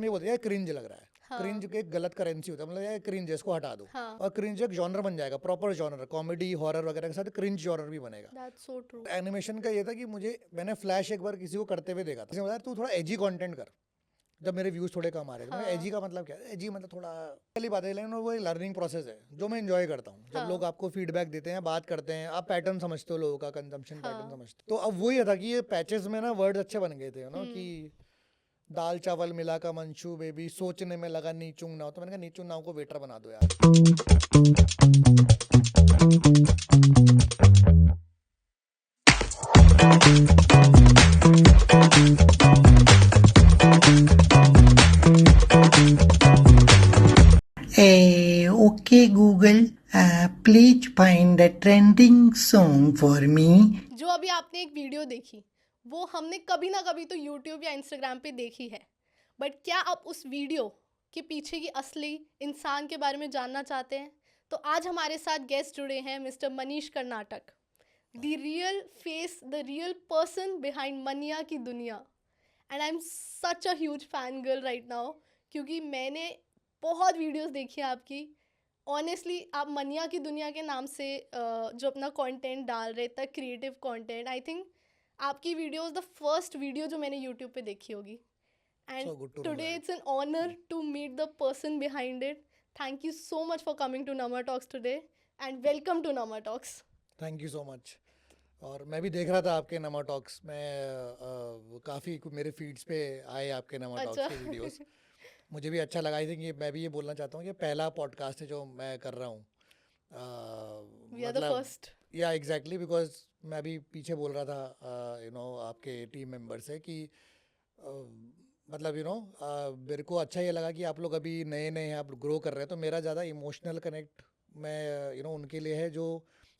हम ये बोलते हैं क्रिंज लग रहा है, हाँ क्रिंज एक गलत करेंसी होता है, मतलब यार क्रिंज है इसको हटा दो, हाँ, और क्रिंज एक जॉनर बन जाएगा, प्रॉपर जॉनर, कॉमेडी हॉरर वगैरह के साथ क्रिंज जॉनर भी बनेगा। That's so true. एनिमेशन का ये था कि मैंने फ्लैश एक बार किसी को करते हुए देखा था, उसने बताया तू थोड़ा एजी कंटेंट कर, जब मेरे व्यूज थोड़े कम आ रहे थे, मैंने एजी हाँ का मतलब क्या है, एजी मतलब थोड़ा पहली बात है, लेकिन वो लर्निंग प्रोसेस है जो मैं एंजॉय करता हूँ, जब लोग हाँ आपको फीडबैक देते हैं, बात करते हैं, आप पैटर्न समझते हो लोगों का, कंजम्पशन पैटर्न हाँ। समझते हो, तो अब वही था कि ये पैचेस में ना वर्ड्स अच्छे बन गए थे ना, कि हम्म। दाल चावल मिला का मंशू बेबी, सोचने में लगा नीचुंग नाव, तो मैंने कहा नीचुंग नाव को वेटर बना दो यार। Okay, Google, please find a trending song for me. जो अभी आपने एक वीडियो देखी, वो हमने कभी ना कभी तो यूट्यूब या इंस्टाग्राम पे देखी है, बट क्या आप उस वीडियो के पीछे की असली इंसान के बारे में जानना चाहते हैं? तो आज हमारे साथ गेस्ट जुड़े हैं mister Manish Karnataka, the real face, the real person behind mania की दुनिया। And I am such a huge fan girl right now, क्योंकि मैंने बहुत वीडियोस देखी हैं आपकी। ऑनेस्टली आप मनिया की दुनिया के नाम से जो अपना कंटेंट डाल रहे थे, क्रिएटिव कंटेंट, आई थिंक आपकी वीडियो द फर्स्ट वीडियो जो मैंने यूट्यूब पे देखी होगी। And So good to know today that. It's an honour to meet the person behind it. Thank you so much for coming to Namma talks today, and welcome to Namma talks. Thank you so much. और मैं भी देख रहा था आपके नमा talks में, काफ़ी मेरे फीड्स पे आए आपके नमा टॉक्स अच्छा के वीडियोस, मुझे भी अच्छा लगा। आई थिंक ये मैं भी ये बोलना चाहता हूँ कि पहला पॉडकास्ट है जो मैं कर रहा हूँ, वी आर द मतलब फर्स्ट। या एग्जैक्टली, बिकॉज मैं भी पीछे बोल रहा था आपके टीम मेंबर से कि मतलब मेरे को अच्छा ये लगा कि आप लोग अभी नए नए हैं, आप ग्रो कर रहे हैं, तो मेरा ज़्यादा इमोशनल कनेक्ट मैं उनके लिए है जो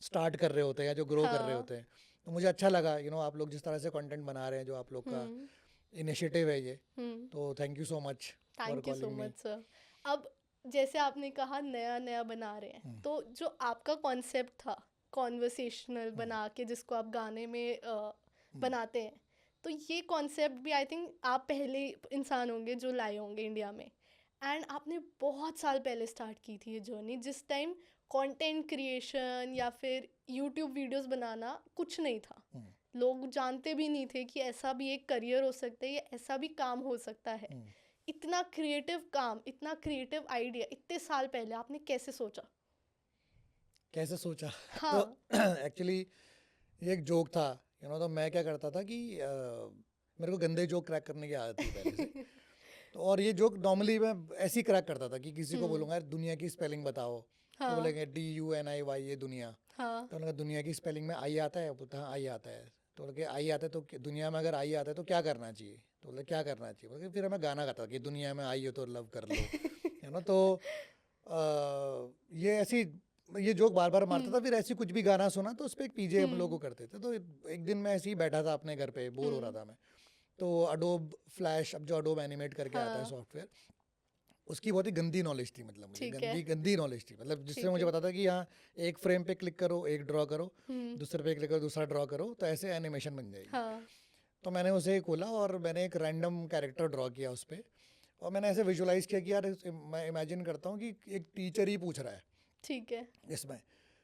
स्टार्ट कर रहे होते हैं या जो ग्रो कर रहे हाँ। होते हैं। तो मुझे अच्छा लगा आप लोग जिस तरह से कंटेंट बना रहे हैं, जो आप लोग का इनिशिएटिव है ये, तो thank you so much for thank you so calling me. Much sir. अब जैसे आपने कहा नया नया बना रहे हैं, तो जो आपका कॉन्सेप्ट था कॉन्वर्सेशनल बना के जिसको आप गाने में बनाते हैं, तो ये कॉन्सेप्ट भी आई थिंक आप पहले इंसान होंगे जो लाए होंगे इंडिया में। एंड आपने बहुत साल पहले स्टार्ट की थी ये जर्नी, जिस टाइम कंटेंट क्रिएशन या फिर यूट्यूब वीडियोस बनाना कुछ नहीं था। लोग जानते भी नहीं थे कि ऐसा भी एक करियर हो सकता है, या ऐसा भी काम हो सकता है। इतना क्रिएटिव काम, इतना क्रिएटिव आइडिया इतने साल पहले आपने कैसे सोचा? कैसे सोचा तो हाँ एक्चुअली ये एक जोक था, तो मैं क्या करता था कि मेरे को गंदे जोक क्रैक करने की आदत थी पहले से। तो और ये जोक नॉर्मली मैं ऐसे ही क्रैक करता था कि किसी को बोलूँगा यार दुनिया की स्पेलिंग बताओ, तो हाँ बोलेंगे DUNIY, ये दुनिया। हाँ तो उन्होंने कहा दुनिया की स्पेलिंग में आई आता है, बोलता हाँ आई आता है। तो बोले आई आता है तो दुनिया में अगर आई आता है तो क्या करना चाहिए, तो बोले क्या करना चाहिए, बोले फिर हमें गाना गाता कि दुनिया में आई हो तो लव कर लो, तो ये ऐसी ये जोक बार बार मारता था। फिर ऐसी कुछ भी गाना सुना तो उस पर एक पीजे हम लोग को करते थे। तो एक दिन मैं ऐसे ही बैठा था अपने घर पे, बोर हो रहा था मैं, तो अडोब फ्लैश, अब जो अडोब एनिमेट करके आता है हाँ सॉफ्टवेयर, उसकी बहुत ही गंदी नॉलेज थी, मतलब मुझे ठीक है गंदी गंदी नॉलेज थी, मतलब जिससे ठीक मुझे है। पता था कि यहाँ एक फ्रेम पे क्लिक करो, एक ड्रॉ करो, दूसरे पे क्लिक करो, दूसरा ड्रॉ करो, तो ऐसे एनिमेशन बन जाएगी। हाँ तो मैंने उसे खोला और मैंने एक रैंडम कैरेक्टर ड्रॉ किया उस पर, और मैंने ऐसे विजुलाइज किया कि यार मैं इमेजिन करता हूँ कि एक टीचर ही पूछ रहा है ठीक है। इसमें।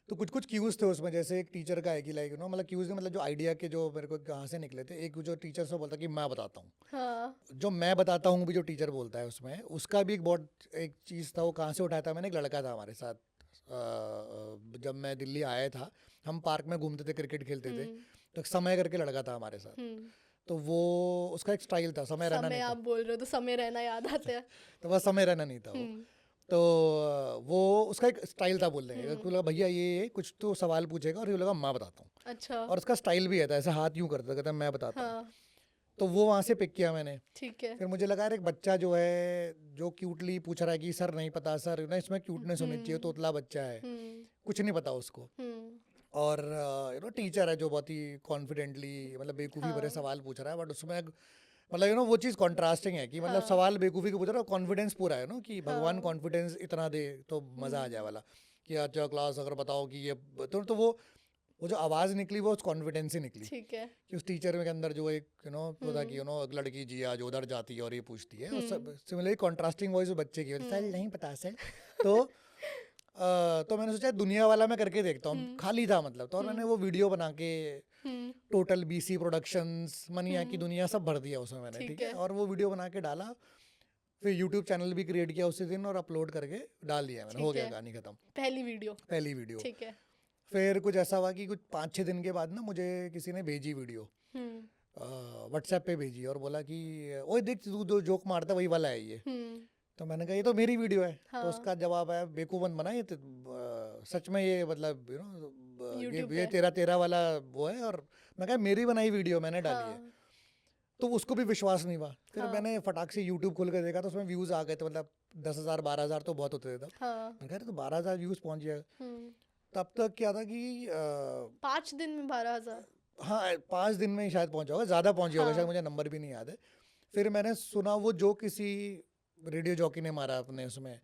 तो कुछ कुछ क्यूज थे उसमें, जैसे एक टीचर का है कि लाइक मतलब क्यूज मतलब जो आइडिया के जो मेरे को कहाँ से निकले थे, एक जो टीचर से बोलता कि मैं बताता हूँ, हाँ जो मैं बताता हूँ भी जो टीचर बोलता है उसमें, उसका भी एक बहुत एक चीज़ था, वो कहाँ से उठाया था मैंने, एक लड़का था हमारे साथ, जब मैं दिल्ली आया था, हम पार्क में घूमते थे, क्रिकेट खेलते थे, तो एक समय करके लड़का था हमारे साथ, तो वो उसका एक स्टाइल था, समय रहना समय नहीं आप था। बोल रहे हो तो समय रहना याद आता है। तो वह समय रहना नहीं था वो। तो वो उसका एक स्टाइल था बोलने का, बोला भैया ये कुछ तो सवाल पूछेगा और ये लगा मैं बताता हूँ, अच्छा और उसका स्टाइल भी है था, ऐसे हाथ यूँ करता, कहता मैं बताता हूँ। हाँ तो वो वहाँ से पिक किया मैंने। ठीक है। फिर मुझे लगा यार एक बच्चा जो है जो क्यूटली पूछ रहा है कि सर नहीं पता सर, ना इसमें क्यूटनेस होनी चाहिए, तोतला बच्चा है, कुछ नहीं पता उसको, और टीचर है जो बहुत ही कॉन्फिडेंटली मतलब बेवकूफ़ी भरे हाँ सवाल पूछ रहा है, बट उसमें मतलब वो चीज़ कॉन्ट्रास्टिंग है कि मतलब हाँ सवाल बेवकूफ़ी के पूछ रहा है, कॉन्फिडेंस पूरा है कि भगवान हाँ कॉन्फिडेंस इतना दे तो मज़ा आ जाए वाला, कि अच्छा क्लास अगर बताओ कि ये तो वो वो जो आवाज़ निकली वो कॉन्फिडेंस से निकली ठीक है। कि उस टीचर के अंदर जो एक वो था कि एक लड़की जी आज उधर जाती है और ये पूछती है, और सब सिमिलरली कॉन्ट्रास्टिंग वॉइस बच्चे की होती है, सर नहीं पता सर। तो मैंने सोचा दुनिया वाला मैं करके देखता हूँ, खाली था मतलब, तो और मैंने वो वीडियो बना के टोटल BC प्रोडक्शंस, मनिया की दुनिया सब भर दिया उसमें मैंने, ठीक है, और वो वीडियो बना के डाला। फिर यूट्यूब चैनल भी क्रिएट किया उसी दिन और अपलोड करके डाल दिया मैंने, हो गया कहानी खत्म, पहली वीडियो। ठीक है। फिर कुछ ऐसा हुआ कि कुछ 5-6 दिन के बाद ना मुझे किसी ने भेजी वीडियो, व्हाट्सएप पे भेजी और बोला कि ओए देख तू जो जोक मारता वही वाला है ये। तो मैंने कहा ये तो मेरी वीडियो है। तो उसका जवाब आया बेवकूफ मत बना, ये सच में ये मतलब ये तेरा वाला वो है, और मैं कहा मेरी बनाई वीडियो मैंने डाली है। तो उसको भी विश्वास नहीं हुआ। फिर मैंने फटाक से यूट्यूब खोल कर देखा तो उसमें व्यूज आ गए थे, मतलब 10,000 12,000 तो बहुत होते थे तब। मैं कह रहा तो 12,000 व्यूज पहुंच जाएगा। तब तक क्या था कि 5 दिन में 12,000, हाँ 5 दिन में ही शायद पहुंचा होगा, ज़्यादा पहुंची होगा शायद, मुझे नंबर भी नहीं याद है। फिर मैंने सुना वो जो किसी रेडियो जॉकी ने मारा अपने उसमें,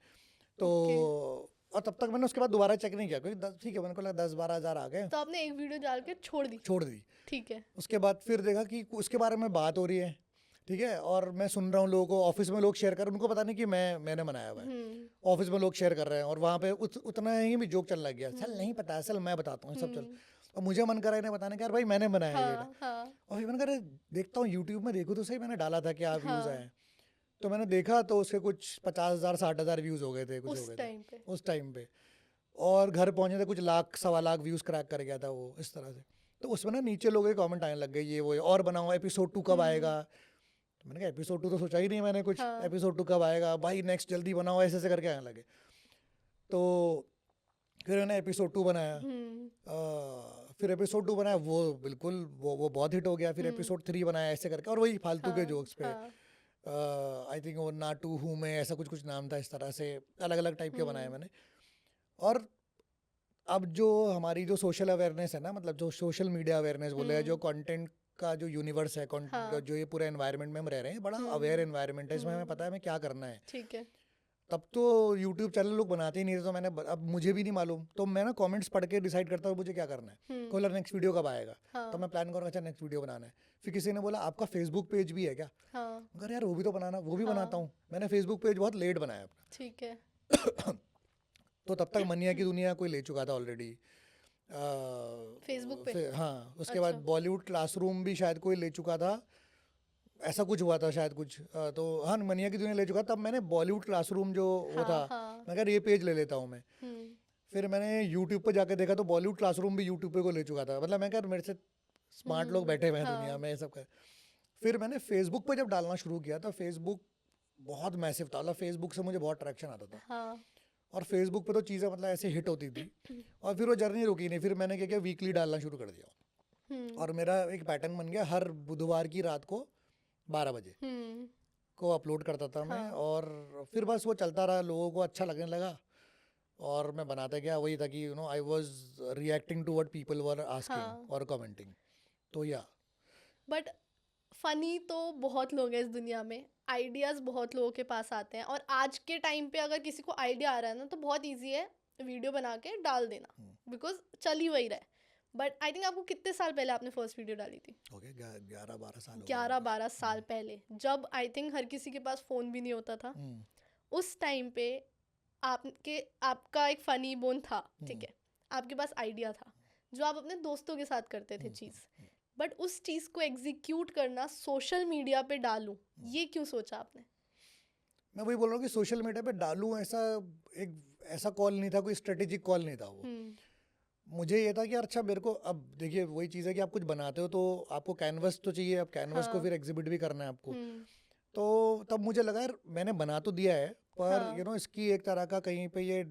तो और तब तक मैंने उसके बाद दोबारा चेक नहीं किया, क्योंकि ठीक है मैंने को लगा 10-12 हज़ार आ गए, तो आपने एक वीडियो डाल के छोड़ दी। ठीक है। उसके बाद फिर देखा कि उसके बारे में बात हो रही है, ठीक है, और मैं सुन रहा हूँ लोगों को, ऑफिस में लोग शेयर कर, उनको पता नहीं कि मैंने बनाया हुआ है, ऑफिस में लोग शेयर कर रहे हैं, और वहाँ पे उतना ही भी जोक चलने लग गया, चल नहीं पता असल मैं बताता हूँ सब चल, और मुझे मन करा इन्हें बताने का यार भाई मैंने बनाया है ये। और फिर मैंने कहा देखता हूँ यूट्यूब में, देखो तो सही मैंने डाला था क्या व्यूज़ आए। तो मैंने देखा तो उसके कुछ 50,000 60,000 व्यूज़ हो गए थे, कुछ हो गए थे उस टाइम पे, और घर पहुँचे थे कुछ लाख 1.25 लाख व्यूज़ क्रैक कर गया था वो इस तरह से। तो उसमें ना नीचे लोगों के कमेंट आने लग गए ये वो और बनाओ, एपिसोड 2 कब आएगा। तो मैंने कहा एपिसोड 2 तो सोचा ही नहीं मैंने कुछ, एपिसोड 2 कब आएगा भाई, नेक्स्ट जल्दी बनाओ, ऐसे ऐसे करके आने लगे। तो फिर मैंने एपिसोड 2 बनाया, फिर एपिसोड 2 बनाया, वो बिल्कुल वो बहुत हिट हो गया। फिर एपिसोड 3 बनाया ऐसे करके, और वही फालतू के जोक्स पे, आई थिंक वो नाटू हूँ मैं, ऐसा कुछ नाम था, इस तरह से अलग अलग टाइप के बनाए मैंने। और अब जो हमारी जो सोशल अवेयरनेस है ना, मतलब जो सोशल मीडिया अवेयरनेस बोले, जो कंटेंट का जो यूनिवर्स है, जो ये पूरा एनवायरनमेंट में हम रह रहे हैं, बड़ा अवेयर एनवायरनमेंट है, इसमें हमें पता है हमें क्या करना है। ठीक है। तब तो यूट्यूब चैनल लोग बनाते ही नहीं थे, तो मैंने अब मुझे भी नहीं मालूम, तो मैं ना कमेंट्स पढ़ के डिसाइड करता हूँ मुझे क्या करना है, कोई नेक्स्ट वीडियो कब आएगा। तो मैं प्लान करूँगा अच्छा नेक्स्ट वीडियो बनाना है। फिर किसी ने बोला आपका फेसबुक पेज भी है क्या, अगर यार वो भी तो बनाना, वो भी बनाता हूँ। मैंने फेसबुक पेज बहुत लेट बनाया अपना, ठीक है। तो तब तक मनिया की दुनिया कोई ले चुका था ऑलरेडी फेसबुक पे। हाँ, उसके बाद बॉलीवुड क्लासरूम भी शायद कोई ले चुका था, ऐसा कुछ हुआ था शायद कुछ, तो हाँ मनिया की दुनिया ले चुका। तब मैंने बॉलीवुड क्लासरूम जो वो था, मैं कहा ये पेज ले लेता हूँ मैं। फिर मैंने यूट्यूब पे जाके देखा तो बॉलीवुड क्लासरूम भी यूट्यूब पे को ले चुका था, मतलब मैं कहा मेरे से स्मार्ट लोग बैठे हुए हैं दुनिया में, ये सब कर। फिर मैंने फेसबुक पे जब डालना शुरू किया तो फेसबुक बहुत मैसिव था, मतलब फेसबुक से मुझे बहुत अट्रैक्शन आता था, और फेसबुक पे तो चीज़ें मतलब ऐसे हिट होती थी, और फिर वो जर्नी रुकी नहीं। फिर मैंने क्या किया, वीकली डालना शुरू कर दिया, और मेरा एक पैटर्न बन गया, हर बुधवार की रात को 12 बजे को अपलोड करता था मैं। और फिर बस वो चलता रहा, लोगों को अच्छा लगने लगा, और मैं बनाता गया। वही था कि I was reacting to what people were asking और कमेंटिंग, तो या। बट फ़नी तो बहुत लोग हैं इस दुनिया में, आइडियाज़ बहुत लोगों के पास आते हैं, और आज के टाइम पे अगर किसी को आइडिया आ रहा है ना तो बहुत इजी है वीडियो बना के डाल देना, बिकॉज चल ही वही रहा है। बट आई थिंक आपको कितने साल पहले आपने फर्स्ट वीडियो डाली थी? 11-12 साल 11-12 साल पहले, जब आई थिंक हर किसी के पास फ़ोन भी नहीं होता था। उस टाइम पे आपका एक फ़नी बोन था, ठीक है, आपके पास आइडिया था जो आप अपने दोस्तों के साथ करते थे चीज़, बट उस चीज़ को एग्जीक्यूट करना सोशल मीडिया पे डालूं, ये क्यों सोचा आपने? मैं वही बोल रहा हूँ कि सोशल मीडिया पे डालूं, ऐसा कॉल नहीं था, कोई स्ट्रेटेजिक कॉल नहीं था वो। मुझे ये था कि यार अच्छा मेरे को, अब देखिए वही चीज़ है कि आप कुछ बनाते हो तो आपको कैनवस तो चाहिए, अब कैनवस को फिर एग्जिबिट भी करना है आपको। तो तब मुझे लगा यार मैंने बना तो दिया है, पर इसकी एक तरह का कहीं पे ये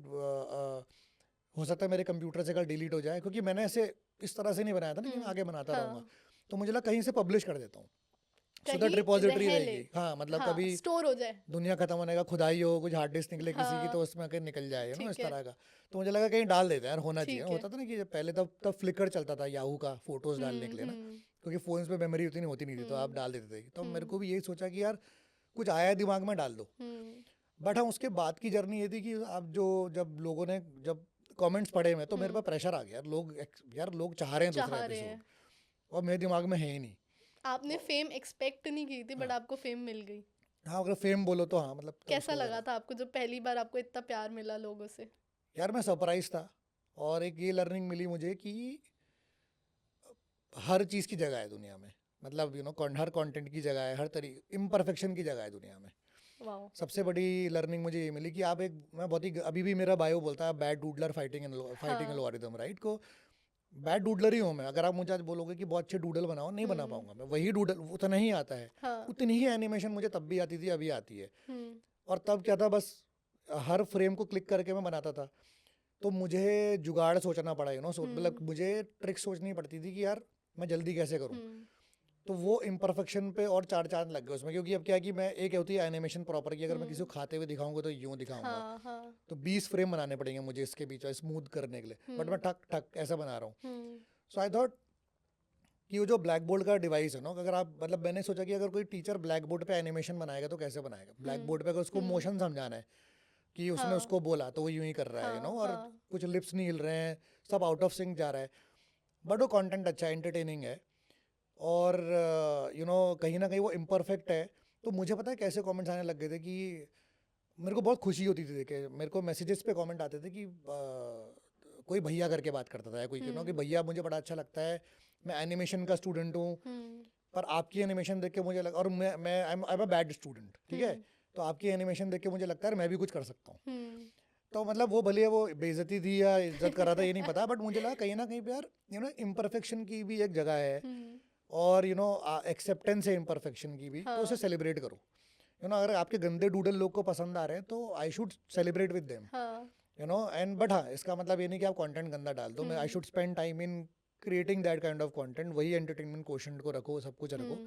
हो सकता है मेरे कंप्यूटर से कल डिलीट हो जाए, क्योंकि मैंने ऐसे इस तरह से नहीं बनाया था ना कि मैं आगे बनाता रहूँगा। तो मुझे लगा कहीं से पब्लिश कर देता हूँ, सो दैट रिपोजिटरी रहेगी, हाँ मतलब कभी स्टोर हो जाए, दुनिया खत्म होने का खुदाई हो, कुछ हार्ड डिस्क निकले किसी की, तो उसमें कहीं निकल जाए इस तरह का। तो मुझे लगा कहीं डाल देते हैं यार, होना चाहिए। होता था ना कि पहले तब फ्लिकर चलता था याहू का, फोटोज डालने के लिए ना, क्योंकि फोन्स पे मेमोरी उतनी होती नहीं थी, तो आप डाल देते थे। तो मेरे को भी यही सोचा कि यार कुछ आया दिमाग में डाल दो। बट हाँ उसके बाद की जर्नी ये थी कि आप जब लोगों ने, जब कमेंट्स पढ़े मैं तो मेरे पे प्रेशर आ गया यार लोग चाह रहे हैं दूसरा चाह रहे हैं। एपिसोड और मेरे दिमाग में है ही नहीं। आपने फेम एक्सपेक्ट नहीं की थी बट हाँ। आपको फेम मिल गई। हाँ अगर फेम बोलो तो हाँ मतलब तो कैसा उसके लगा था आपको जब पहली बार आपको इतना प्यार मिला लोगों से? यार मैं सरप्राइज था और एक ये लर्निंग मिली मुझे कि हर चीज़ की जगह है दुनिया में, मतलब हर कंटेंट की जगह है, हर तरीके इम्परफेक्शन की जगह है दुनिया में। वाओ। सबसे बड़ी लर्निंग मुझे ये मिली कि आप एक मैं बहुत ही अभी भी मेरा बायो बोलता है bad doodler fighting algorithm, right? को बैड डूडलर ही हूँ मैं। अगर आप मुझे आज बोलोगे कि बहुत अच्छे डूडल बनाओ, नहीं बना पाऊंगा मैं। वही डूडल उतना ही आता है, हाँ। उतनी ही एनिमेशन मुझे तब भी आती थी, अभी आती है। हम्म। और तब क्या था, बस हर फ्रेम को क्लिक करके मैं बनाता था, तो मुझे जुगाड़ सोचना पड़ा, मतलब मुझे ट्रिक सोचनी पड़ती थी कि यार मैं जल्दी कैसे करूँ। तो वो इम्परफेक्शन पे और चार चांद लग गए उसमें, क्योंकि अब क्या है कि मैं एक होती है एनिमेशन प्रॉपर की, अगर मैं किसी को खाते हुए दिखाऊंगा तो यूं दिखाऊंगा, हाँ हाँ। तो 20 फ्रेम बनाने पड़ेंगे मुझे इसके बीच में स्मूथ करने के लिए, बट मैं ठक ठक ऐसा बना रहा हूँ। सो आई थॉट कि वो जो ब्लैक बोर्ड का डिवाइस है ना, अगर आप मतलब मैंने सोचा कि अगर कोई टीचर ब्लैक बोर्ड पे एनिमेशन बनाएगा तो कैसे बनाएगा। ब्लैक बोर्ड पे अगर उसको मोशन समझाना है कि उसने हाँ। उसको बोला तो वो यूं ही कर रहा है, हाँ, और हाँ। कुछ लिप्स नहीं हिल रहे हैं, सब आउट ऑफ सिंक जा रहा है, बट वो कंटेंट अच्छा है, एंटरटेनिंग है, और कहीं ना कहीं वो इम्परफेक्ट है। तो मुझे पता है कैसे कमेंट्स आने लग गए थे कि मेरे को बहुत खुशी होती थी देखे, मेरे को मैसेजेस पे कमेंट आते थे कि कोई भैया करके बात करता था, कोई कि भैया मुझे बड़ा अच्छा लगता है, मैं एनिमेशन का स्टूडेंट हूँ, पर आपकी एनिमेशन देख के मुझे और मैं आई एम अ बैड स्टूडेंट, ठीक है, तो आपकी एनिमेशन देख के मुझे लगता है मैं भी कुछ कर सकता हूँ। तो मतलब वो भले वो बेइज्जती थी या इज्जत कर रहा था ये नहीं पता, बट मुझे लगा कहीं ना कहीं पे यार इम्परफेक्शन की भी एक जगह है, और एक्सेप्टेंस है इम्परफेक्शन की भी, तो उसे सेलिब्रेट करो। अगर आपके गंदे डूडल लोग को पसंद आ रहे हैं तो I should celebrate with them, and but हाँ, इसका मतलब ये नहीं कि आप कंटेंट गंदा डाल दो। मैं I should spend time in creating that kind of content, वही एंटरटेनमेंट क्वेश्चन को रखो, सब कुछ रखो,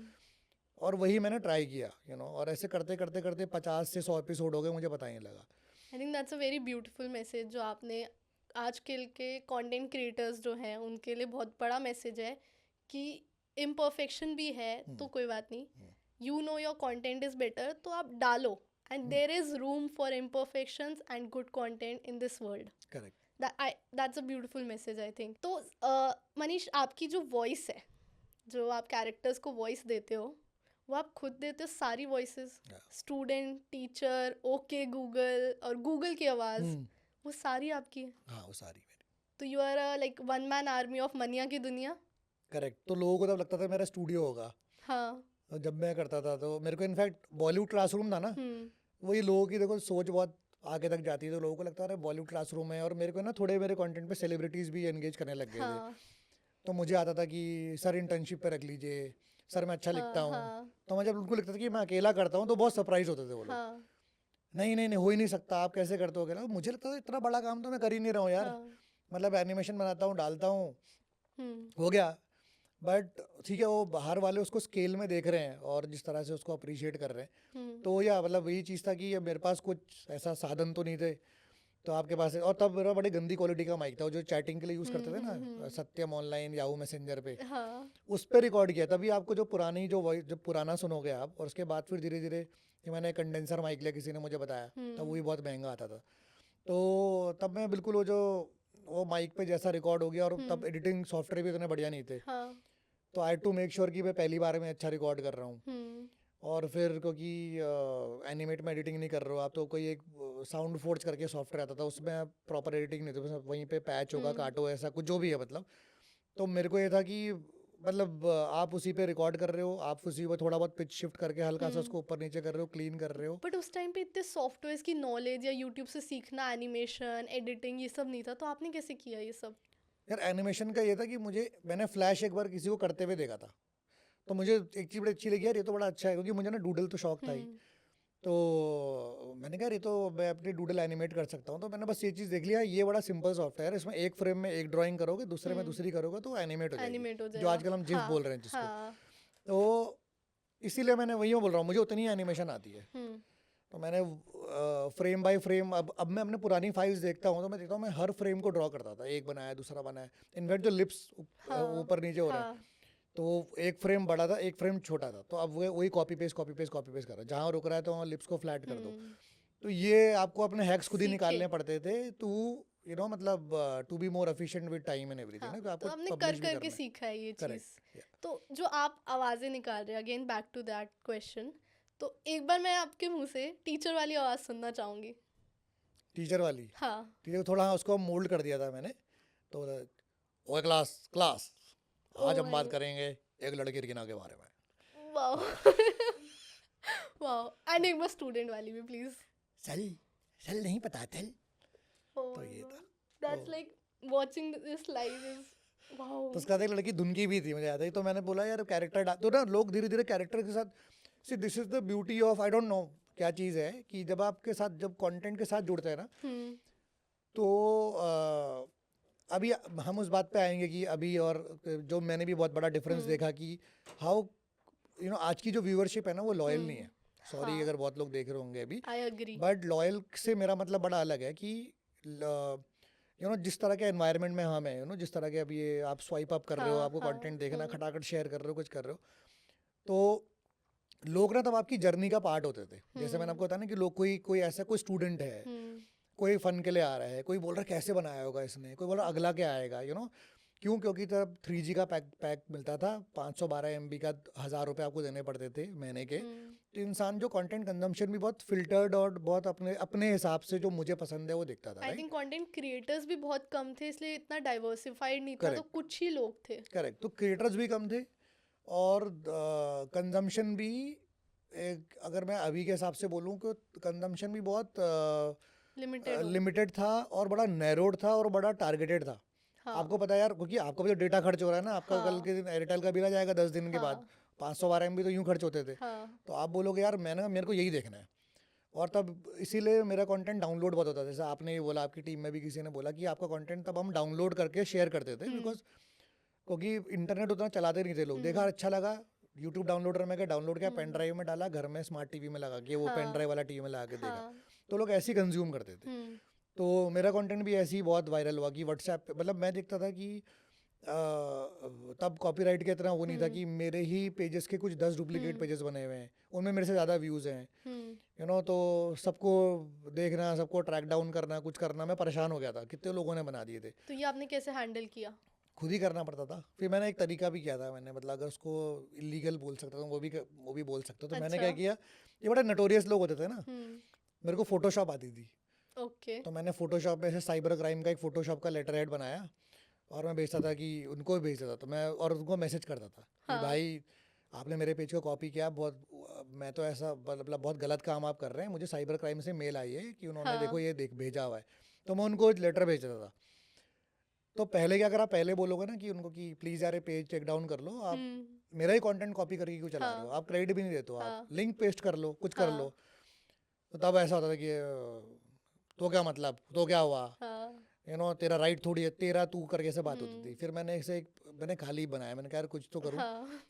और वही मैंने ट्राई किया, और ऐसे करते करते करते 50 से 100 एपिसोड हो गए, मुझे पता ही नहीं लगा। आई think that's a very beautiful message जो आपने आजकल के कंटेंट क्रिएटर्स जो हैं उनके लिए बहुत बड़ा मैसेज है कि इम्परफेक्शन भी है तो कोई बात नहीं, you know your content is better तो आप डालो, and there is room for imperfections and good content in this world. Correct. That's a beautiful message I think. तो मनीष, आपकी जो वॉइस है, जो आप कैरेक्टर्स को वॉइस देते हो, वो आप खुद देते हो सारी voices? Student, teacher, okay Google और गूगल की आवाज़, वो सारी आपकी है? हाँ वो सारी मेरी। तो you are like one man army of mania की दुनिया। करेक्ट। तो लोगों को तब लगता था मेरा स्टूडियो होगा, हाँ। जब मैं करता था, तो मेरे को इनफैक्ट बॉलीवुड क्लासरूम था ना, वही लोगों की देखो सोच बहुत आगे तक जाती है, तो लोगों को लगता है बॉलीवुड क्लासरूम है, और मेरे को ना थोड़े मेरे कंटेंट पे सेलिब्रिटीज़ भी एंगेज करने लग गए थे। तो मुझे आता था कि सर इंटर्नशिप पे रख लीजिए, सर मैं अच्छा लिखता हूँ। तो मैं जब उनको लिखता था कि मैं अकेला करता हूँ तो बहुत सरप्राइज होते थे वो लोग, नहीं नहीं नहीं हो ही नहीं सकता, आप कैसे करते हो अकेला। मुझे लगता था इतना बड़ा काम तो मैं कर ही नहीं रहा हूँ यार, मतलब एनिमेशन बनाता हूँ, डालता हूँ, हो गया। बट ठीक है, वो बाहर वाले उसको स्केल में देख रहे हैं और जिस तरह से उसको अप्रिशिएट कर रहे हैं, तो या मतलब वही चीज़ था कि मेरे पास कुछ ऐसा साधन तो नहीं थे, तो आपके पास है। और तब मेरा बड़ी गंदी क्वालिटी का माइक था, जो चैटिंग के लिए यूज़ करते थे ना, सत्यम ऑनलाइन, याहू मैसेंजर पे, उस पर रिकॉर्ड किया। तभी आपको जो पुरानी जो वॉइस, जब पुराना सुनोगे आप, और उसके बाद फिर धीरे धीरे कि मैंने कंडेंसर माइक लिया, किसी ने मुझे बताया, तब वो भी बहुत महंगा आता था। तो तब मैं बिल्कुल वो माइक पे जैसा रिकॉर्ड हो गया, और तब एडिटिंग सॉफ्टवेयर भी इतने बढ़िया नहीं थे, तो आई टू मेक श्योर कि मैं पहली बार में अच्छा रिकॉर्ड कर रहा हूँ। और फिर क्योंकि एनिमेट में एडिटिंग नहीं कर रहे हो आप, तो कोई एक साउंड फोर्ज करके सॉफ्टवेयर आता था, उसमें प्रॉपर एडिटिंग नहीं थी, बस वहीं पे पैच होगा, काटो, ऐसा कुछ जो भी है मतलब। तो मेरे को ये था कि मतलब आप उसी पे रिकॉर्ड कर रहे हो, आप उसी पे थोड़ा बहुत पिच शिफ्ट करके हल्का सा उसको ऊपर नीचे कर रहे हो, क्लीन कर रहे हो। बट उस टाइम पे इतने सॉफ्टवेयर की नॉलेज या यूट्यूब से सीखना, एनिमेशन, एडिटिंग, ये सब नहीं था, तो आपने कैसे किया ये सब? यार एनिमेशन का ये था कि मैंने फ्लैश एक बार किसी को करते हुए देखा था, तो मुझे एक चीज़ बड़ी अच्छी लगी, यार ये तो बड़ा अच्छा है, क्योंकि मुझे ना डूडल तो शौक था ही, तो मैंने कहा ये तो मैं अपनी डूडल एनिमेट कर सकता हूँ। तो मैंने बस ये चीज़ देख लिया, ये बड़ा सिंपल सॉफ्टवेयर है, इसमें एक फ्रेम में एक ड्राइंग करोगे, दूसरे में दूसरी करोगे तो एनिमेट हो जाएगी, जो आजकल हम जिफ बोल रहे हैं जिसको। तो इसीलिए मैंने वही बोल रहा हूँ, मुझे उतनी एनिमेशन आती है। तो मैंने फ्रेम बाय फ्रेम, अब मैं अपने पुरानी फाइल्स देखता हूँ, तो मैं देखता हूँ मैं हर फ्रेम को ड्रॉ करता था, एक बनाया दूसरा बनाया, इनफैक्ट जो लिप्स ऊपर नीचे हो रहे हैं, तो एक फ्रेम बड़ा था, एक फ्रेम छोटा था, तो अब वही कॉपी पेस्ट कर रहा है, जहाँ रुक रहा है तो वहाँ लिप्स को फ्लैट कर दो। तो ये आपको अपने हैक्स खुद ही निकालने पड़ते थे, तो यू नो मतलब to be more efficient with time and everything हाँ, ना, कि तो आपको हमने कर पब्लिश भी करके करना है। सीखा है ये चीज़। करेक्ट। तो जो आप आवाज़ें निकाल रहे हैं, again back to that question, तो एक बार मैं आपके मुंह से टीचर वाली आवाज़ सुनना चाहूँगी। टीचर वाली, हाँ। टीचर को थोड़ा उसको मोल्ड कर दिया था मैंने, तो ओए क्लास क्लास, आज Oh हम my बात God. करेंगे एक लड़की रीना के बारे में। वाओ। वाओ, एंड एक बार स्टूडेंट वाली भी प्लीज। चल चल नहीं पता चल। ओह तो माय ये गॉड, था। दैट्स तो like watching this live is wow. तो उसके बाद एक लड़की धुनकी भी थी, मुझे याद है। तो मैंने बोला यार कैरेक्टर तो ना लोग धीरे धीरे कैरेक्टर के साथ, see this is the beauty of, I don't no क्या चीज़ है कि जब आपके साथ जब कंटेंट के साथ जुड़ते हैं ना, तो अभी हम उस बात पे आएंगे कि अभी, और जो मैंने भी बहुत बड़ा डिफरेंस देखा कि हाउ यू नो आज की जो व्यूअरशिप है ना वो लॉयल नहीं है। सॉरी हाँ। अगर बहुत लोग देख रहे होंगे अभी, आई एग्री। बट लॉयल से मेरा मतलब बड़ा अलग है कि यू नो जिस तरह के एनवायरनमेंट में हम हैं, यू नो जिस तरह के, अब ये आप स्वाइप अप कर रहे हो, हाँ, आपको हाँ, कंटेंट देखना, खटाखट शेयर कर रहे हो, कुछ कर रहे हो, तो लोग ना तब आपकी जर्नी का पार्ट होते थे। जैसे मैंने आपको बताया ना कि लोग कोई कोई ऐसा कोई स्टूडेंट है, कोई फन के लिए आ रहा है, कोई बोल रहा है कैसे बनाया होगा इसने, कोई बोल रहा है अगला क्या आएगा, यू नो क्यों, क्योंकि तब 3G का पैक मिलता था, 512 MB का 1000 रुपये आपको देने पड़ते थे महीने के। तो इंसान जो कंटेंट कंजम्पशन भी बहुत फिल्टर्ड और बहुत अपने अपने हिसाब से जो मुझे पसंद है वो देखता था। आई थिंक कंटेंट क्रिएटर्स भी बहुत कम थे, इसलिए इतना डाइवर्सिफाइड नहीं था, तो Correct. कुछ ही लोग थे। करेक्ट। तो क्रिएटर्स भी कम थे और कंजम्पशन भी, एक अगर मैं अभी के हिसाब से बोलूँ तो कंजम्पशन भी बहुत लिमिटेड लिमिटेड था और बड़ा नैरोड था और बड़ा टारगेटेड था। हाँ। आपको पता है यार, क्योंकि आपका भी तो डेटा खर्च हो रहा है ना, आपका हाँ। कल के दिन एयरटेल का बिल आ जाएगा 10 दिन के बाद, 512 MB तो यूं खर्च होते थे। हाँ। तो आप बोलोगे यार मैंने मेरे को यही देखना है, और तब इसीलिए मेरा कंटेंट डाउनलोड बहुत होता था। जैसे आपने ये बोला, आपकी टीम में भी किसी ने बोला कि आपका कंटेंट तब हम डाउनलोड करके शेयर करते थे, बिकॉज क्योंकि इंटरनेट उतना चलाते नहीं थे लोग। देखा अच्छा लगा, यूट्यूब डाउनलोडर में क्या डाउनलोड किया, पेन ड्राइव में डाला, घर में स्मार्ट टीवी में लगा के वो पेन ड्राइव वाला टीवी में लगा के देखा, तो लोग ऐसे ही कंज्यूम करते थे। तो मेरा कंटेंट भी ऐसे ही बहुत वायरल हुआ कि व्हाट्सएप पे, मतलब मैं देखता था कि तब कॉपीराइट के इतना वो नहीं था कि मेरे ही पेजेस के कुछ 10 डुप्लीकेट पेजेस बने हुए हैं, उनमें मेरे से ज़्यादा व्यूज़ हैं, यू नो। तो सबको देखना, सबको ट्रैक डाउन करना, कुछ करना, मैं परेशान हो गया था, कितने लोगों ने बना दिए थे। तो ये आपने कैसे हैंडल किया? खुद ही करना पड़ता था। फिर मैंने एक तरीका भी किया था, मैंने मतलब अगर उसको इलीगल बोल सकता था वो भी बोल सकता। तो मैंने क्या किया, ये बड़े नटोरियस लोग होते थे ना, मेरे को फोटोशॉप आती थी। ओके। तो मैंने फोटोशॉप में से साइबर क्राइम का एक फोटोशॉप का लेटर हेड बनाया और मैं भेजता था कि उनको भी भेजता था। तो मैं और उनको मैसेज करता था कि भाई आपने मेरे पेज को कॉपी किया, बहुत मैं तो ऐसा मतलब बहुत गलत काम आप कर रहे हैं, मुझे साइबर क्राइम से मेल आई है कि उन्होंने देखो ये भेजा हुआ है। तो मैं उनको लेटर भेज देता था। तो पहले क्या करा, पहले बोलोगे ना कि उनको कि प्लीज़ यार पेज चेक डाउन कर लो, आप मेरा ही कंटेंट कॉपी करके क्यों चला रहे हो, आप क्रेडिट भी नहीं देते हो, आप लिंक पेस्ट कर लो, कुछ कर लो। तो तब ऐसा होता था कि तो क्या मतलब, तो क्या हुआ, यू नो तेरा राइट थोड़ी है, तेरा तू करके से बात होती थी। फिर मैंने मैंने खाली बनाया, मैंने कहा यार कुछ तो करूँ।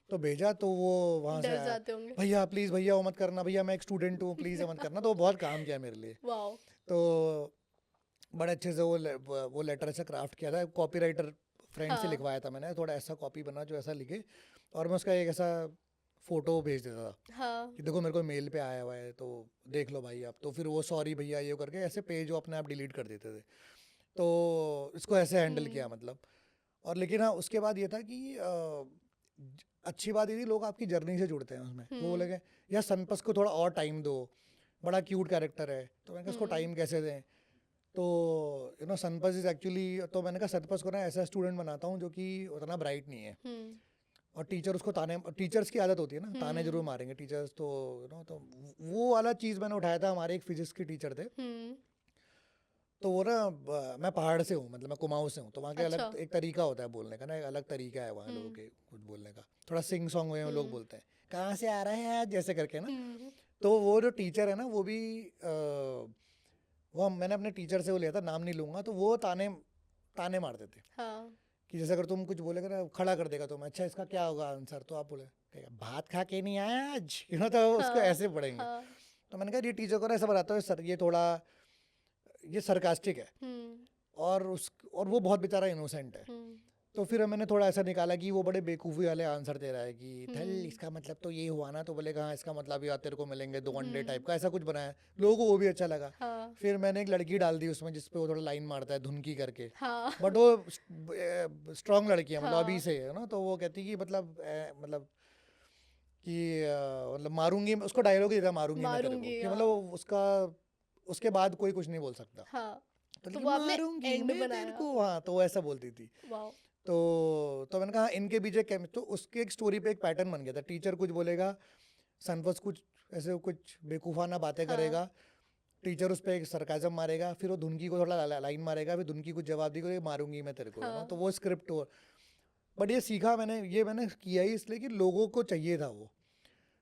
तो भेजा, तो वो वहाँ से आया, भैया प्लीज़, भैया वो मत करना, भैया मैं एक स्टूडेंट हूँ, प्लीज़ ये मत करना। तो वो बहुत काम किया मेरे लिए। तो बड़े अच्छे से वो लेटर ऐसा क्राफ्ट किया था, कॉपीराइटर फ्रेंड से लिखवाया था मैंने, थोड़ा ऐसा कॉपी बना जो ऐसा लिखे, और मैं उसका एक ऐसा फोटो भेज देता था कि देखो मेरे को मेल पे आया हुआ है, तो देख लो भाई आप। तो फिर वो सॉरी भैया ये करके ऐसे पेज वो अपने आप डिलीट कर देते थे। तो इसको ऐसे हैंडल किया मतलब। और लेकिन हाँ उसके बाद ये था कि अच्छी बात ये थी, लोग आपकी जर्नी से जुड़ते हैं उसमें। वो बोलेंगे यार सनपस को थोड़ा और टाइम दो, बड़ा क्यूट कैरेक्टर है। तो मैंने कहा उसको टाइम कैसे दें, तो यू नो सनपस इज एक्चुअली, तो मैंने कहा सनपस को ना ऐसा स्टूडेंट बनाता हूँ जो कि उतना ब्राइट नहीं है, और टीचर उसको ताने, टीचर्स की आदत होती है ना, ताने जरूर मारेंगे टीचर्स। तो यू नो तो वो वाला चीज़ मैंने उठाया था। हमारे एक फिजिक्स के टीचर थे, तो वो ना, मैं पहाड़ से हूँ, मतलब मैं कुमाऊँ से हूँ, तो वहाँ के अलग एक तरीका होता है बोलने का ना, एक अलग तरीका है वहाँ लोगों के कुछ बोलने का, थोड़ा सिंग सॉन्ग में लोग बोलते हैं, कहाँ से आ रहे हैं आज जैसे करके ना। तो वो जो टीचर है ना, वो भी वो मैंने अपने टीचर से वो लिया था, नाम नहीं लूँगा। तो वो ताने मारते थे कि जैसे अगर तुम कुछ बोलेगा ना, खड़ा कर देगा, तो मैं अच्छा इसका क्या होगा आंसर, तो आप बोले भात खा के नहीं आया आज, यू नो, तो उसको ऐसे पढ़ेंगे। तो मैंने कहा ये टीचर को ना ऐसा बताता है सर, ये थोड़ा ये सरकास्टिक है, और वो बहुत बेचारा इनोसेंट है। तो फिर मैंने थोड़ा ऐसा निकाला कि वो बड़े बेवकूफ़ी वाले आंसर दे रहा है कि थल इसका मतलब तो ये हुआ ना, तो बोलेगा हाँ इसका मतलब यार तेरे को मिलेंगे 2 अंडे टाइप का, ऐसा कुछ बनाया। लोगों को वो भी अच्छा लगा। फिर मैंने एक लड़की डाल दी उसमें जिसपे वो थोड़ा लाइन मारता है धुनकी करके, हाँ बट वो स्ट्रांग लड़की है, मतलब अभी हाँ से है ना, तो वो कहती कि मतलब कि मतलब मारूंगी, उसको डायलॉग ही देता मारूंगी मैं तेरे को, मारूंगी कि हाँ मतलब उसका उसके बाद कोई कुछ नहीं बोल सकता, हाँ तो तो लेकिन वो आपने मारूंगी एंड मैं तेरे बनाया। को, हाँ तो वो ऐसा बोलती थी। वाओ। तो मैंने कहा हाँ, इनके बीच एक तो उसके एक स्टोरी पे एक पैटर्न बन गया था, टीचर कुछ बोलेगा, सनफस कुछ ऐसे कुछ बेवकूफ़ाना बातें हाँ करेगा, टीचर उस पर एक सरकाजम मारेगा, फिर वो धुनकी को थोड़ा लाइन मारेगा, फिर धुनकी कुछ जवाब देगा, मारूंगी मैं तेरे को, है ना, हाँ तो वो स्क्रिप्ट हो। बट ये सीखा मैंने, ये मैंने किया ही इसलिए कि लोगों को चाहिए था वो,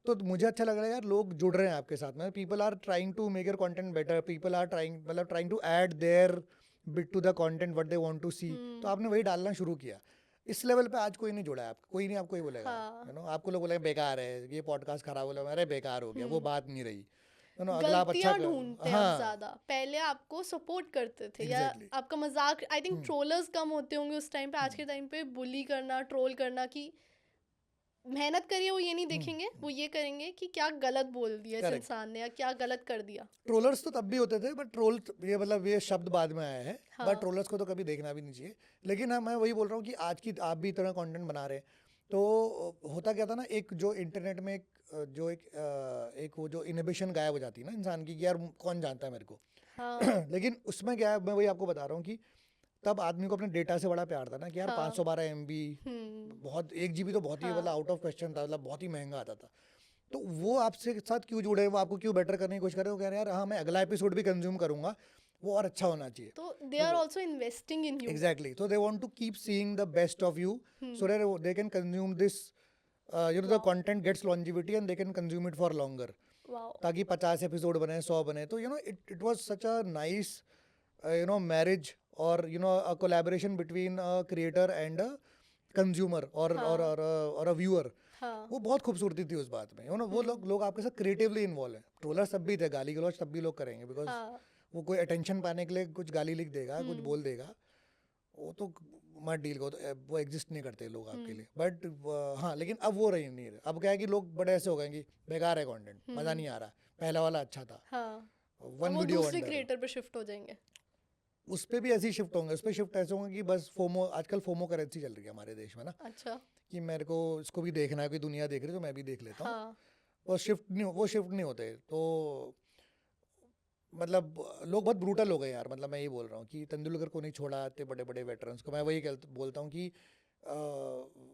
तो मुझे अच्छा लग रहा है यार, लोग जुड़ रहे हैं आपके साथ में, people are trying to make your content better, people are trying मतलब trying to add their bit to the content what they want to see, तो आपने वही डालना शुरू किया। इस लेवल पे आज कोई नहीं जुड़ा है, आप कोई नहीं, आपको ही बोलेगा, हाँ यू नो, आपको लोग बोलेंगे बेकार है ये पॉडकास्ट, खराब बोला, अरे बेकार हो गया, वो बात नहीं रही, यू नो, अगला आप अच्छा गलतियां ढूंढते हैं अब हाँ ज्यादा, पहले आपको सपोर्ट करते थे या एग्जैक्टली। आपका मजाक, आई थिंक ट्रोलर्स कम होते होंगे उस टाइम पे, आज के टाइम पे बुली करना, ट्रोल करना कि मेहनत करिए, वो ये नहीं देखेंगे, वो ये करेंगे कि क्या गलत बोल दिया इस करेक्ट। इंसान ने या क्या गलत कर दिया। ट्रोलर्स तो तब भी होते थे, बट ट्रोल ये मतलब ये शब्द बाद में आया है, हाँ बट ट्रोलर्स को तो कभी देखना भी नहीं चाहिए। लेकिन हाँ, मैं वही बोल रहा हूँ कि आज की आप भी इतना कंटेंट बना रहे हैं, तो होता क्या था ना, एक जो इंटरनेट में एक वो जो इनहिबिशन गायब हो जाती है ना इंसान की, कि यार कौन जानता है मेरे को। हाँ लेकिन उसमें क्या है, मैं वही आपको बता रहा हूँ कि तब आदमी को अपने डेटा से बड़ा प्यार था ना, कि यार हाँ 512 MB, बहुत 1 GB तो बहुत ही मतलब हाँ आउट ऑफ क्वेश्चन था, मतलब बहुत ही महंगा आता था। तो वो आपसे साथ क्यों जुड़े, वो आपको क्यों बेटर करने की कोशिश कर रहे हो, कह रहे हैं यार हाँ मैं अगला एपिसोड भी कंज्यूम करूंगा, वो और अच्छा होना चाहिए। तो they are also investing in you. Exactly, तो they want to keep seeing the best of you, so that they can consume this, you know, the wow content gets longevity and they can consume it for longer, wow ताकि 50 episode बने, 100 बने, तो you know it was such a nice, you know, marriage, और you know a collaboration between a creator and a consumer और a viewer. हाँ वो बहुत खूबसूरती थी उस बात में, यू नो, वो लोग आपके साथ क्रिएटिवली इन्वॉल्व है। ट्रोलर सब भी थे, गाली गलौज तब भी लोग करेंगे, बिकॉज हाँ वो कोई अटेंशन पाने के लिए कुछ गाली लिख देगा, कुछ बोल देगा, वो तो मत डील को, तो वो एग्जिस्ट नहीं करते लोग आपके लिए, बट हाँ, लेकिन अब वो रही नहीं रहे, अब क्या है कि लोग बड़े ऐसे हो गए कि बेकार है कंटेंट, मज़ा नहीं आ रहा, पहला वाला अच्छा था, हाँ, अब वन वो वीडियो दूसरे वंडर। क्रिएटर पे शिफ्ट हो जाएंगे। उस पर भी ऐसे ही शिफ्ट होंगे, उस पर शिफ्ट ऐसे होंगे कि बस फोमो, आजकल फोमो करेंसी चल रही है हमारे देश में ना, अच्छा कि मेरे को इसको भी देखना है, कि दुनिया देख रही है तो मैं भी देख लेता हूँ, हाँ वो शिफ्ट नहीं होते, तो मतलब लोग बहुत ब्रूटल हो गए यार, मतलब मैं ये बोल रहा हूँ कि तेंदुलकर को नहीं छोड़ा, इतने बड़े बड़े वेटरन्स को, मैं वही बोलता हूँ कि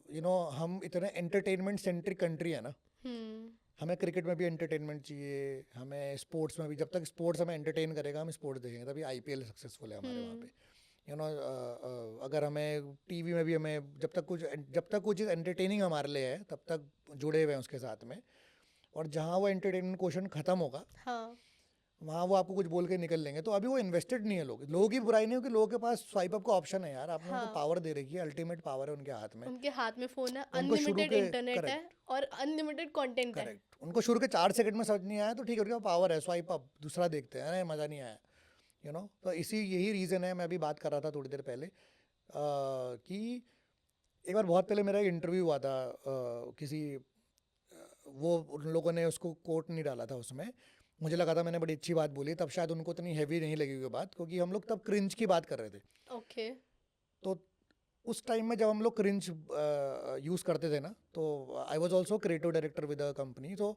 यू नो, हम इतने एंटरटेनमेंट सेंट्रिक कंट्री है ना, हमें क्रिकेट में भी एंटरटेनमेंट चाहिए, हमें स्पोर्ट्स में भी, जब तक स्पोर्ट्स हमें एंटरटेन करेगा हम स्पोर्ट्स देखेंगे, तभी IPL सक्सेसफुल है हमारे वहाँ पे, यू नो, अगर हमें टीवी में भी, हमें जब तक कुछ चीज़ एंटरटेनिंग हमारे लिए है तब तक जुड़े हुए हैं उसके साथ में, और जहाँ वो एंटरटेनमेंट क्वेश्चन खत्म होगा हाँ वहाँ वो आपको कुछ बोल के निकल लेंगे, तो अभी वो इन्वेस्टेड नहीं है, लोगों की बुराई नहीं हो कि लोगों के पास स्वाइप अप का ऑप्शन है यार, आपने उनको हाँ पावर दे रखी है, अल्टीमेट पावर है उनके हाथ में, उनके हाथ में फोन है, उनको शुरू अनलिमिटेड के इंटरनेट है करेक्ट और अनलिमिटेड कंटेंट है। करेक्ट उनको शुरू के 4 सेकंड में समझ नहीं आया तो ठीक है, उनके पावर है, स्वाइप अप, दूसरा देखते हैं, अरे मज़ा नहीं आया, यू नो, तो यही रीज़न है, मैं अभी बात कर रहा था थोड़ी देर पहले, कि एक बार बहुत पहले मेरा एक इंटरव्यू हुआ था, किसी वो उन लोगों ने उसको कोट नहीं डाला था उसमें, मुझे लगा था मैंने बड़ी अच्छी बात बोली, तब शायद उनको इतनी हैवी नहीं लगी वो बात, क्योंकि हम लोग तब क्रिंज की बात कर रहे थे, ओके तो उस टाइम में जब हम लोग क्रिंज यूज़ करते थे ना, तो I was also creative director with a company, तो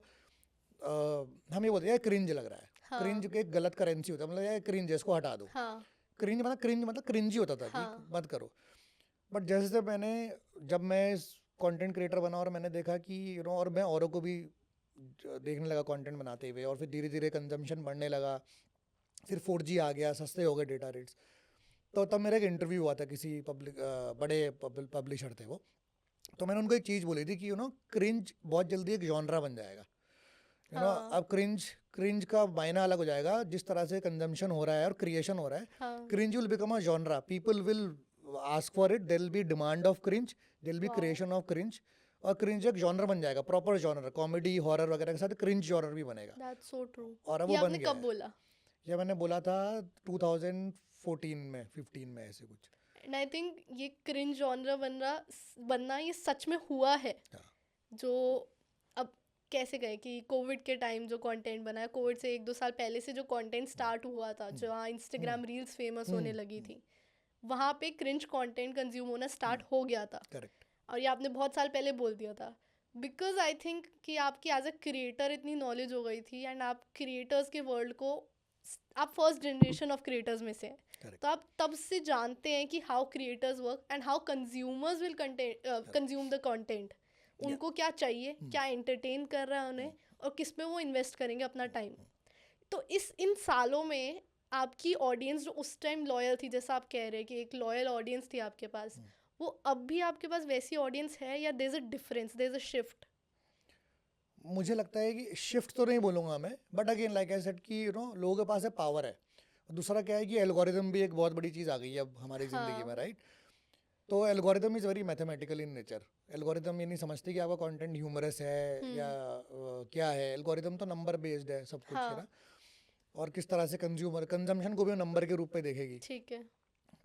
हम ये बोलते हैं क्रिंज लग रहा है, हाँ क्रिंज एक गलत करेंसी होता है, मतलब यार क्रिंज है, इसको हटा दो, हाँ क्रिंज मतलब क्रिंज ही होता था कि हाँ मत करो, बट जैसे जैसे जब मैं कंटेंट क्रिएटर बना और मैंने देखा कि यू नो, और मैं औरों को भी देखने लगा कंटेंट बनाते हुए, और फिर धीरे धीरे कंजम्पशन बढ़ने लगा, फिर 4G आ गया, सस्ते हो गए डेटा रेट्स, तो तब मेरा एक इंटरव्यू हुआ था किसी बड़े पब्लिशर थे वो, तो मैंने उनको एक चीज़ बोली थी कि यू नो, क्रिंज बहुत जल्दी एक जॉनरा बन जाएगा, यू नो, हाँ अब क्रिंज का मायना अलग हो जाएगा, जिस तरह से कंजम्पशन हो रहा है और क्रिएशन हो रहा है, हाँ cringe will become a genre, people will ask for it, there will be demand of cringe, there will be wow creation of cringe, और क्रिंज एक जॉनर बन जाएगा, प्रॉपर जॉनर, कॉमेडी हॉरर वगैरह के साथ क्रिंज जॉनर भी बनेगा, that's so true. और अब ये वो बन आपने गया कब है। बोला? ये मैंने बोला था 2014 में, 15 में, ऐसे कुछ। एंड आई थिंक ये क्रिंज जॉनरा बनना ये सच में हुआ है, हाँ। जो अब कैसे गए कि कोविड के टाइम जो कंटेंट बना है, कोविड से 1-2 साल पहले से जो कंटेंट स्टार्ट हुआ था, जहाँ इंस्टाग्राम रील्स फेमस होने लगी थी, वहाँ पे क्रिंज कंटेंट कंज्यूम होना स्टार्ट हो गया था। करेक्ट। और ये आपने बहुत साल पहले बोल दिया था, बिकॉज आई थिंक कि आपकी एज अ क्रिएटर इतनी नॉलेज हो गई थी, एंड आप क्रिएटर्स के वर्ल्ड को, आप फर्स्ट जनरेशन ऑफ क्रिएटर्स में से हैं, Correct. तो आप तब से जानते हैं कि how creators work and how consumers will consume the content. उनको क्या चाहिए, क्या एंटरटेन कर रहा है उन्हें, और किस में वो इन्वेस्ट करेंगे अपना टाइम। तो इन सालों में आपकी ऑडियंस जो उस टाइम लॉयल थी, जैसा आप कह रहे हैं कि एक लॉयल ऑडियंस थी आपके पास, वो अब भी आपके पास वैसी ऑडियंस है, या there is a difference, there is a shift? मुझे लगता है कि शिफ्ट तो नहीं बोलूँगा मैं, but again like I said कि लोगों के पास है, पावर है। दूसरा क्या है कि एल्गोरिदम भी एक बहुत बड़ी चीज़ आ गई है अब हमारी ज़िंदगी में, राइट? तो algorithm is very mathematical in nature. Algorithm ये नहीं समझते कि आपका कंटेंट ह्यूमरस है या क्या है। एल्गोरिदम तो नंबर बेस्ड है सब कुछ, है ना? और किस तरह से कंजम्पशन को भी नंबर के रूप में देखेगी। ठीक है।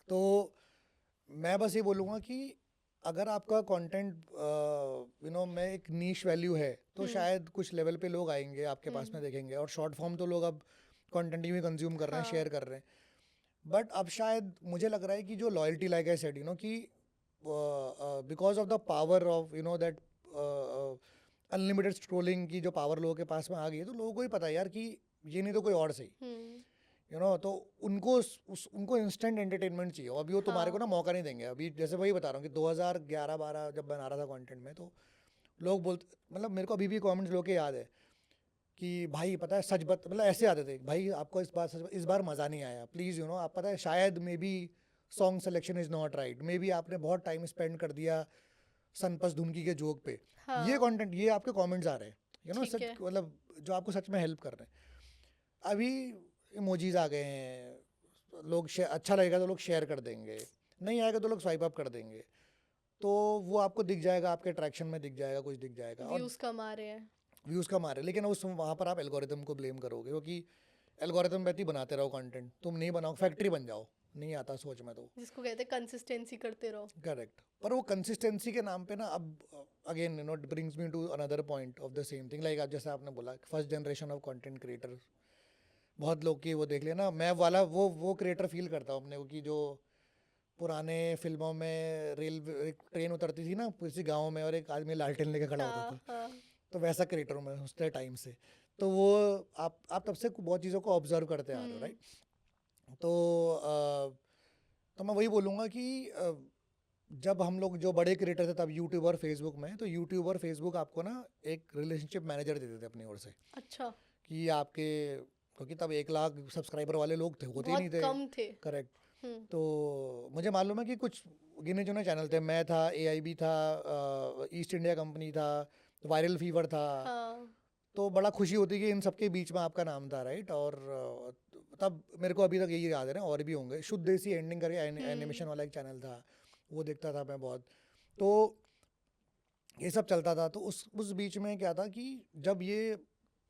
तो मैं बस ये बोलूँगा कि अगर आपका कंटेंट में एक नीश वैल्यू है, तो शायद कुछ लेवल पे लोग आएंगे आपके पास में देखेंगे। और शॉर्ट फॉर्म तो लोग अब कंटेंट ही कंज्यूम कर रहे हैं, शेयर कर रहे हैं। बट अब शायद मुझे लग रहा है कि जो लॉयल्टी, लाइक आई सेड, कि because of the power of that unlimited scrolling की जो पावर लोगों के पास में आ गई है, तो लोगों को ही पता है यार कि ये नहीं तो कोई और सही, तो उनको इंस्टेंट एंटरटेनमेंट चाहिए। अभी वो तुम्हारे को ना मौका नहीं देंगे। अभी जैसे वही बता रहा हूँ कि 2011-12 जब बना रहा था कंटेंट में, तो लोग बोलते, मतलब मेरे को अभी भी कमेंट्स लोग के याद है कि भाई पता है सच मतलब ऐसे आते थे, भाई आपको इस बार मज़ा नहीं आया, प्लीज़ आप पता है शायद may be song selection is not right, may be आपने बहुत टाइम स्पेंड कर दिया सनपस धुनकी के जोक पे। ये कंटेंट, ये आपके कमेंट्स आ रहे हैं, सच, मतलब जो आपको सच में हेल्प कर रहे हैं। अभी इमोजीज आ गए हैं, लोग अच्छा लगेगा तो लोग शेयर कर देंगे, नहीं आएगा तो लोग स्वाइप अप कर देंगे, तो वो आपको दिख जाएगा, आपके अट्रैक्शन में दिख जाएगा, कुछ दिख जाएगा, व्यूज़ कमा रहे हैं, व्यूज़ कमा रहे हैं। लेकिन वहाँ पर आप एल्गोरिदम को ब्लेम करोगे, क्योंकि एल्गोरिदम पे ही बनाते रहो कंटेंट, तुम नहीं बनाओ, फैक्ट्री बन जाओ, नहीं आता सोच में, तो जिसको कहते हैं कंसिस्टेंसी करते रहो। करेक्ट। पर वो कंसिस्टेंसी के नाम पे ना, अब again it brings me to another point of the same thing, like जैसे आपने बोला first generation of content creator, बहुत लोग की वो देख लेना, मैं वाला वो क्रिएटर फील करता हूँ अपने को, कि जो पुराने फिल्मों में ट्रेन उतरती थी ना किसी गांव में और एक आदमी लालटेन लेके खड़ा होता था, तो वैसा क्रिएटर हूँ मैं उस टाइम से। तो वो आप तब से बहुत चीज़ों को ऑब्जर्व करते आ रहे हो, राइट? तो मैं वही बोलूँगा कि जब हम लोग जो बड़े क्रिएटर थे तब यूट्यूब और फेसबुक में, तो यूट्यूब और फेसबुक आपको ना एक रिलेशनशिप मैनेजर देते थे अपनी ओर से। अच्छा। कि आपके, क्योंकि तब 1 लाख सब्सक्राइबर वाले लोग थे, होते ही नहीं थे, कम थे। करेक्ट। तो मुझे मालूम है कि कुछ गिने चुने चैनल थे, मैं था, AIB था, ईस्ट इंडिया कंपनी था, वायरल फीवर था। तो बड़ा खुशी होती कि इन सबके बीच में आपका नाम था, राइट? और तब मेरे को अभी तक यही याद है ना, और भी होंगे, शुद्ध देसी एंडिंग करके एनिमेशन वाला एक चैनल था, वो देखता था मैं बहुत। तो ये सब चलता था। तो उस बीच में क्या था कि जब ये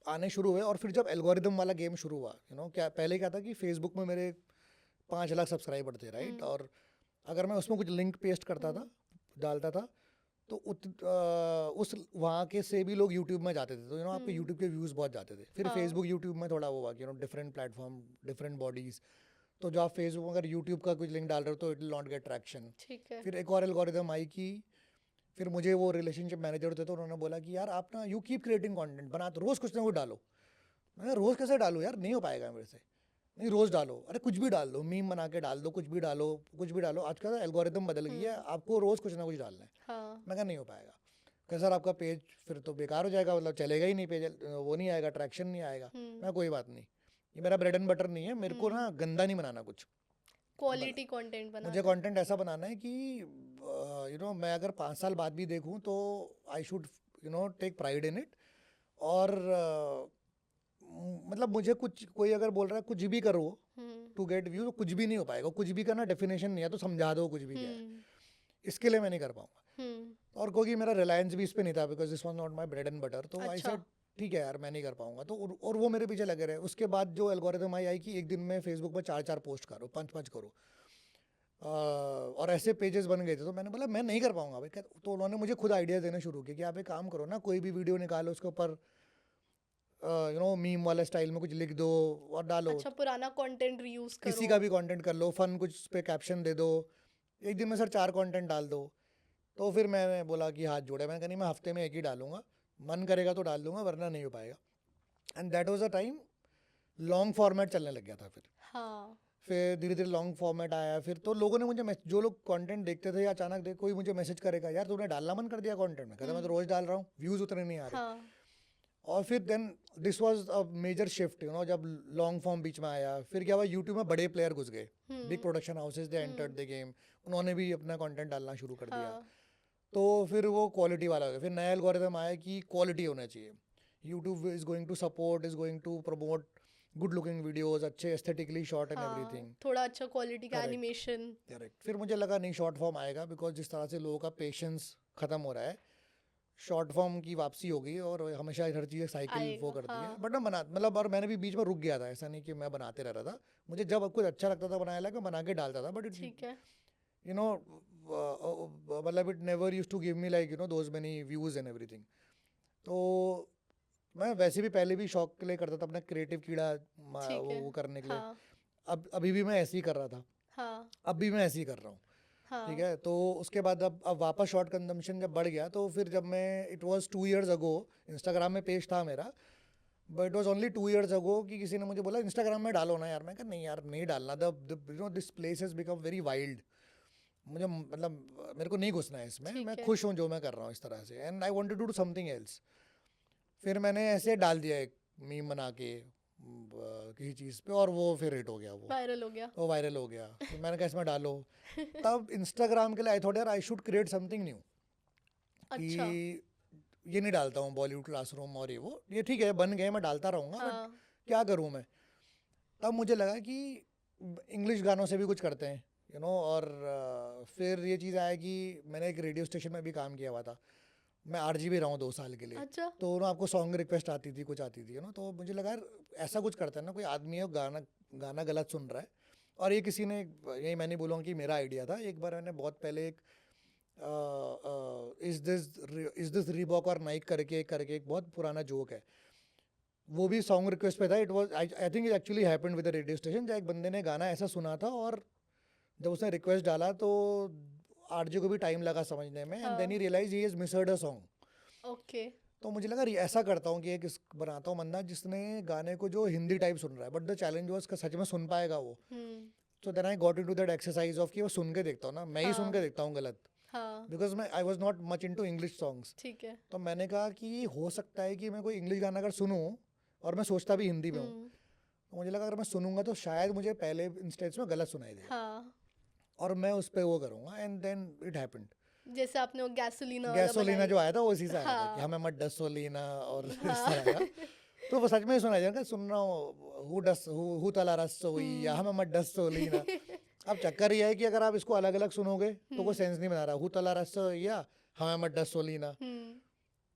आने शुरू हुए, और फिर जब एल्गोरिदम वाला गेम शुरू हुआ, क्या पहले क्या था कि फेसबुक में मेरे 5 लाख सब्सक्राइबर थे, राइट? और अगर मैं उसमें कुछ लिंक पेस्ट करता था, डालता था, तो उस वहाँ के से भी लोग यूट्यूब में जाते थे, तो आपके यूट्यूब के व्यूज़ बहुत जाते थे। फिर फेसबुक यूट्यूब में थोड़ा वो हुआ कि डिफरेंट प्लेटफॉर्म, डिफरेंट बॉडीज़, तो जो आप फेसबुक अगर यूट्यूब का कुछ लिंक डाल रहे हो तो it will not gate traction. फिर एक और एल्गोरिदम आई कि फिर मुझे वो रिलेशनशिप मैनेजर थे, तो उन्होंने बोला कि यार आप ना यू कीप क्रिएटिंग कंटेंट, बना तो रोज़ कुछ ना कुछ डालो। मैं रोज़ कैसे डालूँ यार, नहीं हो पाएगा मेरे से। नहीं, रोज़ डालो, अरे कुछ भी डाल दो, मीम बना के डाल दो, कुछ भी डालो, कुछ भी डालो। आज का एल्गोरिदम बदल गई है, आपको रोज़ कुछ ना कुछ डालना है। मैं कहा नहीं हो पाएगा। क्या सर आपका पेज फिर तो बेकार हो जाएगा, मतलब चलेगा ही नहीं, पेज वो नहीं आएगा, ट्रैक्शन नहीं आएगा। मैं कोई बात नहीं, ये मेरा ब्रेड एंड बटर नहीं है, मेरे को ना गंदा नहीं बनाना, कुछ क्वालिटी कंटेंट बनाना, मुझे कंटेंट ऐसा बनाना है कि मैं अगर 5 साल बाद भी देखूं तो I should take pride in it. और मतलब मुझे कोई अगर बोल रहा है कुछ भी करो टू गेट व्यू, तो कुछ भी नहीं हो पाएगा। कुछ भी का ना डेफिनेशन नहीं है, तो समझा दो कुछ भी क्या है, इसके लिए मैं नहीं कर पाऊंगा। और क्योंकि मेरा रिलायंस भी इस पे नहीं था, because this was not my bread and butter, तो आई सेड ठीक है यार, मैं नहीं कर पाऊंगा। तो और वो मेरे पीछे लगे रहे। उसके बाद जो एल्गोरिथम आई कि एक दिन में फेसबुक पर 4-4 पोस्ट करो, 5-5 करो। और ऐसे पेजेस बन गए थे, तो मैंने बोला मैं नहीं कर पाऊंगा भाई। तो उन्होंने मुझे खुद आइडिया देना शुरू किया कि आप एक काम करो ना, कोई भी वीडियो निकालो, उसके ऊपर मीम वाले स्टाइल में कुछ लिख दो और डालो, अच्छा, पुराना कंटेंट रीयूज किसी करो। का भी कंटेंट कर लो, फन कुछ उस पे कैप्शन दे दो, एक दिन में सर 4 कंटेंट डाल दो। तो फिर मैंने बोला कि हाथ जोड़े, मैंने कहा नहीं मैं हफ्ते में एक ही डालूंगा, मन करेगा तो डाल दूंगा वरना नहीं हो पाएगा। And that was a time long format चलने लग गया था। हाँ। फिर धीरे धीरे लॉन्ग फॉर्मेट आया, फिर तो लोगों ने मुझे जो लोग कंटेंट देखते थे या अचानक देख कोई मुझे मैसेज करेगा, यार तूने डालना मन कर दिया कंटेंट में, कहता मैं तो रोज डाल रहा हूँ, व्यूज उतने नहीं आ रहे। हाँ। और फिर then this was a major shift, जब लॉन्ग फॉर्म बीच में आया, फिर क्या हुआ, यूट्यूब में बड़े प्लेयर घुस गए, big production houses, they entered the game, उन्होंने भी अपना कंटेंट डालना शुरू कर दिया। हाँ। तो फिर वो क्वालिटी वाला हो गया, फिर नया एल्गोरिथम आया कि क्वालिटी होना चाहिए, YouTube is going to support, is going to promote good looking videos, अच्छे एस्थेटिकली शॉट एंड एवरीथिंग। थोड़ा अच्छा क्वालिटी का Correct. एनिमेशन। करेक्ट। फिर मुझे लगा नहीं, शॉर्ट फॉर्म आएगा, बिकॉज जिस तरह से लोगों का पेशेंस खत्म हो रहा है, शॉर्ट फॉर्म की वापसी होगी और हमेशा हर चीज़ साइकिल वो आएगा, करती है। हाँ। बट मैं मतलब और मैंने भी बीच में रुक गया था, ऐसा नहीं कि मैं बनाते रह रहा था, मुझे जब कुछ अच्छा लगता था बनाने लगा, मैं बना के डालता था। बट ठीक है। यू नो मतलब it never use to give me like those many views and everything. तो मैं वैसे भी पहले भी शौक के लिए करता था, अपना क्रिएटिव कीड़ा ठीक है। वो करने के लिए। हाँ। अब अभी भी मैं ऐसे ही कर रहा था, हाँ। अब भी मैं ऐसे ही कर रहा हूँ। हाँ। ठीक है। तो उसके बाद अब वापस शॉर्ट कंजम्पशन जब बढ़ गया, तो फिर जब मैं, it was 2 years ago, Instagram में पेज था मेरा, but it was only 2 years अगो कि किसी ने मुझे बोला इंस्टाग्राम में डालो ना यार। मैं कहा नहीं यार, नहीं डालना, this place has become very wild, मुझे मतलब मेरे को नहीं घुसना है इसमें, ठीक मैं है। खुश हूँ जो मैं कर रहा हूँ इस तरह से, and I wanted to do something else. फिर मैंने ऐसे डाल दिया एक मीम बना के किसी चीज़ पे, और वो फिर हिट हो गया, वायरल हो गया। वो वायरल हो गया। तो मैंने कहा इसमें डालो। तब इंस्टाग्राम के लिए आई थॉट यार I should create something new, कि अच्छा। ये नहीं डालता हूँ बॉलीवुड क्लासरूम और ये ठीक है, बन गए, मैं डालता रहूँगा, बट हाँ। क्या करूँ मैं। तब मुझे लगा कि इंग्लिश गानों से भी कुछ करते हैं, और फिर ये चीज़ आया कि मैंने एक रेडियो स्टेशन में भी काम किया हुआ था, मैं RJ भी रहा हूँ 2 साल के लिए। अच्छा। तो आपको सॉन्ग रिक्वेस्ट आती थी, कुछ आती थी, तो मुझे लगा यार ऐसा कुछ करते हैं ना, कोई आदमी है गाना गलत सुन रहा है। और ये किसी ने, यही मैं नहीं बोलूँगा कि मेरा आइडिया था, एक बार मैंने बहुत पहले एक इज दिस रीबॉक और नाइक करके एक बहुत पुराना जोक है, वो भी सॉन्ग रिक्वेस्ट पे था। It was I think it actually happened with the radio station, जहाँ एक बंदे ने गाना ऐसा सुना था, और जब उसने रिक्वेस्ट डाला तो RJ को भी टाइम लगा समझने में, and then he realise he is misheard a song. Okay. तो मुझे लगा ऐसा करता हूँ कि एक बनाता हूँ बंदा जिसने गाने को जो हिंदी टाइप सुन रहा है, बट द चैलेंज वाज सच में सुन पाएगा वो। तो then I got into that exercise of कि वो सुन के देखता हूँ ना, मैं ही सुन के देखता हूँ गलत, हाँ। बिकॉज मैं I was not much into English songs. ठीक है। तो मैंने कहा कि हो सकता है कि मैं कोई इंग्लिश गाना अगर सुनूं, और मैं सोचता भी हिंदी में हूँ, तो मुझे लगा अगर मैं सुनूंगा तो शायद मुझे पहले इंस्टेंस में गलत सुनाई दे, हाँ। और मैं उस पर वो करूँगा, एंड देन इट हैपेंड। जैसे आपने वो गैसोलीना वाला गैसोलीना बनाया। जो आया था वो उसी से आया था, कि हाँ। हमें मत डसोलीना और इस हाँ। तरह का। तो वो सच में ही सुना जाएगा, सुन रहा हूँ हु तला रसोई या हमें मत डसोलीना। अब चक्कर ये है कि अगर आप इसको अलग अलग सुनोगे तो कोई सेंस नहीं बना रहा, हु तला रसोई या हमें मत डसोलीना,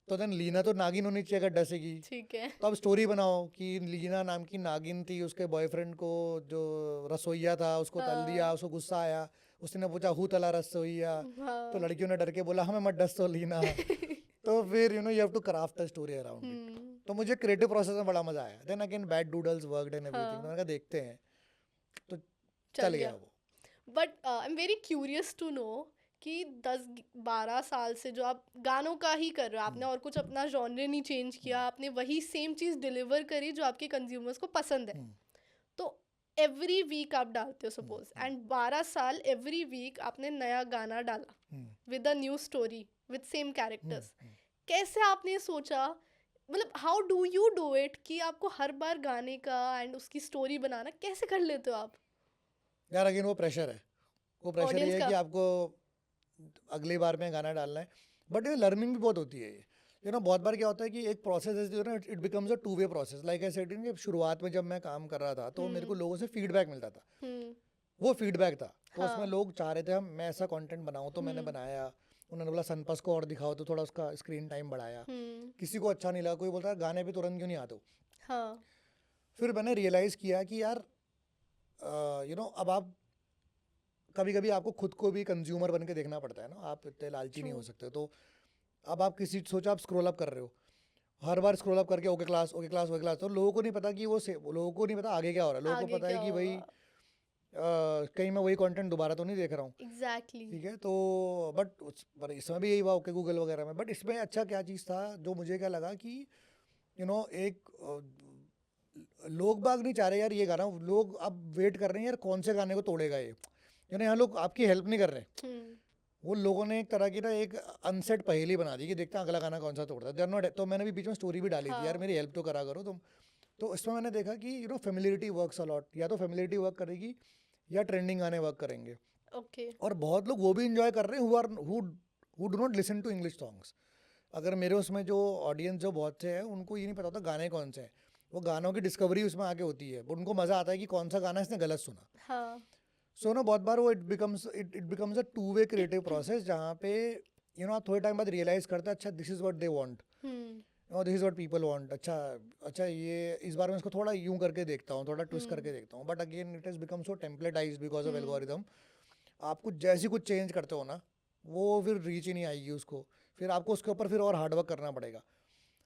तो देन लीना तो नागिन होनी चाहिए अगर डसेगी। ठीक है। तो अब स्टोरी बनाओ कि लीना नाम की नागिन थी, उसके बॉयफ्रेंड को जो रसोइया था उसको तल दिया, उसको गुस्सा आया, उसने पूछा हु तला रसोइया, तो लड़कियों ने डर के बोला हमें मत डसो लीना। तो फिर you have to craft the story around it. तो मुझे क्रिएटिव प्रोसेस में बड़ा मजा आया। Then again bad doodles worked and everything, तो मैंने कहा देखते हैं, तो चल गया वो। But I am very curious to know कि 10-12 साल से जो आप गानों का ही कर रहे हो, आपने और कुछ अपना जॉनर नहीं चेंज किया, आपने वही सेम चीज़ डिलीवर करी जो आपके कंज्यूमर्स को पसंद है। तो एवरी वीक आप डालते हो सपोज, एंड 12 साल एवरी वीक आपने नया गाना डाला with a new story with same characters. कैसे आपने सोचा, मतलब how do you do it कि आपको हर बार गाने का एंड उसकी स्टोरी बनाना कैसे कर लेते हो आप? यार अगेन वो प्रेशर है, वो प्रेशर ये Audience है का। कि आपको अगली बार में गाना डालना है, बट ये लर्निंग भी बहुत होती है। बहुत बार क्या होता है कि एक प्रोसेस है, it becomes a 2-way process. Like I said, शुरुआत में जब मैं काम कर रहा था तो मेरे को लोगों से फीडबैक मिलता था, वो फीडबैक था, तो उसमें लोग चाह रहे थे मैं ऐसा कंटेंट बनाऊं, तो मैंने बनाया। उन्होंने बोला सनपस को और दिखाओ, तो थोड़ा उसका स्क्रीन टाइम बढ़ाया। किसी को अच्छा नहीं लगा, कोई बोलता है गाने पे तुरंत क्यों नहीं आते हो। हाँ। फिर मैंने रियलाइज़ किया कि यार अब आप कभी कभी आपको खुद को भी कंज्यूमर बन के देखना पड़ता है ना, आप इतने लालची नहीं हो ट्रू। सकते। तो अब आप किसी सोचो आप स्क्रॉल अप कर रहे हो, हर बार स्क्रॉल अप करके okay class okay class okay class, तो लोगों को नहीं पता कि लोगों को नहीं पता आगे क्या हो रहा है। लोगों को आगे पता है क्या कि भाई होगा। कहीं मैं वही कंटेंट दोबारा तो नहीं देख रहा हूँ। एग्जैक्टली। ठीक है, तो पर इसमें भी यही हुआ ओके गूगल वगैरह में। बट इसमें अच्छा क्या चीज़ था जो मुझे क्या लगा कि एक लोग बाग नहीं चाह रहे यार ये गाना, लोग अब वेट कर रहे हैं यार कौन से गाने को तोड़ेगा ये। यहाँ लोग आपकी हेल्प नहीं कर रहे, वो लोगों ने एक तरह की ना एक अनसेट पहेली बना दी कि देखते हैं अगला गाना कौन सा तोड़ता है। They are not- तो मैंने भी बीच में स्टोरी भी डाली थी यार, हाँ। मेरी हेल्प तो करा करो तुम। तो इसमें मैंने देखा कि फेमिलियरिटी वर्क्स अलॉट, या तो फेमिलियरिटी वर्क करेगी या ट्रेंडिंग गाने वर्क करेंगे। ओके। और बहुत लोग वो भी इंजॉय कर रहे हैं who do not listen to English songs. अगर मेरे उसमें जो ऑडियंस जो बहुत से हैं उनको ये नहीं पता होता गाने कौन से हैं, वो गानों की डिस्कवरी उसमें आके होती है, but उनको मज़ा आता है कि कौन सा गाना इसने गलत सुना। हाँ। सो ना बहुत बार वो it becomes a two way creative process, जहाँ पे आप थोड़े टाइम बाद रियलाइज करते हैं अच्छा this is what they want, this is what people want. अच्छा अच्छा ये इस बार मैं इसको थोड़ा यूं करके देखता हूँ, थोड़ा ट्विस्ट करके देखता हूँ। But again it has become so templatized because of algorithm. आप कुछ जैसी कुछ चेंज करते हो ना, वो फिर रीच ही नहीं आएगी उसको, फिर आपको उसके ऊपर फिर और हार्डवर्क करना पड़ेगा।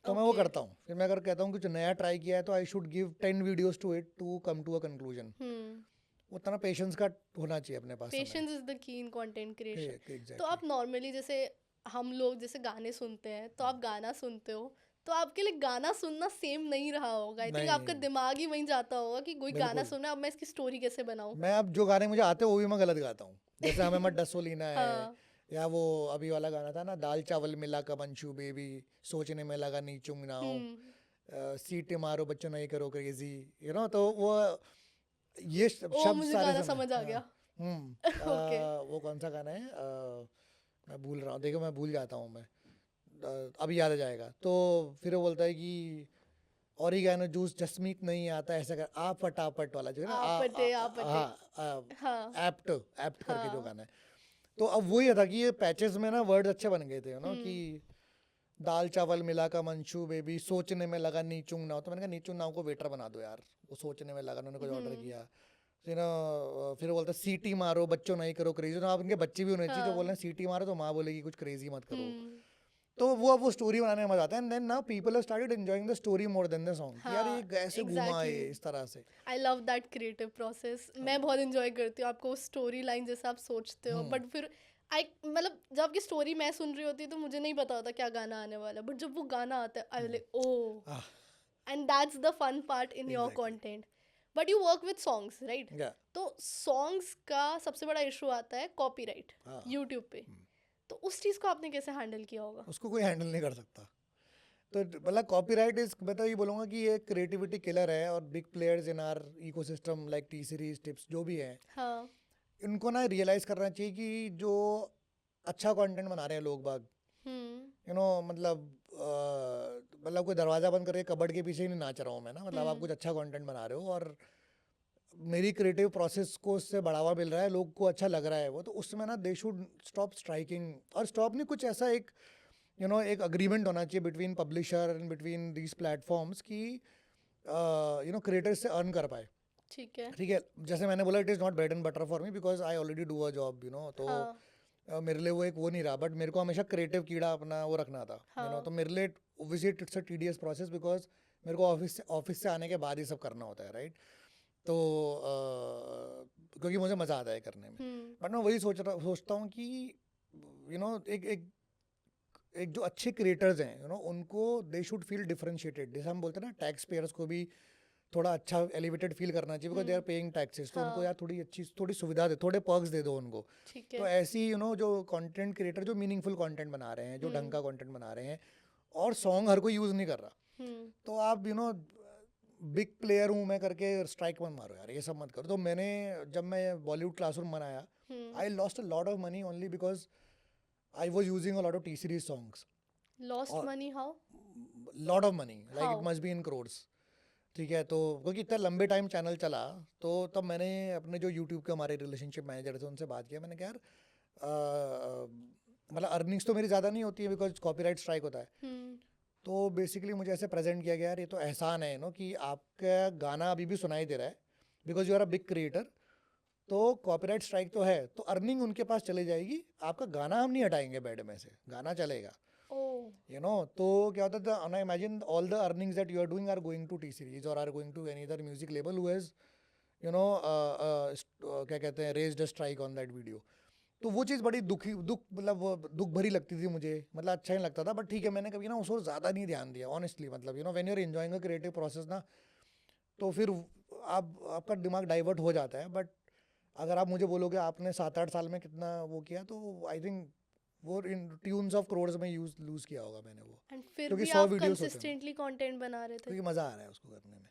तो मैं वो ओके। करता हूँ, फिर मैं अगर कहता हूँ कुछ नया ट्राई किया है तो I should give 10 videos to it to come to a conclusion. उतना पेशेंस का होना चाहिए अपने पास समय। Patience is the key in content creation. तो एग्जैक्टली। आप नॉर्मली जैसे हम लोग जैसे गाने सुनते हैं तो आप गाना सुनते हो, तो आपके लिए गाना सुनना सेम नहीं रहा होगा। आई थिंक आपका नहीं, दिमाग ही वहीं जाता होगा कि कोई गाना बिल्कुल। सुना, अब मैं इसकी स्टोरी कैसे बनाऊं। मैं अब जो गाने मुझे आते हैं वो भी मैं गलत गाता हूँ, जैसे हमें मत डसो लीना है, हाँ। या वो अभी वाला गाना था ना दाल चावल मिला का मंचू बेबी, सोचने में लगा नीचूंग ना हो, सीट मारो बच्चों नहीं करो क्रेजी, तो वो ये ओ शब्द मुझे सारे गाना समय। समझ आ हाँ। गया। ओके। वो कौन सा गाना है, मैं भूल रहा हूँ, देखो मैं भूल जाता हूँ मैं। अभी याद आ जाएगा। तो फिर वो बोलता है कि ऑरिगैनो जूस जसमीत नहीं आता ऐसा कर, आ फटाफट वाला जो है ना, आपटे आपटे। हाँ, हाँ। एप्ट एप्ट करके जो हाँ। गाना है। तो अब वही था कि ये पैचेस में ना वर्ड अच्छे बन गए थे कि दाल चावल मिला का मंचू बेबी, सोचने में लगा नीचुंग नाव। तो मैंने कहा नीचुंग नाव को वेटर बना दो यार, वो सोचने में लगा, उन्होंने कुछ ऑर्डर किया। फिर बोलता सीटी मारो बच्चों नहीं करो क्रेजी, तो आप उनके बच्चे भी होने चाहिए जो बोल रहे हैं सीटी मारो तो माँ बोलेगी कुछ क्रेजी मत करो। तो वो स्टोरी बनाने में मजा आता है। And then now people have started enjoying the story more than the song, यार ये ऐसे घुमा है इस तरह से। I love that creative process. मैं बहुत इंजॉय करती हूँ आपको स्टोरी लाइन जैसा आप सोचते हो, बट फिर आई मतलब जब आपकी स्टोरी मैं सुन रही होती तो मुझे नहीं पता होता क्या गाना आने वाला, बट जब वो गाना आता है I like oh, and that's the fun part in your Exactly. Content. But you work with songs right? Yeah. तो सॉन्ग्स का सबसे बड़ा इशू आता है कॉपीराइट हाँ। यूट्यूब पे। तो उस चीज़ को आपने कैसे हैंडल किया होगा? उसको कोई हैंडल नहीं कर सकता। तो मतलब कॉपीराइट इज, मैं तो ये बोलूँगा कि ये क्रिएटिविटी किलर है। और big players in are ecosystem like T series tips जो भी हैं, हाँ। इनको ना रियलाइज़ करना चाहिए कि जो अच्छा कंटेंट बना रहे हैं लोग बाग, मतलब कोई दरवाज़ा बंद करके कबर्ड के पीछे ही नहीं नाच रहा हूँ मैं ना। मतलब आप कुछ अच्छा कंटेंट बना रहे हो और मेरी क्रिएटिव प्रोसेस को उससे बढ़ावा मिल रहा है, लोग को अच्छा लग रहा है वो, तो उसमें ना दे शुड स्टॉप स्ट्राइकिंग। और स्टॉप नहीं, कुछ ऐसा एक एक अग्रीमेंट होना चाहिए between publisher and between these platforms कि क्रिएटर्स से अर्न कर पाए। ठीक है। ठीक है, जैसे मैंने बोला it is not bread and butter for me because I already do a job तो हाँ। मेरे लिए वो एक वो नहीं रहा। बट मेरे को हमेशा क्रिएटिव कीड़ा अपना वो रखना था हाँ। तो मेरे लिए obviously it's a tedious process because मेरे को ऑफिस से आने के बाद ही सब करना होता है राइट। तो क्योंकि मुझे मज़ा आता है करने में। बट मैं वही सोचता हूँ कि एक एक एक जो अच्छे क्रिएटर्स हैं उनको दे शुड फील डिफरेंशिएटेड। जैसे हम बोलते हैं ना टैक्स पेयर्स को भी थोड़ा अच्छा एलिवेटेड फील करना चाहिए because they are paying taxes. तो उनको यार थोड़ी सुविधा दे, थोड़े पर्क्स दे दो उनको। ठीक तो है। ऐसी जो कंटेंट क्रिएटर जो मीनिंगफुल कंटेंट बना रहे हैं, जो ढंग का कंटेंट बना रहे हैं, और सॉन्ग हर कोई यूज़ नहीं कर रहा, तो आप बिग प्लेयर हूँ मैं करके स्ट्राइक मत मारो यार, ये सब मत करो। तो मैंने जब मैं बॉलीवुड क्लासरूम बनाया, I lost a lot of money only because I was using a lot of T series songs. Lost money how? Lot of money like How? It must be in crores. ठीक है, तो क्योंकि इतना लंबे टाइम चैनल चला, तो तब मैंने अपने जो यूट्यूब के हमारे रिलेशनशिप मैनेजर थे उनसे बात किया। मैंने कहा यार मतलब अर्निंग्स तो मेरी ज़्यादा नहीं होती है बिकॉज कॉपीराइट स्ट्राइक होता है। तो बेसिकली मुझे ऐसे प्रेजेंट किया गया यार ये तो एहसान है कि आपका गाना अभी भी सुनाई दे रहा है because you are a big creator, तो कॉपीराइट स्ट्राइक तो है, तो अर्निंग उनके पास चली जाएगी, आपका गाना हम नहीं हटाएंगे बेड में से, गाना चलेगा, Oh. You know. तो क्या होता है, I imagine all the earnings that you are doing are going to T series और are going to any other music label who has you know क्या कहते हैं raised a strike on that video. तो वो चीज़ बड़ी मतलब वो दुख भरी लगती थी मुझे, मतलब अच्छा नहीं लगता था। बट ठीक है, मैंने कभी ना उस और ज़्यादा नहीं ध्यान दिया ऑनेस्टली, मतलब you know when you are enjoying a creative process ना, तो फिर आपका दिमाग डाइवर्ट हो जाता है। बट अगर आप मुझे बोलोगे आपने 7-8 साल में कितना वो किया, तो आई थिंक वो इन ट्यून्स ऑफ करोड़ में लूज़ किया होगा मैंने वो, एंड फिर क्योंकि भी 100 आप वीडियोस होते हैं ना, कंसिस्टेंटली कंटेंट बना रहे थे, क्योंकि मज़ा आ रहा है उसको करने में।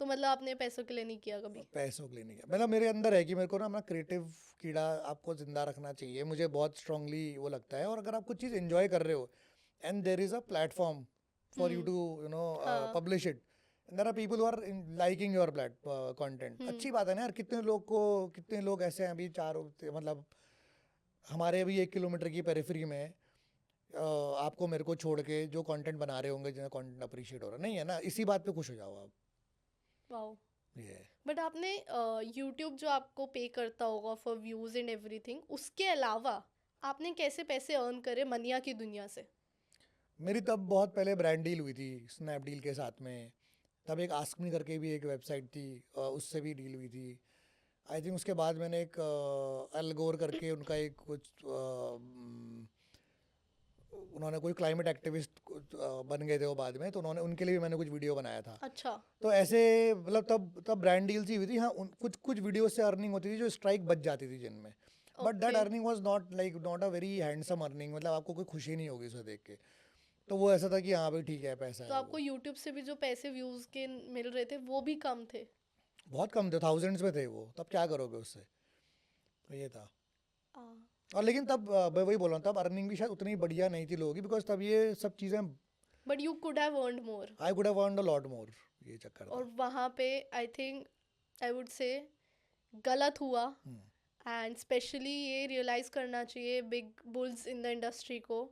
तो मतलब आपने पैसों के लिए नहीं किया कभी? पैसों के लिए नहीं किया, मतलब मेरे अंदर है कि मेरे को ना अपना क्रिएटिव कीड़ा आपको जिंदा रखना चाहिए, मुझे बहुत स्ट्रांगली वो लगता है। और अगर आप कुछ चीज़ एंजॉय कर रहे हो and there is a platform for you to you know हाँ। Publish it, there are people who are liking your content, अच्छी बात है ना यार। कितने लोग ऐसे हैं अभी मतलब हमारे अभी 1 किलोमीटर की पेरिफेरी में आपको मेरे को छोड़ के जो कंटेंट बना रहे होंगे, जिन्हें कंटेंट अप्रिशिएट हो रहा नहीं है ना, इसी बात पे खुश हो जाओ आप। वाओ। ये बट आपने यूट्यूब जो आपको पे करता होगा फॉर व्यूज एंड एवरीथिंग, उसके अलावा आपने कैसे पैसे अर्न करे मनिया की दुनिया से? मेरी तब बहुत पहले ब्रांड डील हुई थी स्नैपडील के साथ में, तब एक आस्क मी करके भी एक वेबसाइट थी, उससे भी डील हुई थी। आई थिंक उसके बाद मैंने एक एल्गोर करके उनका एक कुछ उन्होंने कोई क्लाइमेट एक्टिविस्ट बन गए थे वो बाद में, तो उन्होंने उनके लिए भी मैंने कुछ वीडियो बनाया था। अच्छा। तो ऐसे मतलब तब ब्रांड डील्स ही हुई थी। हाँ, कुछ वीडियो से अर्निंग होती थी जो स्ट्राइक बच जाती थी जिनमें, but that Okay. Earning was not a very handsome earning, मतलब आपको कोई खुशी नहीं होगी उसे देख के। तो वो ऐसा था कि हाँ भाई ठीक है, पैसा तो है आपको वो। यूट्यूब से भी जो पैसे व्यूज के मिल रहे थे वो भी कम थे? बहुत कम थे, थाउजेंड्स में थे वो, तब क्या करोगे उससे। तो ये था। और लेकिन तब मैं वही बोल रहा हूँ, तब अर्निंग भी शायद उतनी बढ़िया नहीं थी लोगों की, बिकॉज तब ये सब चीज़ें but you could have earned more. I could have earned a lot more, ये चक्कर और था। वहाँ पे आई थिंक आई वुड से गलत हुआ, एंड स्पेशली ये रियलाइज़ करना चाहिए big bulls in the industry को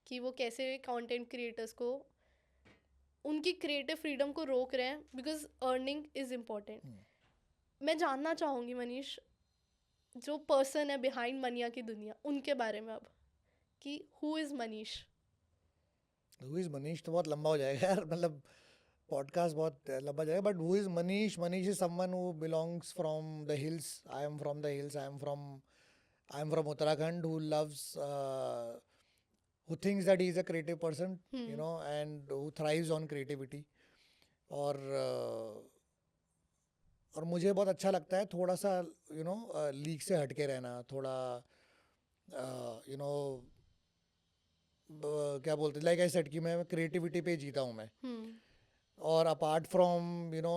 कि वो कैसे कंटेंट क्रिएटर्स को उनकी क्रिएटिव फ्रीडम को रोक रहे हैं, बिकॉज अर्निंग इज़ इम्पोर्टेंट। मैं जानना चाहूँगी मनीष, जो पर्सन है बिहाइंड मनिया की दुनिया, उनके बारे में अब, कि who is Manish? Who is Manish तो बहुत लंबा हो जाएगा यार, मतलब पॉडकास्ट बहुत लंबा जाएगा। But who is Manish? Manish is someone who belongs from the hills, I am from the hills, I am from Uttarakhand, who loves who thinks that he is a creative person, you know, and who thrives on creativity. और मुझे बहुत अच्छा लगता है थोड़ा सा you know league से हटके रहना, थोड़ा यू नो क्या बोलते हैं, लाइक आई सेड कि मैं क्रिएटिविटी पे जीता हूँ मैं। और अपार्ट फ्रॉम यू नो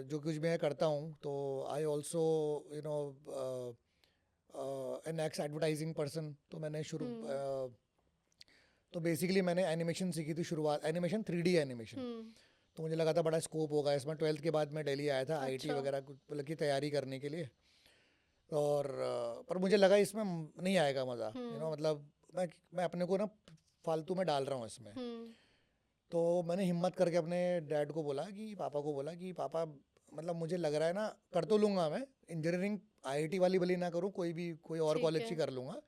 जो कुछ मैं करता हूँ, तो I also you know an ex advertising person. तो मैंने तो बेसिकली मैंने एनिमेशन सीखी थी शुरुआत, एनिमेशन 3D एनिमेशन। तो मुझे लगा था बड़ा स्कोप होगा इसमें। 12th के बाद मैं दिल्ली आया था आईटी वगैरह मतलब की तैयारी करने के लिए, और पर मुझे लगा इसमें नहीं आएगा मज़ा, यू नो, मतलब मैं अपने को ना फालतू में डाल रहा हूँ इसमें। तो मैंने हिम्मत करके अपने डैड को बोला कि पापा मतलब मुझे लग रहा है ना, कर तो लूँगा मैं इंजीनियरिंग, आईआईटी वाली भली ना करूँ, कोई और कॉलेज की कर लूँगा,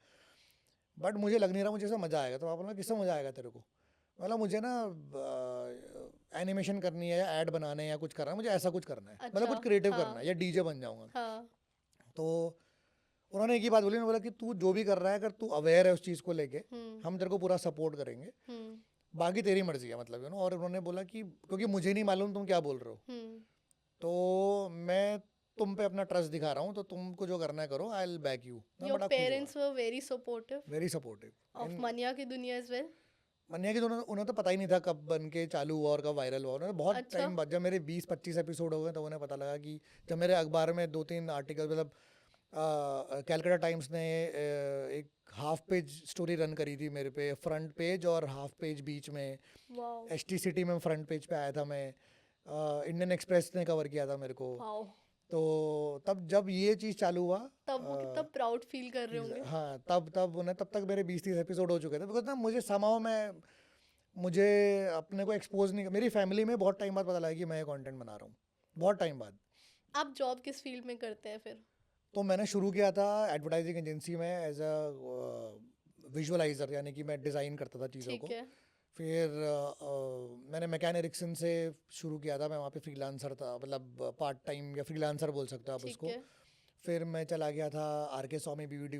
बट मुझे लग नहीं रहा मुझे इसमें मज़ा आएगा। तो पापा ने किससे मज़ा आएगा तेरे को? मतलब मुझे ना एनिमेशन करनी है या ऐड बनाने या कुछ करना है, मुझे ऐसा कुछ करना है, मतलब कुछ क्रिएटिव करना है, या डीजे बन जाऊँगा। तो उन्होंने एक ही बात बोली, उन्होंने बोला कि तू जो भी कर रहा है, अगर तू अवेयर है उस चीज़ को लेके, हम तेरे को पूरा सपोर्ट करेंगे, बाकी तेरी मर्जी है, मतलब यू नो। और उन्होंने बोला कि क्योंकि मुझे नहीं मालूम तुम क्या बोल रहे हो, तो मैं तुम पे अपना ट्रस्ट दिखा रहा हूँ, तो तुमको जो करना है करो, I will back you. Your parents were very supportive of mania की दुनिया एज वेल। मनिया की तो उन्हें तो पता ही नहीं था कब बन के चालू हुआ और कब वायरल हुआ। उन्होंने बहुत टाइम बाद, जब मेरे 20-25 एपिसोड हो गए, तो उन्हें पता लगा कि जब मेरे अखबार में 2-3 आर्टिकल, मतलब कैलकाटा टाइम्स ने एक हाफ पेज स्टोरी रन करी थी मेरे पे, फ्रंट पेज और हाफ पेज बीच में। HT सिटी में फ्रंट पेज पे आया था मैं, इंडियन एक्सप्रेस ने कवर किया था मेरे को। तो तब जब ये चीज़ चालू हुआ, तब वो कितना प्राउड फील कर रहे होंगे। हाँ, तब तक मेरे 20-30 एपिसोड हो चुके थे, बिकॉज ना मुझे अपने को एक्सपोज नहीं, मेरी फैमिली में बहुत टाइम बाद पता लगा कि मैं कंटेंट बना रहा हूँ, बहुत टाइम बाद। आप जॉब किस फील्ड में करते हैं फिर? तो मैंने शुरू किया था एडवर्टाइजिंग एजेंसी में एज अ विजुअलाइज़र, यानी कि मैं डिज़ाइन करता था चीज़ों को। ठीक है। फिर मैंने मैकन एरिक्सन से शुरू किया था, मैं वहाँ पे फ्रीलांसर था, मतलब पार्ट टाइम या फ्रीलांसर बोल सकते हो आप ठीक उसको। है। फिर मैं चला गया था आर के स्वामी बीवीडी,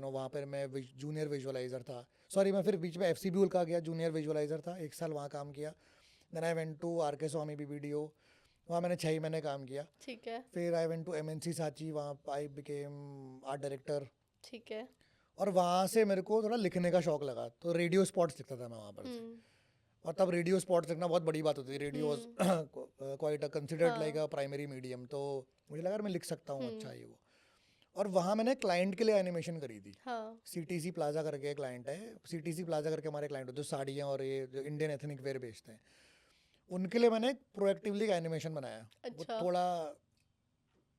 वहाँ पर मैं जूनियर विजुअलाइज़र था। सॉरी, मैं फिर बीच में एफ सी बी का गया, जूनियर विजुअलाइज़र था, 1 साल वहाँ काम किया। Then I went to R K Swamy BVD, वहाँ मैंने 6 महीने काम किया। ठीक है। फिर आई वेंट टू MNC साची, वहाँ आई बिकेम आर्ट डायरेक्टर। ठीक है। और वहाँ से मेरे को थोड़ा लिखने का शौक लगा, तो रेडियो स्पॉट्स लिखता था मैं वहाँ पर से। और तब रेडियो स्पॉट्स लिखना बहुत बड़ी बात होती थी, radio was quite considered like a primary medium. तो मुझे लगा यार मैं लिख सकता हूँ, अच्छा ये वो। और वहाँ मैंने क्लाइंट के लिए एनिमेशन करी थी। हाँ। CTC प्लाजा करके क्लाइंट है, CTC प्लाजा करके हमारे क्लाइंट होते हैं, जो साड़ियाँ और ये जो इंडियन एथनिक वेयर बेचते हैं, उनके लिए मैंने प्रोएक्टिवली एनिमेशन बनाया। वो अच्छा।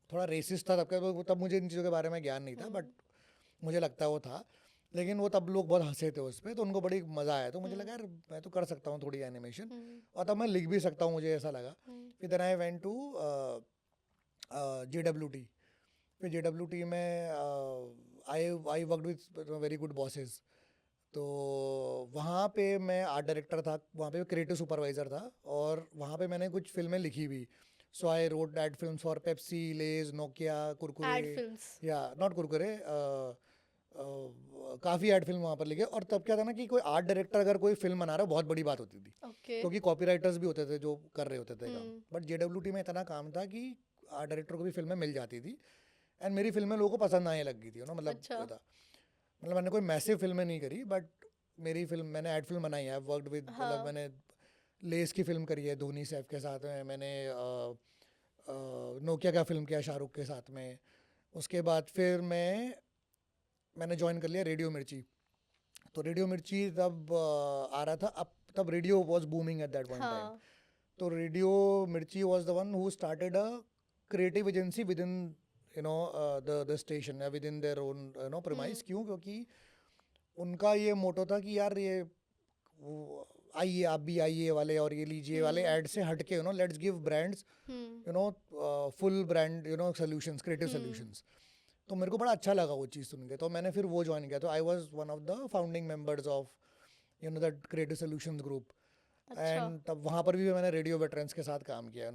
थोड़ा रेसिस्ट था तब मुझे इन चीज़ों के बारे में ज्ञान नहीं था, बट मुझे लगता है वो था। लेकिन वो तब लोग बहुत हंसे थे उस पर, तो उनको बड़ी मज़ा आया। तो मुझे लगा यार मैं तो कर सकता हूँ थोड़ी एनिमेशन, और तब मैं लिख भी सकता हूँ, मुझे ऐसा लगा। फिर then I went to JWT। फिर JWT में I worked with very good bosses. तो वहाँ पे मैं आर्ट डायरेक्टर था, वहाँ पे क्रिएटिव सुपरवाइज़र था, और वहाँ पे मैंने कुछ फिल्में लिखी भी। So I wrote ad films for Pepsi, Lays, Nokia, Kurkure, ad films. या नॉट कुरकुरे, काफ़ी एड फिल्म वहाँ पर लिखे। और तब क्या था ना कि कोई आर्ट डायरेक्टर अगर कोई फिल्म बना रहा है बहुत बड़ी बात होती थी, ओके। क्योंकि कॉपीराइटर्स भी होते थे जो कर रहे होते थे काम। बट JWT में इतना काम था कि आर्ट डायरेक्टर को भी फिल्में मिल जाती थी, एंड मेरी फिल्में लोगों को पसंद आने लग गई थी, मतलब अच्छा। ये था। मतलब मैंने कोई मैसिव फिल्में नहीं करी, बट मेरी फिल्म, मैंने एड फिल्म बनाई है, वर्कड विद, मतलब मैंने लेस की फिल्म करी है धोनी सैफ के साथ में, मैंने नोकिया का फिल्म किया शाहरुख के साथ में। उसके बाद फिर मैंने ज्वाइन कर लिया रेडियो मिर्ची। तो रेडियो मिर्ची तब आ रहा था, अब तब radio was booming at that point time. तो radio Mirchi was the one who started a creative agency within the station, या within their own premise. क्यों? क्योंकि उनका ये मोटो था कि यार ये आइए आप भी आइए वाले और ये लीजिए वाले ऐड से हट के let's give brands full brand solutions, creative solutions. तो मेरे को बड़ा अच्छा लगा वो चीज़ सुन के, तो मैंने फिर वो ज्वाइन किया। तो I was one of the founding members of that creative solutions group. And तब वहाँ पर भी मैंने रेडियो वेटरन्स के साथ काम किया,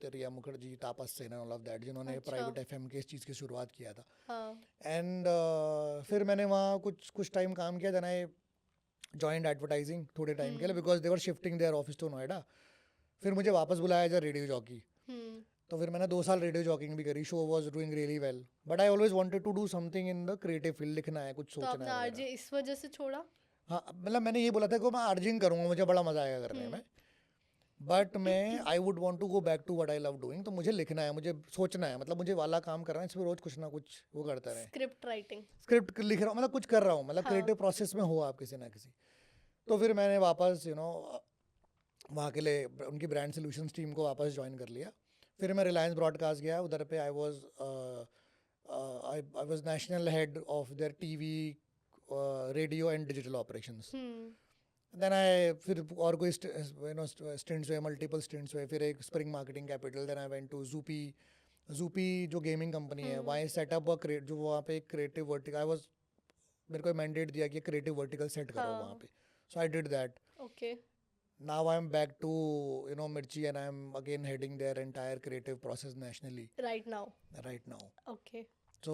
रिया मुखर्जी, तापस सेन, ऑल ऑफ दैट, जिन्होंने प्राइवेट FM के इस चीज़ की शुरुआत किया था। एंड फिर मैंने वहाँ कुछ टाइम काम किया। देन आई जॉइंड एडवर्टाइजिंग थोड़े टाइम के लिए, because they were shifting their office to Noida. फिर मुझे वापस बुलाया एज अ रेडियो जॉकी। तो फिर मैंने 2 साल रेडियो जॉकिंग भी करी। Show was doing really well, but I always wanted to do something in the creative field, लिखना है, कुछ तो सोचना आपने है वगैरह। आरजे इस वजह से छोड़ा? हाँ, मतलब मैंने ये बोला था कि मैं आर्जिंग करूँगा, मुझे बड़ा मज़ा आएगा करने में, बट मैं I would want to go back to what I love doing. तो मुझे लिखना है, मुझे सोचना है, मतलब मुझे वाला काम करना है, इसमें रोज कुछ ना कुछ वो करता रहे। Script writing. स्क्रिप्ट लिख रहा हूँ, मतलब कुछ कर रहा हूँ, मतलब क्रिएटिव प्रोसेस में हो आप किसी ना किसी। तो फिर मैंने वापस वहाँ के लिए उनकी ब्रांड सोल्यूशंस टीम को वापस ज्वाइन कर लिया। फिर मैं रिलायंस ब्रॉडकास्ट गया, उधर पे I was national head of their TV, radio and digital operations. Then I फिर और कोई स्टिंट्स हुए, मल्टीपल स्टिंट्स हुए। फिर एक spring marketing capital. Then I went to Zupee जो गेमिंग कंपनी है, वहाँ सेटअप जो वहाँ पे एक क्रिएटिव वर्टिकल, मेरे को मैंडेट दिया कि क्रिएटिव वर्टिकल सेट करो वहाँ पे। So I did that. Okay. Now I am back to Mirchi, and I am again heading their entire creative process nationally right now. right now. Okay. तो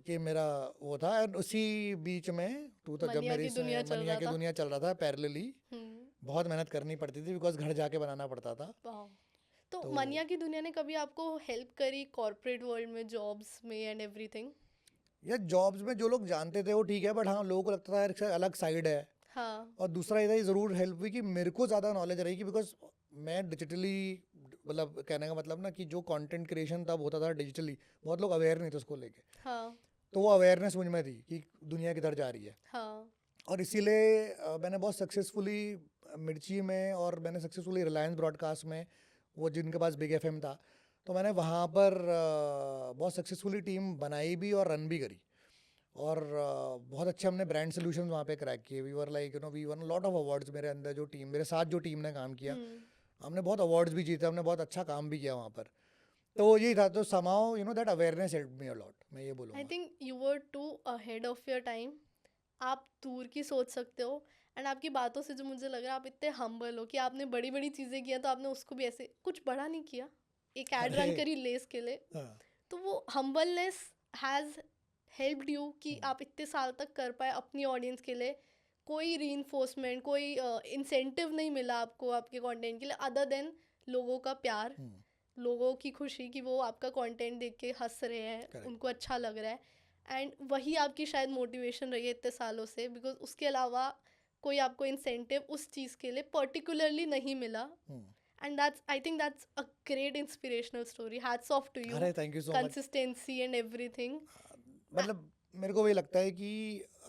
ये मेरा वो था। एंड उसी बीच में जब मनिया मेरी की दुनिया चल मनिया रहा की था। दुनिया चल रहा था पैरेलली, बहुत मेहनत करनी पड़ती थी, बिकॉज घर जाके बनाना पड़ता था। वाह। तो मनिया की दुनिया ने कभी आपको हेल्प करी कॉर्पोरेट वर्ल्ड में, जॉब्स में एंड एवरीथिंग? या जॉब्स में जो लोग जानते थे वो ठीक है, बट हाँ लोगों को लगता था यार इसका अलग साइड है। हाँ। और दूसरा ये ज़रूर हेल्प हुई कि मेरे को ज़्यादा नॉलेज रही, कि बिकॉज मैं डिजिटली, मतलब कहने का मतलब ना कि जो कंटेंट क्रिएशन तब होता था डिजिटली, बहुत लोग अवेयर नहीं थे उसको लेके। हाँ। तो वो अवेयरनेस मुझ में थी कि दुनिया किधर जा रही है। हाँ। और इसीलिए मैंने बहुत सक्सेसफुली मिर्ची में, और मैंने सक्सेसफुली रिलायंस ब्रॉडकास्ट में, वो जिनके पास बिग FM था, तो मैंने वहाँ पर बहुत सक्सेसफुली टीम बनाई भी और रन भी करी। और बहुत अच्छे हमने ब्रांड सोल्यूशंस वहाँ पे क्रैक किए। We were like we won lot of awards. मेरे अंदर जो टीम, मेरे साथ जो टीम ने काम किया, हमने बहुत अवार्ड्स भी जीते, हमने बहुत अच्छा काम भी किया वहाँ पर। तो यही था, तो somehow you know that awareness helped me a lot, मैं ये आई बोलूँगा. Think you were too ahead of your time. आप दूर की सोच सकते हो. एंड आपकी बातों से जो मुझे लग रहा है आप इतने हम्बल हो कि आपने बड़ी बड़ी चीज़ें किया तो आपने उसको भी ऐसे कुछ बड़ा नहीं किया. एक ऐड रन अरे करी लेस के लिए. हाँ, तो वो हम्बलनेस हैज़ हेल्प्ड यू कि आप इतने साल तक कर पाए अपनी ऑडियंस के लिए. कोई रीइंफोर्समेंट, कोई इंसेंटिव नहीं मिला आपको आपके कंटेंट के लिए अदर देन लोगों का प्यार, लोगों की खुशी कि वो आपका कंटेंट देख के हंस रहे हैं, Correct. उनको अच्छा लग रहा है. एंड वही आपकी शायद मोटिवेशन रही है इतने सालों से, बिकॉज उसके अलावा कोई आपको इंसेंटिव उस चीज़ के लिए पर्टिकुलरली नहीं मिला. And that's, I think that's a great inspirational story. Hats off to you. अरे thank you so much. Consistency and everything. मतलब मेरे को वही लगता है कि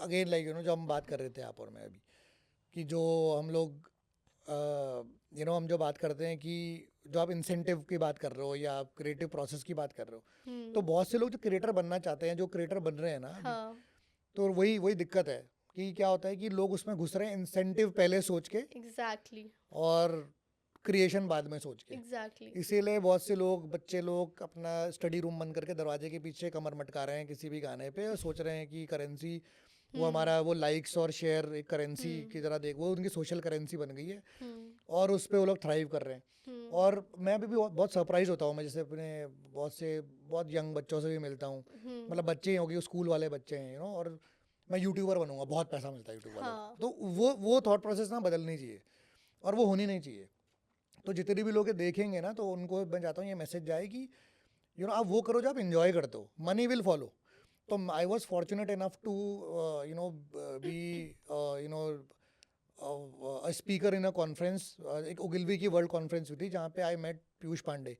अगेन लाइक यू नो जो हम बात कर रहे थे आप और मैं अभी, कि जो हम लोग यू नो हम जो बात करते हैं कि जो आप इंसेंटिव की बात कर रहे हो या आप क्रिएटिव प्रोसेस की बात कर रहे हो, तो बहुत से लोग जो क्रिएटर बनना चाहते हैं, जो क्रिएटर बन रहे हैं ना अभी, हाँ, तो वही वही दिक्कत है कि क्या होता है कि लोग उसमें घुस रहे हैं इंसेंटिव पहले सोच के एग्जैक्टली और क्रिएशन बाद में सोच के. एग्जैक्टली. इसीलिए बहुत से लोग, बच्चे लोग अपना स्टडी रूम बंद करके दरवाजे के पीछे कमर मटका रहे हैं किसी भी गाने पे और सोच रहे हैं कि करेंसी वो हमारा वो लाइक्स और शेयर एक करेंसी की तरह देख, वो उनकी सोशल करेंसी बन गई है और उस पे वो लोग थ्राइव कर रहे हैं. और मैं अभी भी बहुत सरप्राइज होता हूँ. मैं जैसे अपने बहुत यंग बच्चों से भी मिलता हूँ, मतलब बच्चे ही होंगे, स्कूल वाले बच्चे हैं यू नो, और मैं यूट्यूबर बनूंगा, बहुत पैसा मिलता है यूट्यूब वाले हाँ. तो वो थॉट प्रोसेस ना बदलनी चाहिए और वो होनी नहीं चाहिए. तो जितने भी लोग ये देखेंगे ना, तो उनको मैं चाहता हूँ ये मैसेज जाए कि यू नो आप वो करो जो आप इंजॉय करते हो, मनी विल फॉलो. तो I was fortunate enough to you know be you know speaker in a conference, एक ओगिलवी की वर्ल्ड कॉन्फ्रेंस हुई थी जहाँ पे I met Piyush Pandey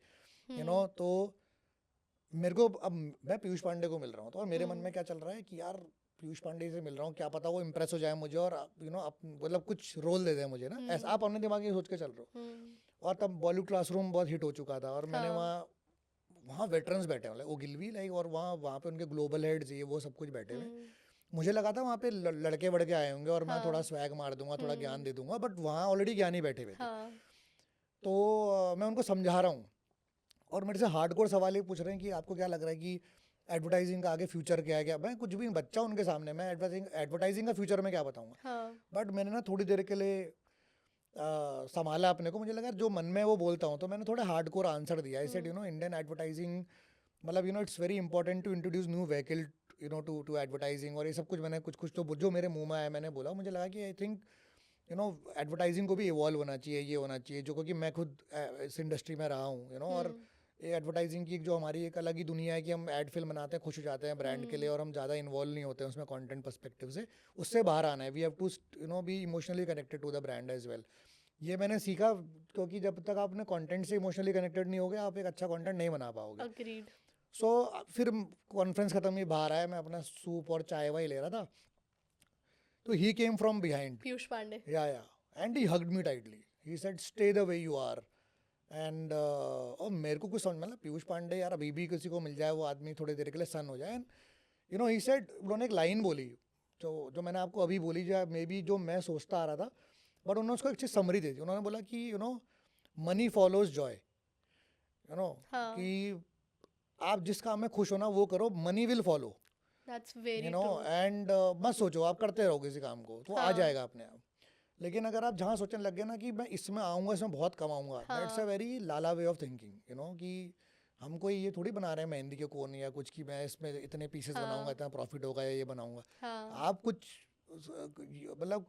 you know. तो मेरे को अब मैं पीयूष पांडे को मिल रहा हूँ तो और मेरे मन में क्या चल रहा है कि यार पीयूष पांडे से मिल रहा हूँ, क्या पता वो इम्प्रेस हो जाए मुझे और यू नो मतलब कुछ रोल दे दे मुझे ना, ऐसा आप अपने दिमाग में सोच के चल रहे हो. और तब बॉलीवुड क्लासरूम बहुत हिट हो चुका था और मैंने हाँ. वहाँ वेटरन्स बैठे हैं, ओगिलवी लाइक, और वहाँ पे उनके ग्लोबल हेड्स ये वो सब कुछ बैठे हुए. मुझे लगा था वहाँ पे लड़के बढ़ के आए होंगे और मैं थोड़ा स्वैग मार दूंगा, थोड़ा ज्ञान दे दूंगा, बट वहाँ ऑलरेडी ज्ञानी बैठे हुए थे. हाँ. तो मैं उनको समझा रहा हूँ और मेरे से हार्डकोर सवाल ये पूछ रहे हैं कि आपको क्या लग रहा है कि एडवर्टाइजिंग का आगे फ्यूचर क्या है. क्या मैं कुछ भी बच्चा उनके सामने, मैं एडवर्टाइजिंग का फ्यूचर में क्या बताऊँगा. हाँ. बट मैंने ना थोड़ी देर के लिए संभाला अपने को. मुझे लगा जो मन में वो बोलता हूँ, तो मैंने थोड़ा हार्डकोर आंसर दिया. I said you know Indian advertising, मतलब you know it's very important to introduce new vehicle you know to advertising, और ये सब कुछ मैंने कुछ तो जो मेरे मुंह में आया मैंने बोला. मुझे लगा कि I think you know advertising को भी इवॉल्व होना चाहिए, ये होना चाहिए जो, क्योंकि मैं खुद इस इंडस्ट्री में रहा हूँ यू नो. और ये एडवर्टाइजिंग की एक जो हमारी एक अलग ही दुनिया है कि हम एड फिल्म बनाते हैं, खुश हो जाते हैं ब्रांड के लिए और हम ज़्यादा इन्वॉल्व नहीं होते हैं उसमें कंटेंट पर्सपेक्टिव से. उससे बाहर आना है. We have to you know be emotionally connected to the brand as well. ये मैंने सीखा, क्योंकि जब तक आप अपने कंटेंट से इमोशनली कनेक्टेड नहीं होगे आप एक अच्छा कंटेंट नहीं बना पाओगे. अग्रीड. सो फिर कॉन्फ्रेंस खत्म हुई, बाहर आया, मैं अपना सूप और चाय वाई ले रहा था, तो he came from behind, Piyush Pandey. Yeah and he hugged me tightly. He said stay the way you are. And और मेरे को कुछ समझ, मतलब पीयूष पांडे यार अभी भी किसी को मिल जाए वो आदमी थोड़ी देर के लिए सन हो जाए. And you know he said, उन्होंने एक लाइन बोली जो मैंने आपको अभी बोली, जो मे बी जो मैं सोचता आ रहा था, बट उन्होंने उसको एक चीज़ समरी दे दी. उन्होंने बोला कि you know money follows Joy, you know कि आप जिस काम में खुश हो ना वो करो, money will follow. That's very you know true. And मत सोचो, आप करते रहो किसी काम को तो आ जाएगा अपने आप. लेकिन अगर आप जहाँ सोचने लग गए ना कि मैं इसमें आऊँगा, इसमें बहुत कमाऊँगा, that's a very lala way of thinking you know. कि हम कोई ये थोड़ी बना रहे हैं मेहंदी के कोन या कुछ, कि मैं इसमें इतने पीसेस बनाऊंगा, इतना प्रॉफिट होगा या ये बनाऊंगा. आप कुछ मतलब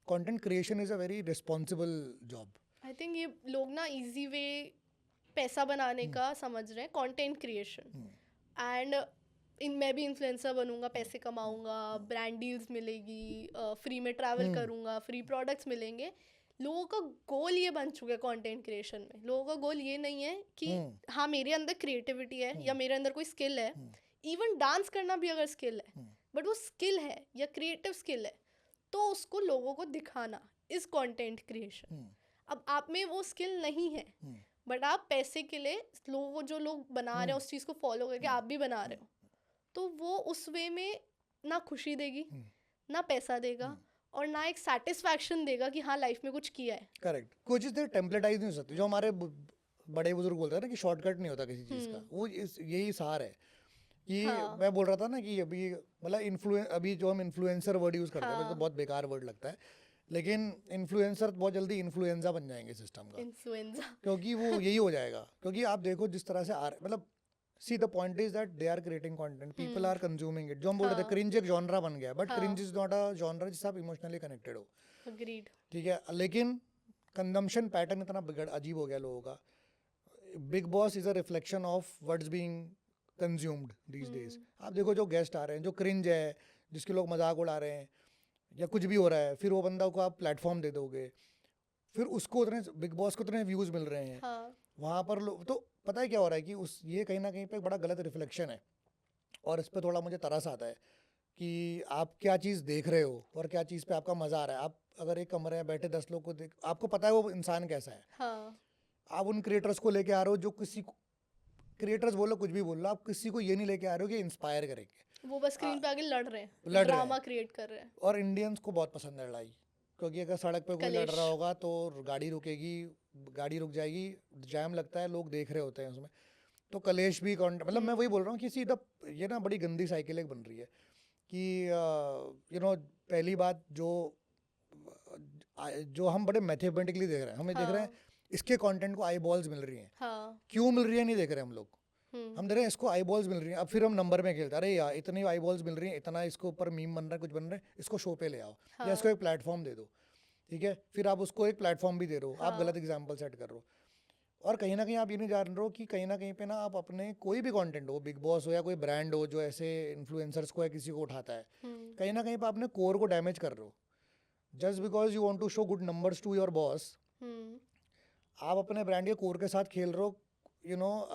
content creation is a very responsible job. I think ये लोग ना इजी वे पैसा बनाने का समझ रहे हैं, कंटेंट क्रिएशन. एंड मैं भी इन्फ्लुएंसर बनूंगा, पैसे कमाऊंगा, ब्रांड डील्स मिलेगी, फ्री में ट्रैवल करूंगा, फ्री प्रोडक्ट्स मिलेंगे. लोगों का गोल ये बन चुका है कंटेंट क्रिएशन में. लोगों का गोल ये नहीं है कि हाँ मेरे अंदर क्रिएटिविटी है या मेरे अंदर कोई स्किल है. इवन डांस करना भी अगर स्किल है, बट वो स्किल है या क्रिएटिव स्किल है, तो उसको लोगों को दिखाना इज कंटेंट क्रिएशन. अब आप में वो स्किल नहीं है, बट आप पैसे के लिए लोगों, जो लोग बना रहे हैं उस चीज़ को फॉलो करके आप भी बना रहे हो, तो वो उस वे में ना खुशी देगी, ना पैसा देगा, और ना एक सेटिस्फैक्शन देगा कि हाँ लाइफ में कुछ किया है. करेक्ट. कोई चीज़ टेम्पलेटाइज नहीं हो सकती. जो हमारे बड़े बुजुर्ग बोलते हैं ना कि शॉर्टकट नहीं होता किसी चीज़ का, वो यही सार है कि हाँ। मैं बोल रहा था ना कि अभी मतलब अभी जो हम इन्फ्लुएंसर वर्ड यूज़ करते हैं, मुझे तो हाँ। बहुत बेकार वर्ड लगता है, लेकिन इन्फ्लुएंसर बहुत जल्दी इन्फ्लुएंजा बन जाएंगे सिस्टम का, इन्फ्लुएंजा। क्योंकि वो यही हो जाएगा। क्योंकि आप देखो जिस तरह से मतलब see the point is that they are creating content, people are consuming it. जो हम बोल रहे थे हाँ। क्रिंज एक जॉनरा बन गया, बट हाँ। Cringe is not a genre जिससे आप इमोशनली कनेक्टेड हो, अग्रीड। ठीक है। लेकिन कंजम्पशन पैटर्न इतना अजीब हो गया लोगों का। Big boss is a reflection of what's being consumed these days. आप देखो जो गेस्ट आ रहे हैं, जो क्रिंज है, जिसके लोग मजाक उड़ा रहे हैं या कुछ भी हो रहा है, फिर वो बंदा को आप प्लेटफॉर्म दे दोगे, फिर उसको उतने बिग बॉस को उतने व्यूज़ मिल रहे हैं, हाँ। वहाँ पर लोग तो पता है क्या हो रहा है कि ये कहीं ना कहीं पे एक बड़ा गलत रिफ्लेक्शन है। और इस पर थोड़ा मुझे तरस आता है कि आप क्या चीज़ देख रहे हो और क्या चीज़ पे आपका मज़ा आ रहा है। आप अगर एक कमरे में बैठे 10 लोग को देख, आपको पता है वो इंसान कैसा है, हाँ। आप उन क्रिएटर्स को लेके आ रहे हो जो किसी को, क्रिएटर्स बोलो कुछ भी बोल लो, आप किसी को ये नहीं लेके आ रहे हो कि इंस्पायर करेंगे। वो बस स्क्रीन पे आगे लड़ रहे हैं, लड़ रहे ड्रामा हैं। क्रिएट कर रहे हैं। और इंडियंस को बहुत पसंद है लड़ाई, क्योंकि अगर सड़क पे कोई लड़ कलेश। रहा होगा तो गाड़ी रुकेगी, गाड़ी रुक जाएगी, जैम लगता है, लोग देख रहे होते हैं उसमें, तो कलेश भी मतलब मैं वही बोल रहा हूँ कि सीधा ये ना बड़ी गंदी साइकिल एक बन रही है कि यू नो पहली बात जो हम बड़े मैथमेटिकली देख रहे हैं, हमें देख रहे हैं हाँ। इसके कंटेंट को आई बॉल्स मिल रही हैं, हाँ। क्यों मिल रही है नहीं देख रहे हम लोग, हम्म। हम देख रहे हैं इसको आई बॉल्स मिल रही हैं। अब फिर हम नंबर में खेलते हैं, अरे यार इतनी आई बॉल्स मिल रही हैं, इतना इसके ऊपर मीम बन रहा है, कुछ बन रहा है, इसको शो पे ले आओ या हाँ। इसको एक प्लेटफॉर्म दे दो, ठीक है। फिर आप उसको एक प्लेटफॉर्म भी दे रहे हो, आप हाँ। गलत एग्जाम्पल सेट कर रहे हो। और कहीं ना कहीं आप ये नहीं जान रहे हो कि कहीं ना कहीं पे ना आप अपने कोई भी कंटेंट हो, बिग बॉस हो या कोई ब्रांड हो जो ऐसे इन्फ्लुएंसर्स को या किसी को उठाता है, कहीं ना कहीं पे अपने कोर को डैमेज कर रहे हो। Just because you want to show good numbers to your boss, hmm. आप अपने ब्रांड के कोर के साथ खेल रहे हो, यू नो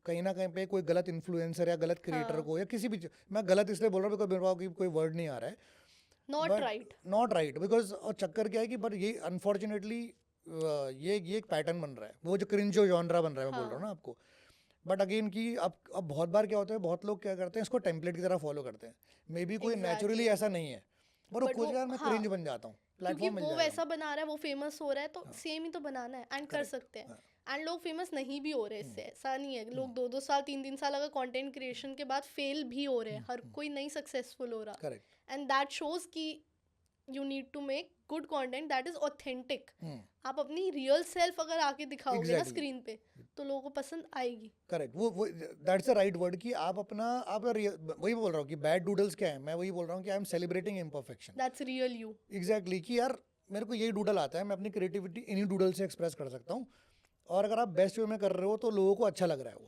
कहीं ना कहीं पे कोई गलत इन्फ्लुएंसर या गलत क्रिएटर हाँ। को या किसी भी मैं गलत इसलिए बोल रहा हूँ बिकॉज मेरे पास कोई वर्ड नहीं आ रहा है, not right. Not right because. और चक्कर क्या है कि बट ये अनफॉर्चुनेटली ये एक पैटर्न बन रहा है, वो जो क्रिंज जो जॉनरा बन रहा है, मैं बोल रहा हूँ ना आपको। बट अगेन कि अब बहुत बार क्या होता है, बहुत लोग क्या करते हैं इसको टेम्पलेट की तरह फॉलो करते हैं, मे बी कोई Exactly. नेचुरली ऐसा नहीं है, पर वो But कुछ वो- यार मैं हाँ, क्रिंज बन जाता हूँ, क्योंकि प्लेटफॉर्म मिल वो जाएगा। वैसा बना रहा है, वो फेमस हो रहा है, तो सेम ही तो बनाना है एंड कर Correct. सकते हैं। हाँ। एंड लोग फेमस नहीं भी हो रहे इससे, ऐसा नहीं है। लोग 2-2 साल 3-3 साल अगर कंटेंट क्रिएशन के बाद फेल भी हो रहे हैं, हर कोई नहीं सक्सेसफुल हो रहा। करेक्ट। एंड दैट शोज कि you need to make good content that is authentic. आप अपनी रियल सेल्फ अगर आके दिखाओगे ना Exactly. स्क्रीन पे, तो लोगों को पसंद आएगी। करेक्ट, वो दैट्स द राइट वर्ड कि आप अपना वही बोल रहा हूँ कि बैड डूडल्स क्या है, मैं वही बोल रहा हूँ कि I am celebrating imperfection. That's real you. Exactly कि यार मेरे को यही डूडल आता है, मैं अपनी क्रिएटिविटी इन्हीं डूडल से एक्सप्रेस कर सकता हूँ, और अगर आप बेस्ट वे में कर रहे हो तो लोगों को अच्छा लग रहा है वो,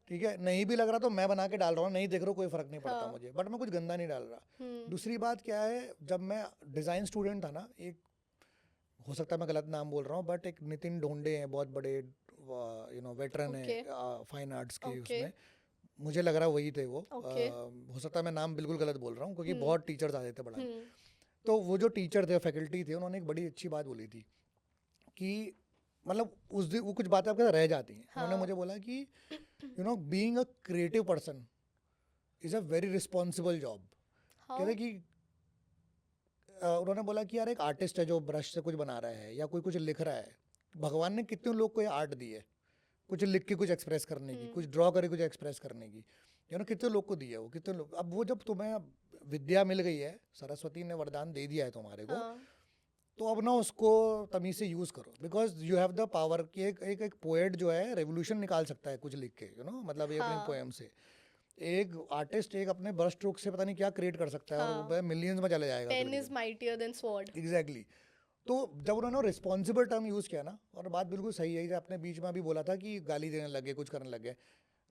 ठीक है। नहीं भी लग रहा तो मैं बना के डाल रहा हूँ, नहीं देख रहा हूँ कोई फर्क नहीं पड़ता हाँ। मुझे, बट मैं कुछ गंदा नहीं डाल रहा। दूसरी बात क्या है, जब मैं डिज़ाइन स्टूडेंट था ना, एक हो सकता है मैं गलत नाम बोल रहा हूँ, बट एक नितिन ढोंडे हैं, बहुत बड़े वेटरन है फाइन आर्ट्स के उसमें, मुझे लग रहा वही थे वो। हो सकता है मैं नाम बिल्कुल गलत बोल रहा हूँ क्योंकि बहुत टीचर्स आते थे पढ़ाने। तो वो जो टीचर थे, फैकल्टी थे, उन्होंने एक बड़ी अच्छी बात बोली थी कि मतलब उस दिन वो कुछ बातें आपके साथ रह जाती हैं। उन्होंने मुझे बोला कि being a creative person is a very responsible job. कहते कि उन्होंने बोला कि यार एक आर्टिस्ट है जो ब्रश से कुछ बना रहा है या कोई कुछ लिख रहा है, भगवान ने कितने लोग को ये आर्ट दी है, कुछ लिख के कुछ एक्सप्रेस करने की, कुछ ड्रॉ करके कुछ एक्सप्रेस करने की, कितने लोग को दी है वो, कितने लोग। अब वो जब तुम्हें विद्या मिल गई है, सरस्वती ने वरदान दे दिया है तुम्हारे को, तो अब ना उसको तमीज़ से यूज़ करो, because you have the power कि एक पोएट जो है रेवोल्यूशन निकाल सकता है कुछ लिख के, मतलब ये अपनी पोएम से। एक आर्टिस्ट एक अपने ब्रश स्ट्रोक से पता नहीं क्या क्रिएट कर सकता है, और वो मिलियंस में चले जाएगा। Pen is mightier than sword. Exactly. तो जब उन्होंने रिस्पॉन्सिबल टर्म यूज़ किया ना, और बात बिल्कुल सही है, आपने बीच में भी बोला था कि गाली देने लगे, कुछ करने लगे।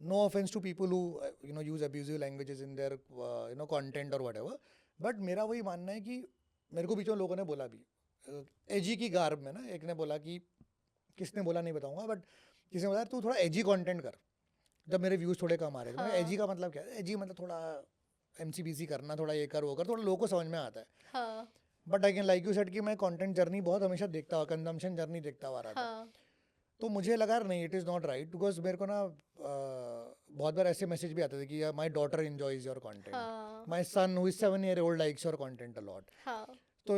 No offence to people who use abusive languages in their content और व्हाटएवर, बट मेरा वही मानना है कि मेरे को बीच में लोगों ने बोला भी एजी की गार्ब में ना, एक ने बोला कि, किसने बोला नहीं बताऊंगा, बट किसी ने बोला तू थोड़ा एजी कंटेंट कर, जब मेरे व्यूज़ थोड़े कम आ रहे थे। हाँ। एजी का मतलब क्या है? एजी मतलब थोड़ा MCBC करना, थोड़ा ये कर वो कर, थोड़ा लोगों को समझ में आता है। हाँ। But again like you said कि मैं कंटेंट जर्नी बहुत हमेशा देखता हुआ, कंजम्पशन जर्नी देखता हुआ रहा था। हाँ। तो मुझे लगा नहीं, it is not right, because मेरे को ना बहुत बार ऐसे मैसेज भी आते थे कि my daughter enjoys your content, my son who is 7 year old likes your content a lot. तो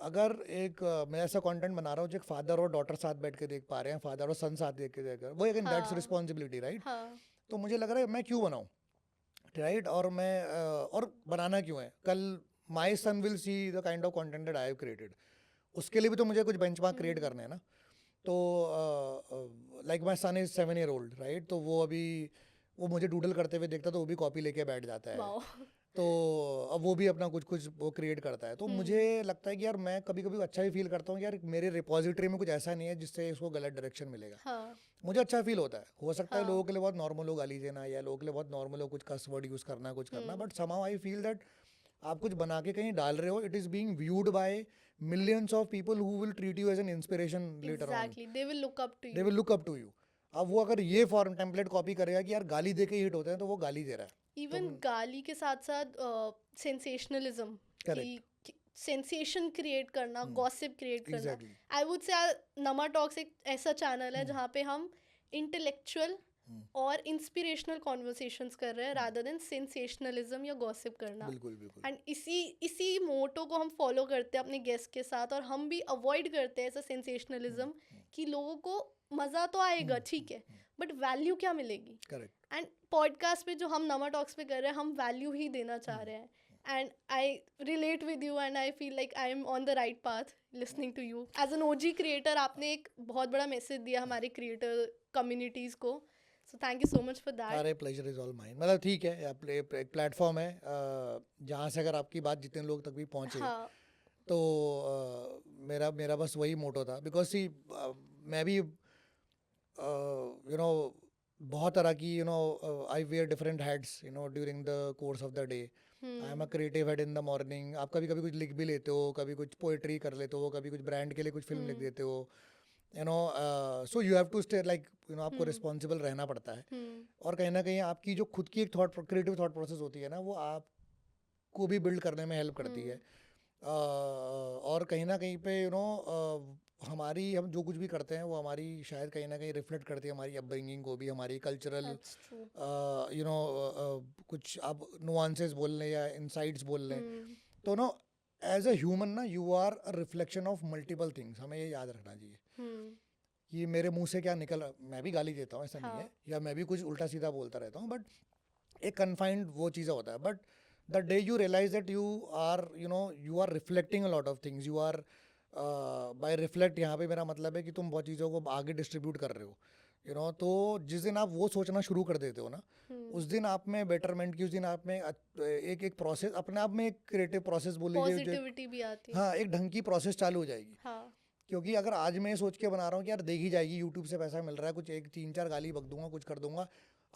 अगर एक मैं ऐसा कंटेंट बना रहा हूँ जो एक फादर और डॉटर साथ बैठ के देख पा रहे हैं, फादर और सन साथ देख के देख रहे हैं, वो अगेन दैट्स हाँ रिस्पॉन्सिबिलिटी, राइट? हाँ तो मुझे लग रहा है मैं क्यों बनाऊँ, राइट? और मैं और बनाना क्यों है? कल my son will see the kind of content that I have created, उसके लिए भी तो मुझे कुछ बेंचमार्क क्रिएट करने हैं ना। तो like my son is 7 year old, right? तो वो मुझे डूडल करते हुए देखता तो वो भी कॉपी लेके बैठ जाता है। वाओ तो अब वो भी अपना कुछ कुछ वो क्रिएट करता है। तो मुझे लगता है कि यार मैं कभी कभी अच्छा भी फील करता हूँ कि यार मेरे रिपोजिटरी में कुछ ऐसा नहीं है जिससे इसको गलत डायरेक्शन मिलेगा। हाँ मुझे अच्छा फील होता है। हो सकता है हाँ लोगों के लिए बहुत नॉर्मल हो गाली देना, या लोगों के लिए बहुत नॉर्मल हो कुछ कस वर्ड यूज़ करना, कुछ करना, but somehow I feel that आप कुछ बना के कहीं डाल रहे हो, it is being viewed by millions of people who will treat you as an inspiration later on, exactly they will look up to they you. Will look up to you. अब वो अगर ये फॉर्म टेम्पलेट कॉपी करेगा कि यार गाली दे के hit होते हैं, तो वो गाली दे रहा है। इवन गाली के साथ साथ सेंसेशनलिज्म Correct. की सेंसेशन क्रिएट करना, गॉसिप क्रिएट करना। Exactly. आई वुड से नमा टॉक्स एक ऐसा चैनल है जहाँ पे हम इंटेलेक्चुअल और इंस्पिरेशनल कॉन्वर्सेशंस कर रहे हैं रादर देन सेंसेशनलिज्म या गॉसिप करना। बिल्कुल बिल्कुल। एंड इसी मोटो को हम फॉलो करते हैं अपने गेस्ट के साथ, और हम भी अवॉइड करते हैं ऐसा सेंसेशनलिज्म कि लोगों को मज़ा तो आएगा ठीक है, बट वैल्यू क्या मिलेगी? करेक्ट। एंड पॉडकास्ट पे जो हम नमा टॉक्स पे कर रहे हैं, हम वैल्यू ही देना चाह रहे हैं। And I relate with you and I feel like I am on the right path listening to you. As an OG creator आपने एक बहुत बड़ा मैसेज दिया हमारे क्रिएटर कम्युनिटीज़ को, so thank you so much for that. अरे pleasure is all mine. मतलब ठीक है, एक प्लेटफॉर्म है जहाँ से अगर आपकी बात जितने लोग तक भी पहुँचे, हाँ तो मेरा बस वही मोटो था। बिकॉज सी मैं भी बहुत तरह की I wear different heads during the course of the day. I am a creative head in the morning. आप कभी कभी कुछ लिख भी लेते हो, कभी कुछ पोएट्री कर लेते हो, कभी कुछ ब्रांड के लिए कुछ फिल्म लिख देते हो, so you have to stay like आपको रिस्पॉन्सिबल रहना पड़ता है। और कहीं ना कहीं आपकी जो खुद की एक क्रिएटिव थॉट प्रोसेस होती है ना, वो आपको भी बिल्ड करने में हेल्प करती है। और कहीं ना कहीं पे हम जो कुछ भी करते हैं वो हमारी शायद कहीं ना कहीं रिफ्लेक्ट करती है हमारी अपब्रिंगिंग को भी, हमारी कल्चरल दैट्स ट्रू। कुछ आप नुआंसेस बोल लें या इनसाइट्स बोल लें। तो एज अ ह्यूमन ना, you are a reflection of multiple things. हमें ये याद रखना चाहिए कि मेरे मुंह से क्या निकल, मैं भी गाली देता हूँ, ऐसा नहीं है, या मैं भी कुछ उल्टा सीधा बोलता रहता हूँ, बट एक कन्फाइंड वो चीज़ें होता है। But the day you realise that you are reflecting a lot of things, you are by reflect, यहाँ पे मेरा मतलब है कि तुम बहुत चीज़ों को आगे डिस्ट्रीब्यूट कर रहे हो, तो जिस दिन आप वो सोचना शुरू कर देते हो ना, उस दिन आप में बेटरमेंट की, उस दिन आप में एक प्रोसेस, अपने आप में एक क्रिएटिव प्रोसेस बोल लीजिए, पॉजिटिविटी भी आती है। हाँ, एक ढंग की प्रोसेस चालू हो जाएगी। हाँ क्योंकि अगर आज मैं सोच के बना रहा हूँ कि यार देखी जाएगी, यूट्यूब से पैसा मिल रहा है, कुछ एक 3-4 गाली बक दूंगा, कुछ कर दूंगा,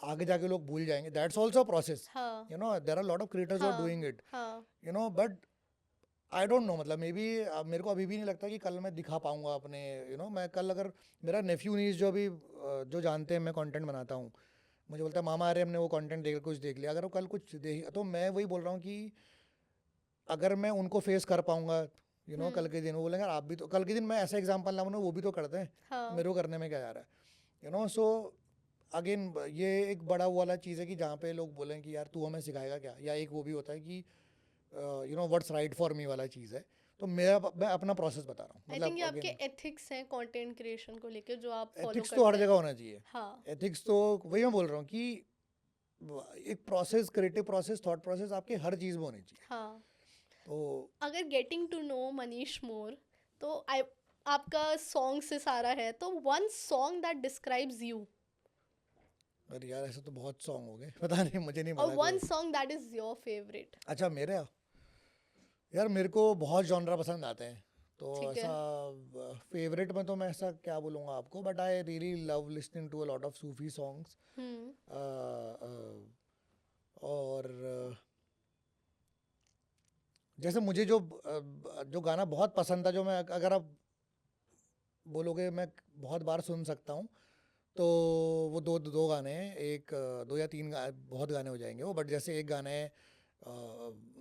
आगे जाके लोग भूल जाएंगे, दैट्स ऑल्सो प्रोसेस। हाँ there are lot of creators are doing it, हाँ बट आई डोंट नो, मतलब मे बी मेरे को अभी भी नहीं लगता कि कल मैं दिखा पाऊंगा अपने मैं कल अगर मेरा नेफ्यू नीस जो अभी जो जानते हैं मैं कंटेंट बनाता हूँ, मुझे बोलता है मामा अरे हमने वो कंटेंट कुछ देख लिया, अगर वो कल कुछ देख, तो मैं वही बोल रहा हूँ कि अगर मैं उनको फेस कर पाऊंगा कल के दिन, वो बोलेंगे आप भी तो, कल के दिन मैं ऐसा एग्जाम्पल लाऊँ ना, वो भी तो करते हैं, हाँ मेरे को करने में क्या जा रहा है, सो अगेन ये एक बड़ा वो वाला चीज़ है कि जहाँ पे लोग बोलें कि यार तू हमें सिखाएगा क्या, या एक वो भी होता है कि व्हाट्स राइट फॉर मी वाला चीज़ है। तो मैं अपना प्रोसेस बता रहा हूँ, आई थिंक ये आपके एथिक्स हैं कंटेंट क्रिएशन को लेकर जो आप फॉलो एथिक्स करते तो हर हैं। जगह होना चाहिए। हाँ एथिक्स तो वही मैं बोल रहा हूँ कि एक process, creative process, thought process आपके हर चीज़ में होनी चाहिए। हाँ तो अगर गेटिंग टू नो मनीष मोर, तो आपका सॉन्ग से सारा है, तो one song that describes you, अरे यार ऐसे तो बहुत सॉन्ग हो गए, पता नहीं, मुझे नहीं और पता वन कोई। Song that is your favourite. अच्छा मेरे यार मेरे को बहुत जॉनरा पसंद आते हैं, तो ठीक है। ऐसा फेवरेट में तो मैं ऐसा क्या बोलूँगा आपको, but I really love listening to a lot of Sufi songs. और जैसे मुझे जो गाना बहुत पसंद था, जो मैं अगर आप बोलोगे मैं बहुत बार सुन सकता हूँ, तो वो दो गाने हैं, एक 2 या 3 बहुत गाने हो जाएंगे वो, बट जैसे एक गाना है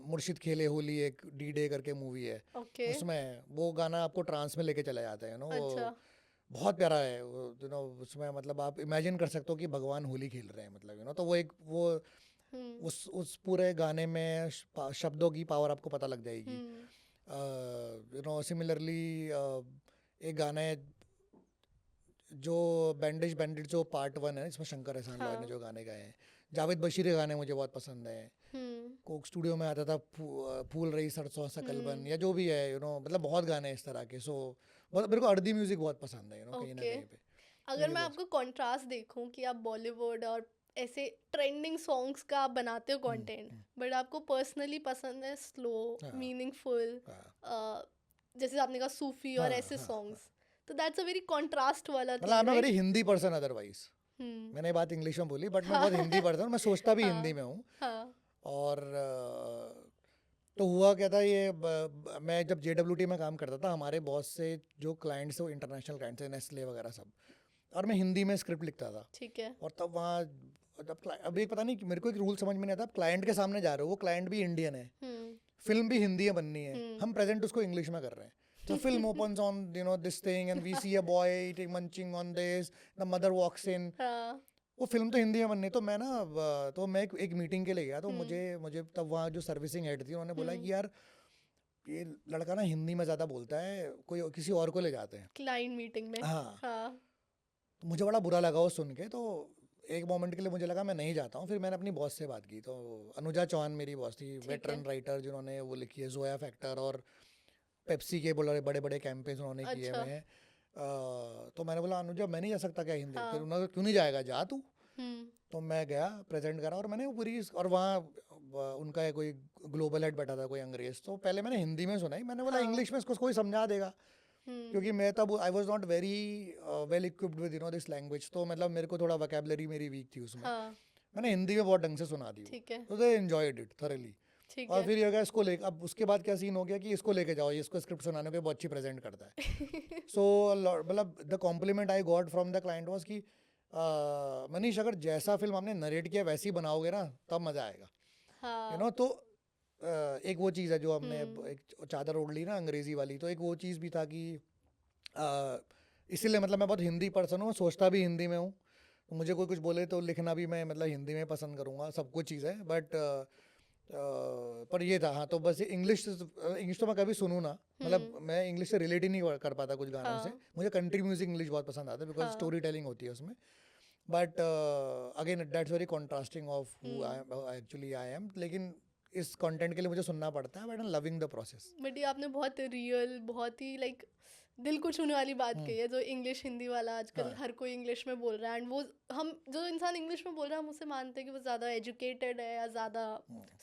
मुर्शिद खेले होली, एक डी डे करके मूवी है, ओके उसमें वो गाना आपको ट्रांस में लेके चला जाता है अच्छा बहुत प्यारा है वो, उसमें मतलब आप इमेजिन कर सकते हो कि भगवान होली खेल रहे हैं, मतलब तो वो उस पूरे गाने में शब्दों की पावर आपको पता लग जाएगी। यू नो सिमिलरली एक गाना है जो बैंडेज बैंडेड जो पार्ट 1 है, इसमें शंकर एहसान लॉय ने हाँ। जो गाने गाए हैं, जावेद बशीर के गाने मुझे बहुत पसंद है। कोक स्टूडियो में आता था फूल रही सरसों सकलबन या जो भी है, यू नो मतलब बहुत गाने इस तरह के। सो मेरे को अर्दी म्यूजिक बहुत पसंद है, यू नो कहीं ना ओके। कहीं पे। अगर ये मैं बोल आपको कॉन्ट्रास्ट देखूं कि आप बॉलीवुड और ऐसे ट्रेंडिंग सॉन्ग्स का आप बनाते हो कंटेंट, बट आपको पर्सनली पसंद है स्लो, हाँ। मीनिंगफुल, हाँ जैसे आपने कहा सूफी और हाँ ऐसे हाँ सॉन्ग्स, तो दैट्स अ वेरी कॉन्ट्रास्ट वाला मतलब thing, I am very right? Hindi person otherwise. मैंने ये बात इंग्लिश में बोली बट मैं बहुत हिंदी पर्सन हूँ, मैं सोचता भी हिंदी में हूँ। हाँ। और तो हुआ क्या था, ये मैं जब JWT में काम करता था, हमारे बॉस से जो क्लाइंट्स थे वो इंटरनेशनल क्लाइंट्स थे, नेस्ले वगैरह सब, और मैं हिंदी में स्क्रिप्ट लिखता था। ठीक है। और तब वहाँ अब एक पता नहीं मेरे को एक रूल समझ में नहीं आता, आप क्लाइंट के सामने जा रहे हो, वो क्लाइंट भी इंडियन है, फिल्म भी हिंदी में बननी है, हम प्रेजेंट उसको इंग्लिश में कर रहे हैं। So film opens on this thing and we see a boy eating munching on this, the mother walks in. हाँ। वो फिल्म तो हिंदी में बननी, तो मैं ना तो मैं एक मीटिंग के लिए गया, तो मुझे तब वहाँ जो सर्विसिंग हेड थी उन्होंने बोला कि यार ये लड़का ना हिंदी में ज़्यादा बोलता है, कोई किसी और को ले जाते हैं। क्लाइंट मीटिंग में। हाँ। हाँ। तो मुझे बड़ा बुरा लगा वो सुन के, तो एक मोमेंट के लिए मुझे लगा मैं नहीं जाता हूँ। फिर मैंने अपनी बॉस से बात की, तो अनुजा चौहान मेरी बॉस थी, वेटरन राइटर जिन्होंने वो लिखी है जोया फैक्टर और पेप्सी के बड़े बड़े कैंपेन्स उन्होंने किए हुए हैं। तो मैंने बोला अनुजा मैं नहीं जा सकता क्या हिंदी? फिर उन्होंने क्यों नहीं जाएगा, जा तू। तो मैं गया, प्रेजेंट करा, और मैंने वो पूरी, और वहाँ उनका कोई ग्लोबल हेड बैठा था, कोई अंग्रेज, तो पहले मैंने हिंदी में सुनाई, मैंने बोला इंग्लिश में इसको कोई समझा देगा, क्योंकि मैं तब I was not very well equipped with this language, तो मतलब मेरे को थोड़ा वोकैबुलरी मेरी वीक थी उसमें। मैंने हिंदी में बहुत ढंग से सुना दी, ठीक है। तो दे एंजॉयड इट थॉरली। और फिर ये गया इसको लेके, अब उसके बाद क्या सीन हो गया कि इसको लेके जाओ, ये इसको स्क्रिप्ट सुनाने पे बहुत अच्छी प्रेजेंट करता है। सो मतलब the compliment I got from the client was कि मनीष अगर जैसा फिल्म आपने नरेट किया वैसे ही बनाओगे ना तब मजा आएगा, यू नो। तो एक वो चीज़ है जो हमने एक चादर ओढ़ ली ना अंग्रेजी वाली, तो एक वो चीज़ भी था कि इसीलिए मतलब मैं बहुत हिंदी पर्सन हूँ, सोचता भी हिंदी में हूँ, मुझे कोई कुछ बोले तो लिखना भी मैं मतलब हिंदी में पसंद करूँगा, सब कुछ चीज़ है। बट पर ये था, हाँ, तो बस इंग्लिश तो मैं कभी सुनूँ ना, मतलब मैं इंग्लिश से रिलेट ही नहीं कर पाता कुछ गानों से। मुझे कंट्री म्यूजिक इंग्लिश बहुत पसंद आता है बिकॉज स्टोरी टेलिंग होती है उसमें। But again that's very contrasting of who actually I am, लेकिन इस कंटेंट के लिए मुझे सुनना पड़ता है, but I am loving the process. But ये आपने बहुत रियल, बहुत ही लाइक दिल को छूने वाली बात कही है, जो इंग्लिश हिंदी वाला आजकल हर कोई इंग्लिश में बोल रहा है, एंड वो हम जो इंसान इंग्लिश में बोल रहा है हम उसे मानते हैं कि वो ज़्यादा एजुकेटेड है या ज़्यादा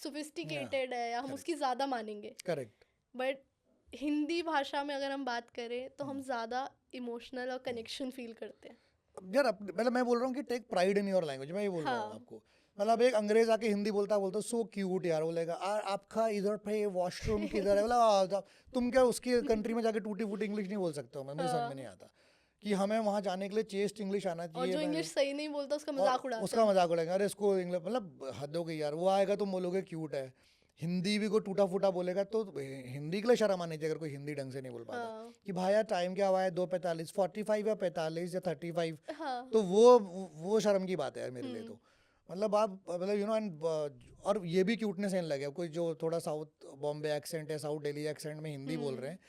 सोफिस्टिकेटेड है, या हम उसकी ज़्यादा मानेंगे। करेक्ट। बट हिंदी भाषा में अगर हम बात करें तो हम ज़्यादा इमोशनल और कनेक्शन फील करते हैं। यार मतलब मैं बोल रहा हूँ कि take pride in your language, मैं ये बोल रहा हूँ आपको। मतलब एक अंग्रेज आके हिंदी बोलता सो क्यूट यार, बोलेगा आपका इधर पे वॉशरूम किधर है, बोला तुम क्या उसकी कंट्री में जाके टूटी फूटी इंग्लिश नहीं बोल सकते हो? मुझे समझ में नहीं आता कि हमें वहाँ जाने के लिए चेस्ट इंग्लिश आना चाहिए, और जो इंग्लिश सही नहीं बोलता उसका मजाक उड़ाते हैं। उसका मजाक उड़ाएंगे, अरे इसको इंग्लिश, मतलब हद हो गई यार। वो आएगा तुम बोलोगे क्यूट है, हिंदी भी कोई टूटा फूटा बोलेगा तो हिंदी के लिए शर्म आनी चाहिए अगर कोई हिंदी ढंग से नहीं बोल पाता। कि भाई यार टाइम क्या हुआ है, 2:45, 45 या 45 या 35, तो वो शर्म की बात है यार मेरे लिए। तो मतलब आप मतलब यू नो, एंड और ये भी क्यूटनेस नहीं लगे, कोई जो थोड़ा साउथ बॉम्बे एक्सेंट है, साउथ दिल्ली एक्सेंट में हिंदी बोल रहे हैं,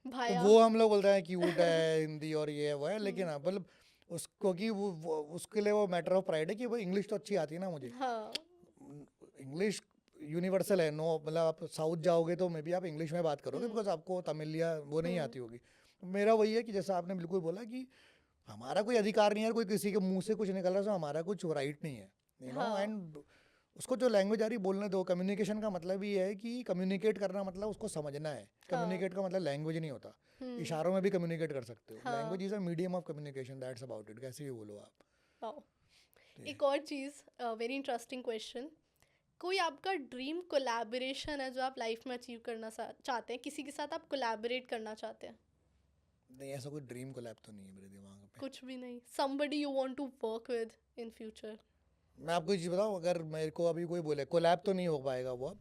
तो वो हम लोग बोलते हैं क्यूट है हिंदी और ये है वो है, लेकिन मतलब उसको कि वो उसके लिए वो मैटर ऑफ प्राइड है कि वो इंग्लिश तो अच्छी आती है ना मुझे। इंग्लिश यूनिवर्सल है, नो मतलब आप साउथ जाओगे तो मे बी आप इंग्लिश में बात करोगे बिकॉज आपको तमिल या वो नहीं आती होगी। मेरा वही है कि जैसा आपने बिल्कुल बोला कि हमारा कोई अधिकार नहीं है, कोई किसी के मुंह से कुछ निकल रहा है तो हमारा कुछ राइट नहीं है, यू नो। एंड उसको जो लैंग्वेज आ रही बोलने दो। कम्युनिकेशन का मतलब ये है कि कम्युनिकेट करना मतलब उसको समझना है। कम्युनिकेट का मतलब लैंग्वेज नहीं होता, इशारों में भी कम्युनिकेट कर सकते हो। Language is a medium of communication, that's about it. कैसे भी बोलो आप। एक और चीज़, वेरी इंटरेस्टिंग क्वेश्चन, कोई आपका ड्रीम कोलैबोरेशन है जो आप लाइफ में अचीव करना चाहते हैं, किसी के साथ आप कोलैबोरेट करना चाहते हैं? नहीं, ऐसा कोई ड्रीम कोलैब तो नहीं है मेरे दिमाग में। कुछ भी नहीं? somebody you want to work with in future? मैं आपको एक चीज़ बताऊँ, अगर मेरे को अभी कोई बोले कोलैब तो नहीं हो पाएगा वो अब,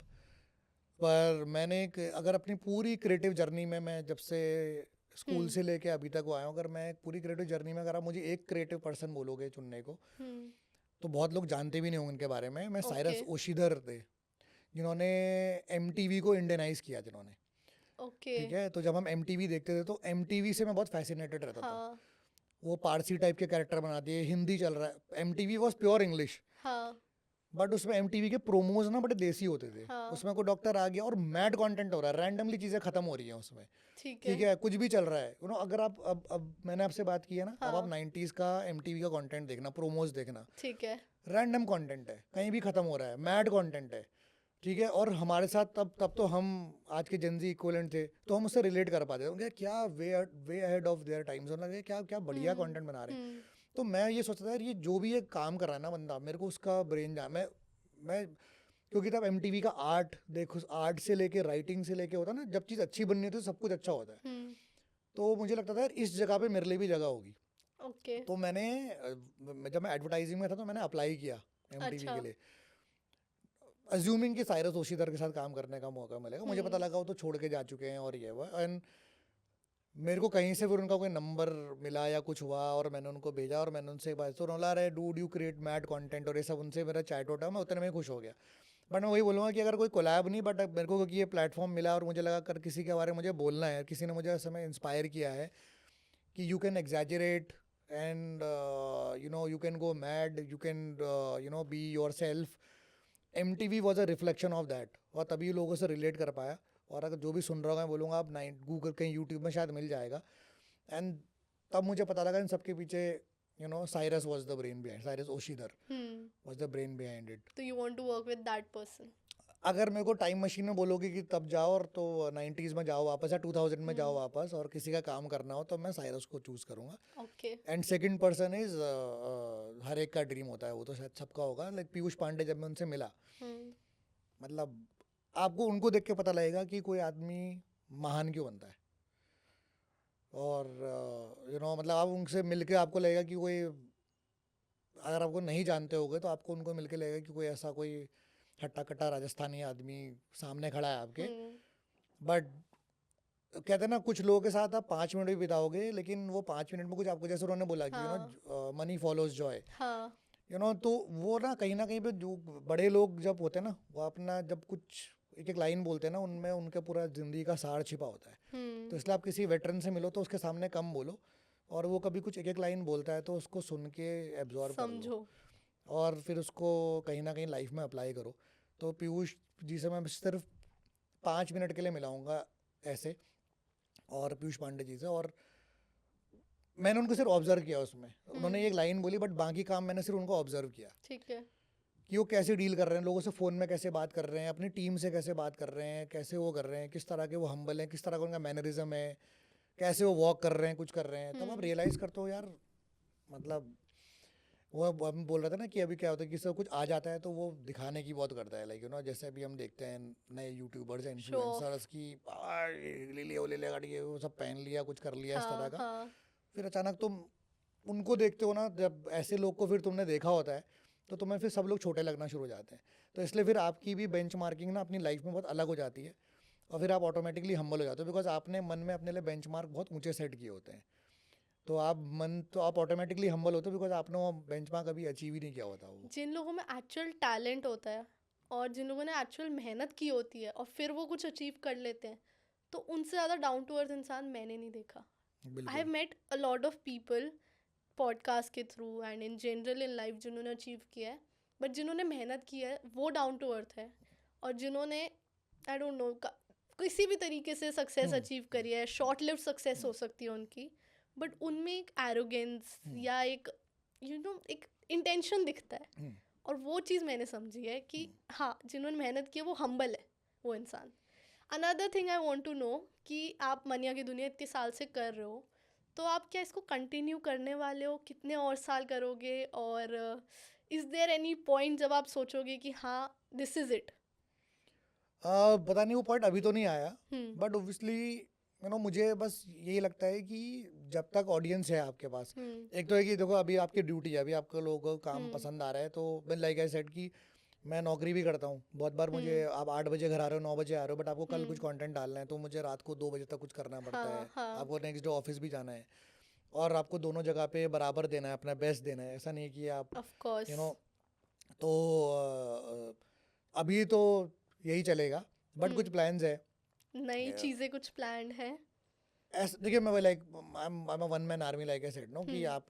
पर मैंने अगर अपनी पूरी क्रिएटिव जर्नी में, मैं जब से स्कूल से लेके अभी तक आया हूँ, अगर मैं पूरी क्रिएटिव जर्नी में अगर आप मुझे एक क्रिएटिव पर्सन बोलोगे चुनने को, तो बहुत लोग जानते भी नहीं होंगे उनके बारे में। मैं साइरस ओशिदर थे, जिन्होंने MTV को इंडियनाइज किया, जिन्होंने ओके। ठीक है, तो जब हम MTV देखते थे तो MTV से मैं बहुत फैसिनेटेड रहता था। हाँ वो पारसी टाइप के कैरेक्टर बनाती है, हिंदी चल रहा है, MTV वॉज प्योर इंग्लिश, हाँ बट उसमें MTV के प्रोमोज ना बड़े देसी होते थे। हाँ। उसमें कोई डॉक्टर आ गया और मैड कंटेंट हो रहा है, रैंडमली चीज़ें खत्म हो रही हैं उसमें। ठीक ठीक है। है, कुछ भी चल रहा है, अगर आप अब मैंने आपसे बात की है ना, अब आप हाँ 90s का MTV का कंटेंट देखना, प्रोमोज देखना, ठीक है। रैंडम कंटेंट है, कहीं भी खत्म हो रहा है, मैड कंटेंट है। ठीक है, और हमारे साथ तब तो हम आज के जेनजी इक्विवेलेंट थे, तो हम उससे रिलेट कर पाते थे। उनके क्या way way ahead of their times, लगे क्या क्या बढ़िया कंटेंट बना रहे हैं। हम्म। तो मैं ये सोचता था यार, ये जो भी ये काम कर रहा है ना बंदा, मेरे को उसका ब्रेन जा मैं क्योंकि तब MTV का आर्ट देखो, आर्ट से लेके राइटिंग से लेके होता ना, जब चीज़ अच्छी बननी होती है तो सब कुछ अच्छा होता है। तो मुझे लगता था यार इस जगह पे मेरे लिए भी जगह होगी। ओके। तो मैंने जब मैं एडवर्टाइजिंग में था तो मैंने अप्लाई किया MTV अच्छा। के लिए, अज्यूमिंग कि साइरस ओशीदर के साथ काम करने का मौका मिलेगा। मुझे पता लगा वो तो छोड़ के जा चुके हैं और ये वो, एंड मेरे को कहीं से फिर उनका कोई नंबर मिला या कुछ हुआ और मैंने उनको भेजा और मैंने उनसे एक बात तो उन्होंने रहे dude you create mad content और ये सब, उनसे मेरा चैट होता, मैं उतने में खुश हो गया। बट मैं वही बोलूँगा कि अगर कोई कोलैब नहीं, बट मेरे को क्योंकि ये प्लेटफॉर्म मिला और मुझे लगा कर किसी के बारे में मुझे बोलना है, किसी ने मुझे उस समय इंस्पायर किया है कि you can exaggerate and you can go mad, you can be your self. MTV was a reflection of that, और तभी लोगों से रिलेट कर पाया। और अगर जो भी सुन रहा होगा, मैं बोलूँगा आप गूगल कहीं यूट्यूब में शायद मिल जाएगा। एंड तब मुझे पता लगा इन सबके पीछे Cyrus was the brain behind, Cyrus Oshidar was the brain behind it. तो you want to work with that person? अगर मेरे को टाइम मशीन में बोलोगे कि तब जाओ और तो 90s में जाओ वापस या 2000 में जाओ वापस और किसी का काम करना हो, तो मैं साइरस को चूज़ करूँगा। Okay. And second person is, हर एक का ड्रीम होता है, वो तो शायद सबका होगा, लाइक पीयूष पांडे। जब मैं उनसे मिला, मतलब आपको उनको देख के पता लगेगा कि कोई आदमी महान क्यों बनता है। और मतलब आप उनसे मिलके आपको लगेगा कि कोई, अगर आपको नहीं जानते होगे तो आपको उनको मिलके लगेगा कि कोई ऐसा कोई हट्टा कट्टा राजस्थानी आदमी सामने खड़ा है आपके। बट कहते हैं ना, कुछ लोगों के साथ आप 5 मिनट भी बिताओगे, लेकिन वो 5 मिनट में कुछ आपको, जैसे उन्होंने बोला कि मनी फॉलोज जॉय, हाँ तो वो ना कहीं पे जो बड़े लोग जब होते हैं ना, वो अपना जब कुछ एक एक लाइन बोलते हैं ना, उनमें उनके पूरा जिंदगी का सार छिपा होता है। तो इसलिए आप किसी वेटरन से मिलो तो उसके सामने कम बोलो, और वो कभी कुछ एक एक लाइन बोलता है तो उसको सुन के एब्जॉर्ब कर लो समझो। और फिर उसको कहीं ना कहीं लाइफ में अप्लाई करो। तो पीयूष जी से मैं सिर्फ 5 मिनट के लिए मिलाऊंगा ऐसे, और पीयूष पांडे जी से, और मैंने उनको सिर्फ ऑब्जर्व किया उसमें। उन्होंने एक लाइन बोली, बट बाकी काम मैंने सिर्फ उनको ऑब्जर्व किया ठीक है। कि वो कैसे डील कर रहे हैं लोगों से, फ़ोन में कैसे बात कर रहे हैं, अपनी टीम से कैसे बात कर रहे हैं, कैसे वो कर रहे हैं, किस तरह के वो हम्बल हैं, किस तरह का उनका मैनरिज्म है, कैसे वो वॉक कर रहे हैं, कुछ कर रहे हैं। तब आप रियलाइज़ करते हो यार, मतलब वो हम बोल रहे थे ना कि अभी क्या होता है कि सब कुछ आ जाता है तो वो दिखाने की बहुत करता है, लाइक जैसे अभी हम देखते हैं नए यूट्यूबर्स हैं, इन्फ्लुएंसर्स की, ले लिया वो ले लिया गाड़ी, वो सब पहन लिया, कुछ कर लिया इस तरह का। फिर अचानक तुम उनको देखते हो ना, जब ऐसे लोग को फिर तुमने देखा होता है तो तुम्हें फिर सब लोग छोटे लगना शुरू हो जाते हैं। तो इसलिए फिर आपकी भी बेंचमार्किंग ना अपनी लाइफ में बहुत अलग हो जाती है, और फिर आप ऑटोमेटिकली हम्बल हो जाते हो, बिकॉज आपने मन में अपने लिए बेंचमार्क बहुत ऊंचे सेट किए होते हैं। तो आप ऑटोमेटिकली हम्बल होते हो, बिकॉज आपने वो बेंचमार्क अभी अचीव ही नहीं किया होता। वो जिन लोगों में एक्चुअल टैलेंट होता है और जिन लोगों ने एक्चुअल मेहनत की होती है और फिर वो कुछ अचीव कर लेते हैं, तो उनसे ज़्यादा डाउन टू अर्थ इंसान मैंने नहीं देखा। I have met a lot of people podcast के through and in general in life जिन्होंने अचीव किया है, बट जिन्होंने मेहनत की है वो डाउन टू अर्थ है, और जिन्होंने आई डोंट नो किसी भी तरीके से सक्सेस अचीव करी है, शॉर्ट लिव्ड सक्सेस हो सकती है उनकी, बट उनमें एक एरोगेंस या एक एक इंटेंशन दिखता है। और वो चीज़ मैंने समझी है कि हाँ, जिन्होंने मेहनत की है वो हम्बल है वो इंसान। Another thing I want to know कि आप मनिया की दुनिया इतने साल से कर रहे हो, तो आप क्या इसको कंटिन्यू करने वाले हो? कितने और साल करोगे? और इज़ देयर एनी पॉइंट जब आप सोचोगे कि हाँ दिस इज़ इट? पता नहीं, वो पॉइंट अभी तो नहीं आया, बट ओब्वियसली मुझे बस यही लगता है कि जब तक ऑडियंस है आपके पास, एक तो है कि देखो अभी आपकी ड्यूटी है, अभी आपके लोगों को काम पसंद आ रहा है, तो मैं लाइक आई सेड कि मैं नौकरी भी करता हूँ बहुत बार। मुझे आप 8 बजे घर आ रहे हो, 9 बजे आ रहे हो, बट आपको कल कुछ कंटेंट डालना है तो मुझे रात को 2 बजे तक कुछ करना पड़ता है। आपको नेक्स्ट डे ऑफिस भी जाना है, और आपको दोनों जगह पे बराबर देना है, अपना बेस्ट देना है। ऐसा नहीं है कि आप ऑफ कोर्स। तो अभी तो यही चलेगा, बट कुछ प्लान्स है नई Yeah. चीजें कुछ प्लान्ड है? ऐसा देखिए, मैं like I am a one man army, like I said no, कि हम्म। आप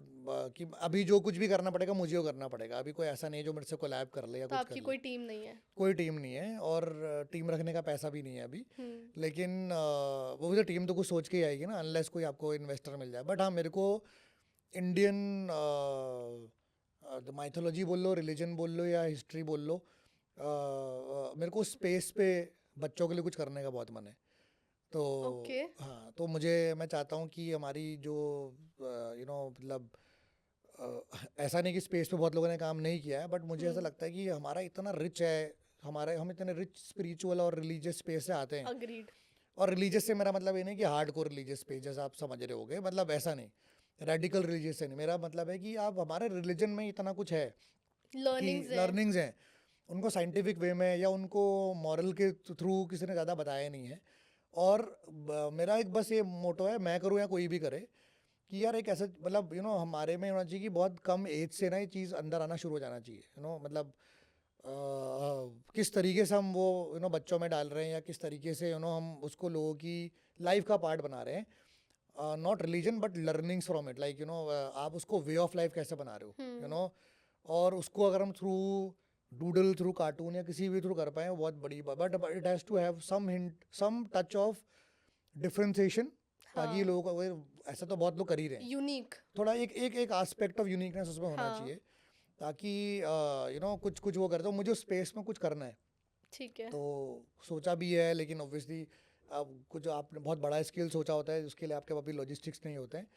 कि अभी जो कुछ भी करना पड़ेगा मुझे वो करना पड़ेगा। अभी कोई ऐसा नहीं है जो मेरे से कोलैब कर ले या तो कुछ कर आपकी ले। कोई टीम नहीं है? कोई टीम नहीं है, और टीम रखने का पैसा भी नहीं है अभी। हम्म। लेकिन वो भी तो टीम तो कुछ सोच के ही आएगी ना, अनलेस कोई आपको इन्वेस्टर मिल जाए। बट हाँ, मेरे को इंडियन माइथोलॉजी बोल लो, रिलीजन बोल लो या हिस्ट्री बोल लो, मेरे को स्पेस पे बच्चों के लिए कुछ करने का बहुत मन है। तो ओके। हाँ, तो मैं चाहता हूँ कि हमारी जो मतलब ऐसा नहीं कि स्पेस पे बहुत लोगों ने काम नहीं किया है, बट मुझे ऐसा लगता है कि हमारा इतना रिच है, हम इतने रिच स्पिरिचुअल और रिलीजियस स्पेस से आते हैं। अग्रीड। और रिलीजियस से मेरा मतलब ये नहीं कि हार्ड कोर रिलीजियस स्पेस जैसा आप समझ रहे होगे, मतलब ऐसा नहीं, रेडिकल रिलीजियस से नहीं। मेरा मतलब है कि आप हमारे रिलीजन में इतना कुछ है कि लर्निंग्स है। लर्निंग्स हैं, उनको साइंटिफिक वे में या उनको मॉरल के थ्रू किसी ने ज़्यादा बताया नहीं है। और मेरा एक बस ये मोटो है, मैं करूँ या कोई भी करे, कि यार एक ऐसा मतलब हमारे में होना चाहिए कि बहुत कम एज से ना ये चीज़ अंदर आना शुरू हो जाना चाहिए। मतलब किस तरीके से हम वो बच्चों में डाल रहे हैं, या किस तरीके से हम उसको लोगों की लाइफ का पार्ट बना रहे हैं। Not religion but learnings from it, like आप उसको वे ऑफ लाइफ कैसे बना रहे हो, और उसको अगर हम थ्रू डूडल, थ्रू कार्टून या किसी भी थ्रू कर पाए, वो बहुत बड़ी बात। But it has to have some hint, some touch of differentiation, ताकि हाँ। लोगों को ऐसा तो बहुत लोग कर ही रहे हैं, यूनिक। थोड़ा एक एक एक एस्पेक्ट ऑफ यूनिकनेस उसमें होना हाँ। चाहिए, ताकि कुछ कुछ वो करते हो। मुझे उस स्पेस में कुछ करना है, ठीक है। तो सोचा भी है। लेकिन ऑब्वियसली अब कुछ आपने बहुत बड़ा स्केल सोचा होता है, उसके लिए आपके पास भी लॉजिस्टिक्स नहीं होते हैं,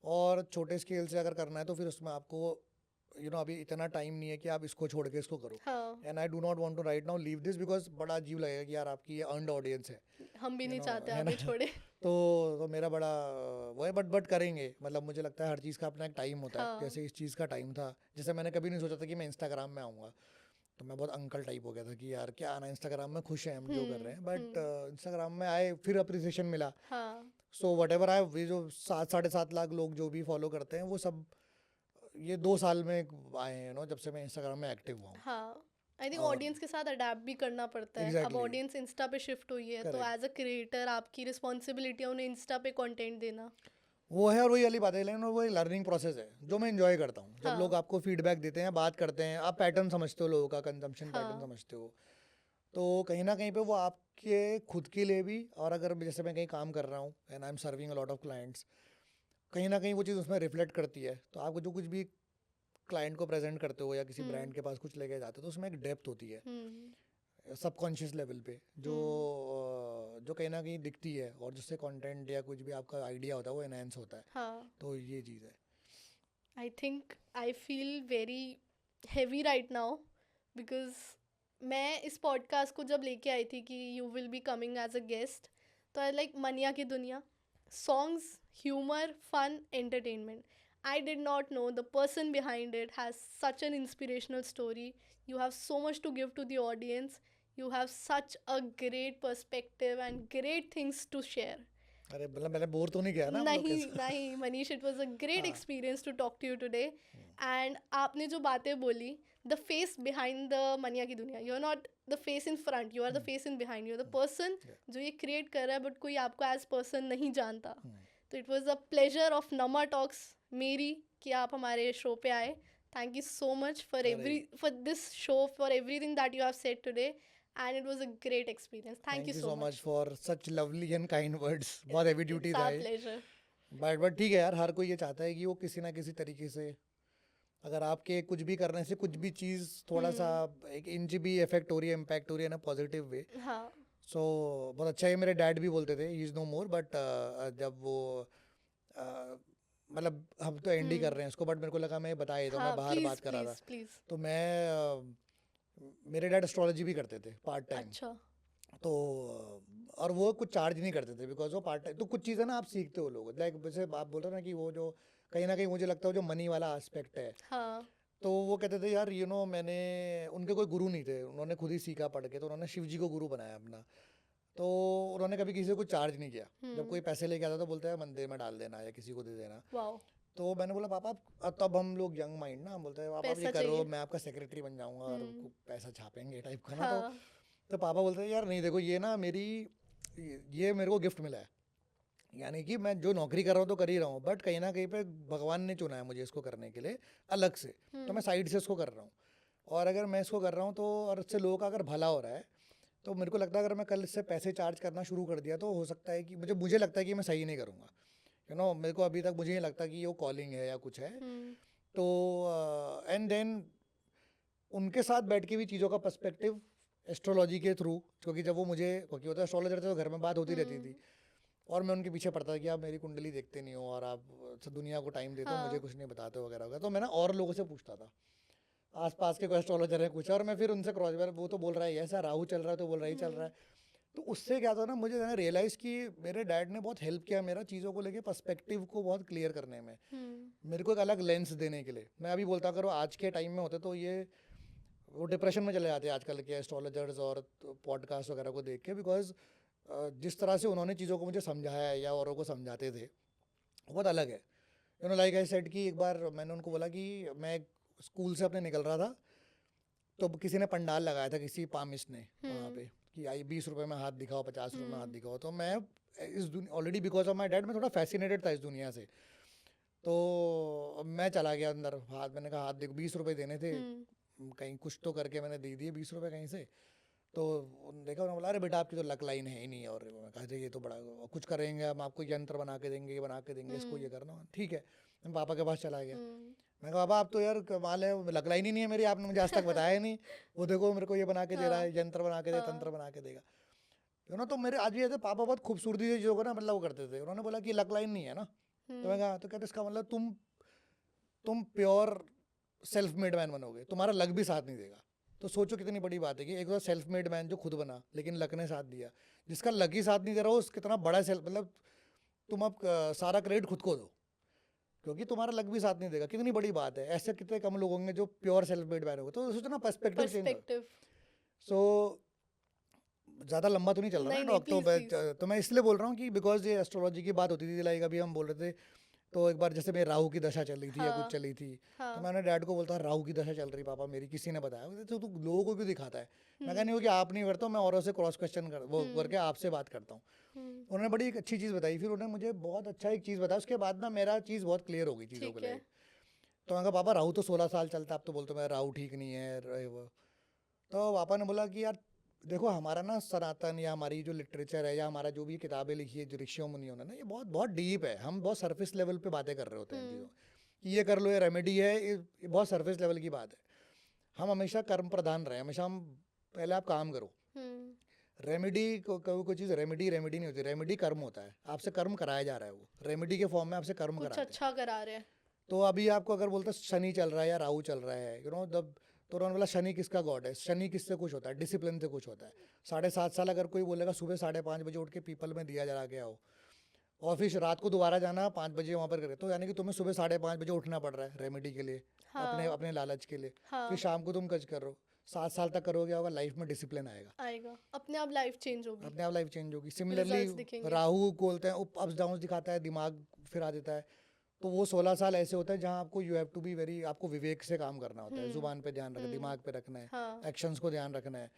और छोटे स्केल से अगर करना है तो फिर उसमें आपको अभी इतना टाइम नहीं है कि आप इसको छोड़ के इसको करो। हाँ। And I do not want to right now leave this, because बड़ा अजीब लगेगा कि यार आपकी ये अर्नड ऑडियंस है, हम भी नहीं चाहते है आप ना। ये छोड़े। तो मेरा बड़ा वो है, बट करेंगे। मतलब मुझे लगता है हर चीज़ का अपना एक टाइम होता है। हाँ। जैसे इस चीज़ का टाइम था, जैसे मैंने कभी नहीं सोचा था कि मैं इंस्टाग्राम में आऊँगा, तो मैं बहुत अंकल टाइप हो गया था कि यार क्या आना इंस्टाग्राम में, खुश हैं हम जो कर रहे हैं। बट इंस्टाग्राम में आए, फिर अप्रिसिएशन मिला। हाँ। सो वट एवर आई, ये जो 7-7.5 लाख लोग जो भी फॉलो करते हैं, वो सब ये 2 साल में आए हैं, जब से मैं इंस्टाग्राम में एक्टिव हुआ हूँ। हाँ। आई थिंक और ऑडियंस के साथ अडेप्ट भी करना पड़ता है। अब Exactly. ऑडियंस इंस्टा पे शिफ्ट हुई है, तो Correct. एज अ क्रिएटर आपकी रिस्पॉन्सिबिलिटी है उन्हें इंस्टा पे कंटेंट देना। वो है, और वही वाली बात है, लेकिन वो लर्निंग प्रोसेस है जो मैं इंजॉय करता हूँ। जब हाँ। लोग आपको फीडबैक देते हैं, बात करते हैं, आप पैटर्न समझते हो, लोगों का कंजम्पशन पैटर्न हाँ। समझते हो, तो कहीं ना कहीं पे वो आपके खुद के लिए भी, और अगर जैसे मैं कहीं काम कर रहा हूँ and I am serving a lot of clients, कहीं ना कहीं वो चीज़ उसमें रिफ्लेक्ट करती है। तो आपको जो कुछ भी क्लाइंट को प्रेजेंट करते हो या किसी ब्रांड के पास कुछ लेके जाते हो, तो उसमें एक डेप्थ होती है सबकॉन्शियस लेवल पे, जो कहीं ना कहीं दिखती है, और जिससे कंटेंट या कुछ भी आपका आइडिया होता है वो एनहेंस होता है। हाँ। तो ये चीज़ है। I think I feel very heavy right now, because मैं इस पॉडकास्ट को जब लेके आई थी कि you will be coming as a guest, तो आई लाइक मनिया की दुनिया, songs, humour, fun, entertainment. I did not know the person behind it has such an inspirational story. You have so much to give to the audience. You have such a great perspective and great things to share. अरे मतलब मैंने bore तो नहीं किया ना आप लोग के नहीं साथ? नहीं Manish, it was a great हाँ। experience to talk to you today. And आपने जो बातें बोली, the face behind the मनिया की दुनिया, you're not the face in front, you are the face in behind, you're the person जो ये create कर रहा है, but कोई आपको as person नहीं जानता. तो it was a pleasure of Nama Talks मेरी कि आप हमारे शो पे आए. Thank you so much for this show, for everything that you have said today, and it was a great experience. Thank you so much. for such lovely and kind words. बहुत heavy duties It's our आए, pleasure. But ठीक है यार, हर कोई ये चाहता है कि वो किसी ना किसी तरीके से, अगर आपके कुछ भी करने से कुछ भी चीज़ थोड़ा सा एक इंच भी इफेक्ट हो रही है, इम्पैक्ट हो रही है ना पॉजिटिव वे, हाँ. सो बहुत अच्छा है। मेरे डैड भी बोलते थे, he is no more, but जब वो मतलब हम तो एंड ही कर रहे हैं इसको, बट मेरे को लगा मैं बताया तो मैं हाँ, बाहर please, बात कर रहा था। please, please. तो मेरे डैड एस्ट्रोलॉजी भी करते थे पार्ट टाइम, अच्छा. तो और वो कुछ चार्ज नहीं करते थे, बिकॉज वो पार्ट टाइम, तो कुछ चीज़ें ना आप सीखते हो लोग, लाइक जैसे आप बोल रहे हो ना कि वो जो कहीं ना कहीं मुझे लगता है जो मनी वाला एस्पेक्ट है, हाँ. तो वो कहते थे यार मैंने, उनके कोई गुरु नहीं थे, उन्होंने खुद ही सीखा पढ़ के, तो उन्होंने शिव जी को गुरु बनाया अपना, तो उन्होंने कभी किसी को चार्ज नहीं किया। जब कोई पैसे लेके आता तो बोलते हैं मंदिर में डाल देना या किसी को दे देना। वाओ. तो मैंने बोला पापा, तब हम लोग यंग माइंड ना, हम बोलते हैं पापा आप ये पैसा करो, चाहिए। मैं आपका सेक्रेटरी बन जाऊंगा और पैसा छापेंगे टाइप का ना। हाँ. तो पापा बोलते हैं यार नहीं, देखो ये ना मेरी ये मेरे को गिफ्ट मिला है, यानी कि मैं जो नौकरी कर रहा हूँ तो कर ही रहा हूँ, बट कहीं ना कहीं पे भगवान ने चुना है मुझे इसको करने के लिए अलग से, तो मैं साइड से इसको कर रहा हूँ। और अगर मैं इसको कर रहा हूँ तो और इससे लोगों का अगर भला हो रहा है, तो मेरे को लगता है अगर मैं कल इससे पैसे चार्ज करना शुरू कर दिया तो हो सकता है कि मुझे लगता है कि मैं सही नहीं करूँगा, मेरे को अभी तक मुझे नहीं लगता कि ये कॉलिंग है या कुछ है। तो एंड देन उनके साथ बैठ के भी चीज़ों का पर्सपेक्टिव एस्ट्रोलॉजी के थ्रू, क्योंकि जब वो क्योंकि वो तो एस्ट्रोलॉजर थे तो घर में बात होती रहती थी, और मैं उनके पीछे पड़ता था कि आप मेरी कुंडली देखते नहीं हो और आप दुनिया को टाइम देते हो, मुझे कुछ नहीं बताते हो वगैरह वगैरह। तो मैं ना और लोगों से पूछता था, आसपास के कोई एस्ट्रोलॉजर है कुछ, और मैं फिर उनसे क्रॉस वेयर, वो तो बोल रहा है ऐसा, राहु चल रहा है तो बोल रहा है चल रहा है। तो उससे क्या था ना, मुझे ना रियलाइज़ कि मेरे डैड ने बहुत हेल्प किया मेरा चीज़ों को लेके पर्सपेक्टिव को बहुत क्लियर करने में, मेरे को एक अलग लेंस देने के लिए। मैं अभी बोलता करो आज के टाइम में होते तो ये वो डिप्रेशन में चले जाते हैं आजकल के एस्ट्रोलॉजर्स और पॉडकास्ट वगैरह को देख के, बिकॉज जिस तरह से उन्होंने चीज़ों को मुझे समझाया है या औरों को समझाते थे बहुत अलग है। लाइक आई सेड कि एक बार मैंने उनको बोला कि मैं स्कूल से अपने निकल रहा था, तो किसी ने पंडाल लगाया था, किसी पामिस्ट ने वहाँ पे, कि आई 20 रुपये में हाथ दिखाओ, 50 रुपये में हाथ दिखाओ। तो मैं इस already because of my dad मैं थोड़ा फैसिनेटेड था इस दुनिया से, तो मैं चला गया अंदर, मैंने कहा हाथ देखो, 20 रुपये देने थे, कहीं कुछ तो करके मैंने दे दिए 20 रुपये कहीं से। तो देखा, उन्होंने बोला अरे बेटा आपकी तो लक लाइन है ही नहीं, और मैं कहा ये तो बड़ा कुछ करेंगे, हम आपको यंत्र बना के देंगे, ये बना के देंगे, इसको ये करना, ठीक है। मैं पापा के पास चला गया, मैं कहा पापा आप तो यार कमाल है, लक लाइन ही नहीं है मेरी, आपने मुझे आज तक बताया नहीं, वो देखो मेरे को ये बना के दे रहा है, यंत्र बना के दे, तंत्र बना के देगा। तो मेरे आज भी ऐसे पापा बहुत खूबसूरती से चीज़ों को ना मतलब वो करते थे। उन्होंने बोला कि लक लाइन नहीं है ना, तो मैं कहा, तो कहते इसका मतलब तुम प्योर सेल्फ मेड मैन बनोगे, तुम्हारा लक भी साथ नहीं देगा। तो सोचो कितनी बड़ी बात है कि एक तो सेल्फ मेड मैन जो खुद बना लेकिन लक ने साथ दिया, जिसका लक ही साथ नहीं दे रहा हो उस कितना बड़ा सेल्फ, मतलब तुम अब सारा क्रेडिट खुद को दो क्योंकि तुम्हारा लक भी साथ नहीं देगा। कितनी बड़ी बात है, ऐसे कितने कम लोग होंगे जो प्योर सेल्फ मेड मैन होंगे। तो सोचो ना, पर्सपेक्टिव चेंज। सो ज़्यादा लंबा तो नहीं चल रहा है डॉक्टर, तो मैं इसलिए बोल रहा हूँ कि बिकॉज ये एस्ट्रोलॉजी की बात होती थी, लाइक अभी हम बोल रहे थे, तो एक बार जैसे मेरी राहु की दशा चल रही थी या कुछ चली थी, तो मैंने डैड को बोलता राहु की दशा चल रही पापा मेरी, किसी ने बताया। तो तू लोगों को क्यों दिखाता है? मैं कहा नहीं, हो कि आप नहीं करता हूँ, मैं औरों से क्रॉस क्वेश्चन करके आपसे बात करता हूँ। उन्होंने बड़ी एक अच्छी चीज़ बताई, फिर उन्होंने मुझे बहुत अच्छा एक चीज़ बताया, उसके बाद ना मेरा चीज़ बहुत क्लियर हो गई चीज़ों को लेकर। तो मैं कहा पापा राहु तो 16 साल चलता, आप तो बोलते मैं राहु ठीक नहीं है वो। तो पापा ने बोला कि यार देखो, हमारा ना सनातन या हमारी जो लिटरेचर है या हमारा जो भी किताबें लिखी है जो ऋषियों मुनियों ने ना, ये बहुत बहुत डीप है। हम बहुत सरफेस लेवल पे बातें कर रहे होते हैं चीज़ों कि ये कर लो, ये रेमेडी है, ये बहुत सरफेस लेवल की बात है। हम हमेशा कर्म प्रधान रहे, हमेशा हम पहले आप काम करो। रेमेडी कोई चीज़ रेमेडी नहीं होती, रेमेडी कर्म होता है, आपसे कर्म कराया जा रहा है, वो रेमेडी के फॉर्म में आपसे कर्म कुछ कराते हैं, अच्छा करा रहे हैं। तो अभी आपको अगर बोलते शनि चल रहा है या राहु चल रहा है, तो उन्होंने बोला शनि किसका गॉड है? शनि किससे खुश होता है? डिसिप्लिन से खुश होता है। 7.5 साल अगर कोई बोलेगा सुबह 5:30 बजे उठ के पीपल में दिया जला के आओ, और फिर रात को दोबारा जाना 5 बजे वहाँ पर करे, तो यानी कि तुम्हें सुबह 5:30 बजे उठना पड़ रहा है रेमेडी के लिए, अपने लालच के लिए। फिर शाम को तुम कच करो, 7 साल तक करोगे, होगा लाइफ में डिसिप्लिन आएगा, अपने आप लाइफ चेंज होगी, अपने आप लाइफ चेंज होगी। सिमिलरली राहु को बोलते हैं अप्स डाउन दिखाता है, दिमाग फिरा देता है। तो वो 16 साल ऐसे होते हैं जहाँ आपको you have to be very, आपको विवेक से काम करना होता है, जुबान पे ध्यान रखना, दिमाग पे रखना है, एक्शंस को ध्यान रखना है,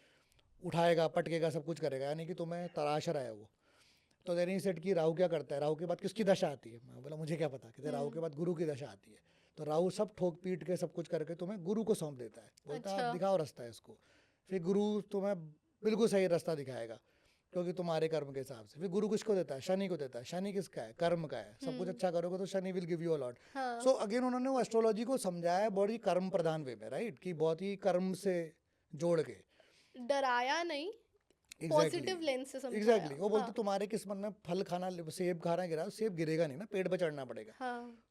उठाएगा पटकेगा सब कुछ करेगा, यानी कि तुम्हें तराश रहा है वो। तो देन ही सेट कि राहु क्या करता है, राहु के बाद किसकी दशा आती है? मैं बोला मुझे क्या पता, कहते राहु के बाद गुरु की दशा आती है। तो राहु सब ठोक पीट के सब कुछ करके तुम्हें गुरु को सौंप देता है, बोलता है आप दिखाओ रास्ता है इसको। फिर गुरु तुम्हें बिल्कुल सही रास्ता दिखाएगा क्योंकि तुम्हारे कर्म के हिसाब से। फिर गुरु किसको देता है? शनि को देता है। शनि किसका है? कर्म का है। सब कुछ अच्छा करोगे तो Shani will give you a lot. So again उन्होंने वो एस्ट्रोलॉजी को समझाया बहुत ही कर्म प्रधान वे में, राइट, कि बहुत ही कर्म से जोड़ के, डराया नहीं, पॉजिटिव लेंस से समझाया। एग्जैक्टली वो बोलते तुम्हारे किस्मत में फल खाना, सेब खाना गिरा, सेब गिरेगा नहीं ना, पेड़ पे चढ़ना पड़ेगा।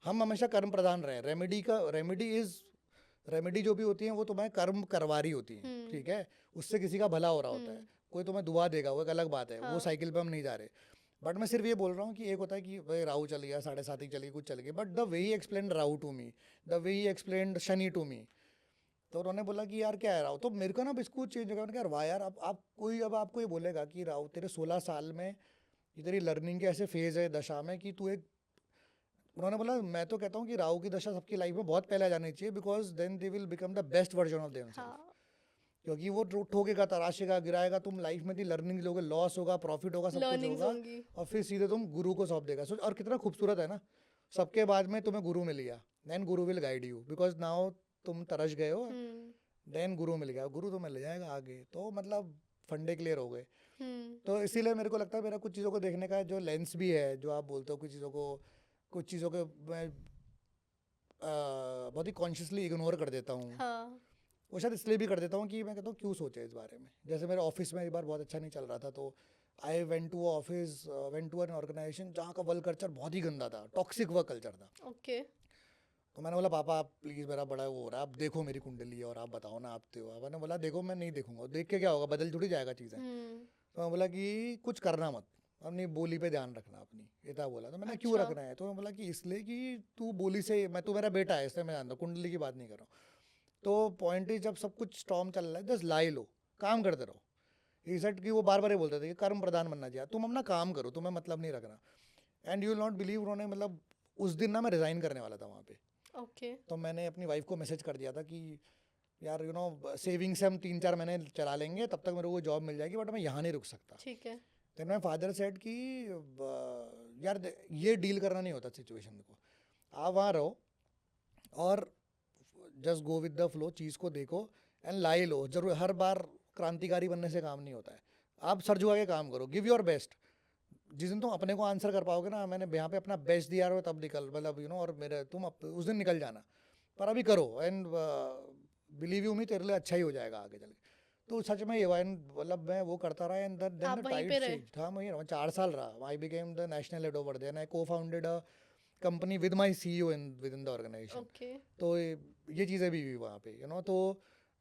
हम हमेशा कर्म प्रधान रहे। रेमेडी जो भी होती है वो तुम्हें कर्म करवा रही होती है, ठीक है, उससे किसी का भला हो रहा होता है, कोई तुम्हें दुआ देगा, वो एक अलग बात है। वो साइकिल पे हम नहीं जा रहे। बट मैं सिर्फ ये बोल रहा हूँ कि एक होता है कि भाई राहु चल गया, 7:30 चली कुछ चल गया, but the way he explain Rahu to me, the way he explain Shani to me, तो उन्होंने बोला कि यार क्या है राहु, तो मेरे को ना बिल्कुल चेंज हो गया यार, वाह यार, अब आपको ये बोलेगा कि राहु तेरे 16 साल में ये तेरी लर्निंग के ऐसे फेज है दशा में कि तू एक, उन्होंने बोला मैं तो कहता हूँ कि राहु की दशा सबकी लाइफ में बहुत पहले आ जानी चाहिए, because then they will become the best version of themselves. क्योंकि वो ठोकेगा, तराशेगा, गिराएगा, तुम लाइफ में थी लर्निंग लोगे, लॉस होगा, प्रॉफिट होगा, सब कुछ लर्निंग्स होगा, होंगी। और फिर सीधे तुम गुरु को सौंप देगा। और कितना खूबसूरत है ना, सबके बाद में तुम्हें गुरु मिल गया, then Guru will guide you, because now तुम तरस गए हो, देन गुरु मिल गया, गुरु तुम्हें ले जाएगा आगे। तो मतलब फंडे क्लियर हो गए। तो इसीलिए मेरे को लगता है मेरा कुछ चीज़ों को देखने का जो लेंस भी है, जो आप बोलते हो कुछ चीज़ों को मैं बहुत ही कॉन्शियसली इग्नोर कर देता हूँ। हाँ। वो शायद इसलिए भी कर देता हूँ कि मैं कहता हूँ क्यों सोचे इस बारे में। जैसे मेरे ऑफिस में एक बार बहुत अच्छा नहीं चल रहा था, तो I went to an organisation जहाँ का वर्क कल्चर बहुत ही गंदा था, टॉक्सिक वर्क कल्चर था। ओके। तो मैंने बोला पापा आप प्लीज़, मेरा बड़ा वो हो रहा है, आप देखो मेरी कुंडली है और आप बताओ ना आप हो। मैंने बोला देखो मैं नहीं देखूंगा, देख के क्या होगा, बदल थोड़ी जाएगा चीज़ें। तो मैं बोला कि कुछ करना मत, अपनी बोली पे ध्यान रखना अपनी, इतना बोला। तो मैंने क्यों अच्छा। रखना है, तो मैं बोला कि इसलिए कि तू बोली से, मैं तू मेरा बेटा है इसलिए मैं जानता हूँ, कुंडली की बात नहीं कर रहा हूँ। तो पॉइंट इज जब सब कुछ स्टॉर्म चल रहा है, जस्ट लाई लो, काम करते रहो। ही सेड कि वो बार बार ये बोलते थे कि कर्म प्रधान बनना चाहिए, तुम अपना काम करो, तुम्हें मतलब नहीं रखना। And you will not believe, उन्होंने मतलब उस दिन ना मैं रिज़ाइन करने वाला था वहाँ पे। ओके। तो मैंने अपनी वाइफ को मैसेज कर दिया था कि यार यू नो सेविंग से हम 3-4 महीने चला लेंगे, तब तक मेरे को जॉब मिल जाएगी, बट मैं यहाँ नहीं रुक सकता। ठीक है। देन माई फादर सेड कि यार ये डील करना नहीं होता सिचुएशन को, आप वहाँ रहो और just go with the flow, चीज़ को देखो एंड लाई लो। जरूर हर बार क्रांतिकारी बनने से काम नहीं होता है, आप सर झुका के काम करो, गिव योर बेस्ट। जिस दिन तुम अपने को आंसर कर पाओगे ना, मैंने यहाँ पे अपना बेस्ट दिया हो तब निकल, मतलब यू नो, और मेरे तुम उस दिन निकल जाना, पर अभी करो एंड बिलीव यू मी, तेरे लिए अच्छा ही हो जाएगा आगे चल के। तो सच में ये मतलब मैं वो करता रहा एंड देन आप द वहीं टाइड पे रहे? चेंज्ड। हाँ वहीं रहा, 4 साल रहा। I became the national head over there, I co-founded a company with my CEO within the organization. Okay. तो ये चीज़ें भी हुई वहाँ पे, यू नो। तो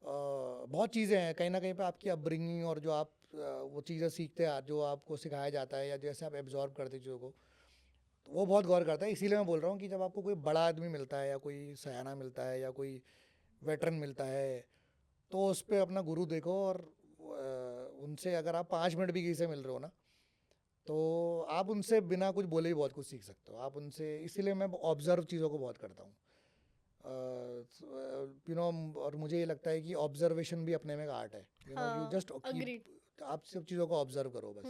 बहुत चीज़ें हैं, कहीं ना कहीं पे आपकी अपब्रिंगिंग और जो आप वो चीज़ें सीखते हैं, जो आपको सिखाया जाता है या जैसे आप एब्जॉर्ब करते चीज़ों को, तो वो बहुत गौर करता है। इसीलिए मैं बोल रहा हूँ कि जब आपको कोई बड़ा आदमी मिलता है या कोई सयाना मिलता है या कोई वेटरन मिलता है, तो उस पर अपना गुरु देखो, और उनसे अगर आप 5 मिनट भी किसी से मिल रहे हो ना, तो आप उनसे बिना कुछ बोले ही बहुत कुछ सीख सकते हो आप उनसे। इसीलिए मैं ऑब्जर्व चीज़ों को बहुत करता हूँ, यू नो। और मुझे ये लगता है कि ऑब्जर्वेशन भी अपने में एक आर्ट है, you no. You just agreed. आप सब चीज़ों को ऑब्जर्व करो बस,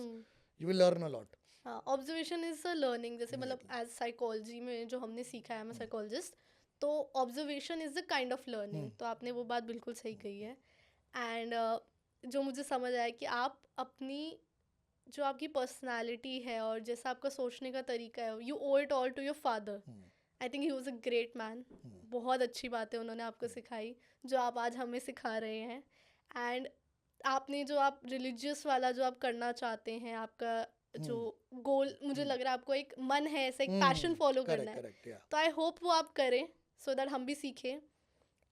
you will learn a lot. हाँ, ऑब्जर्वेशन इज अ लर्निंग। जैसे मतलब एज साइकोलॉजी में जो हमने सीखा है, मैं साइकोलॉजिस्ट, तो observation is a kind of learning. तो आपने वो बात बिल्कुल सही कही है। एंड जो मुझे समझ आया कि आप अपनी जो आपकी पर्सनालिटी है और जैसा आपका सोचने का तरीका है, you owe it all to your father. I think he was a great man. बहुत अच्छी बातें उन्होंने आपको सिखाई जो आप आज हमें सिखा रहे हैं। एंड आपने जो आप रिलीजियस वाला जो आप करना चाहते हैं, आपका जो गोल, मुझे लग रहा है आपको एक मन है, ऐसा एक पैशन फॉलो करना है, तो आई होप वो आप करें सो दैट हम भी सीखें।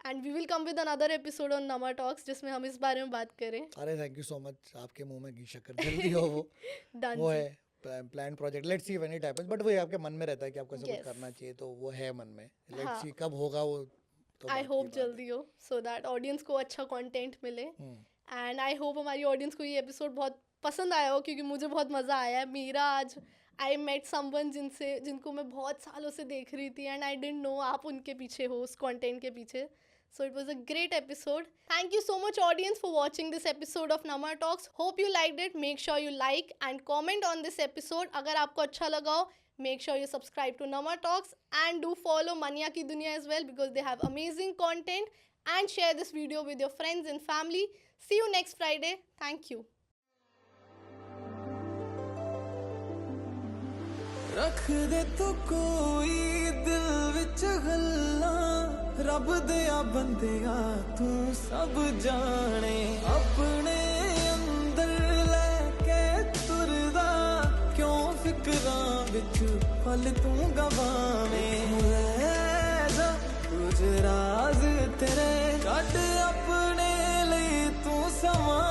And we will come with another episode on Namma talks जिसमें हम इस बारे में बात करें। अरे थैंक यू सो मच, आपके मुंह में घी शक्कर जल्दी हो वो डन। वो है plan project, let's see when it happens. But वो आपके मन में रहता है कि आपको ऐसा कुछ Yes. करना चाहिए, तो वो है मन में। लेट्स हाँ। सी कब होगा वो, तो आई बात की होप बात है। जल्दी हो सो दैट ऑडियंस को अच्छा कंटेंट मिले। एंड आई होप हमारी ऑडियंस को ये एपिसोड बहुत पसंद आया हो, क्योंकि मुझे बहुत मज़ा आया। मेरा आज आई मेट समवन जिनको मैं बहुत सालों से देख रही थी एंड आई डिडंट नो आप उनके पीछे हो, उस कंटेंट के पीछे। So it was a great episode. Thank you so much audience for watching this episode of Nama Talks. Hope you liked it. Make sure you like and comment on this episode. अगर आपको अच्छा लगा हो, make sure you subscribe to Nama Talks and do follow Mania Ki Duniya as well because they have amazing content, and share this video with your friends and family. See you next Friday. Thank you. रख दे तू कोई दिल विच गल्लां, रब दिया बंदिया तू सब जाने, अपने अंदर लेके तुरदा, क्यों फिक्रां विच पल तू गवावें। जा कुछ राज तेरे कट अपने लिए तू समा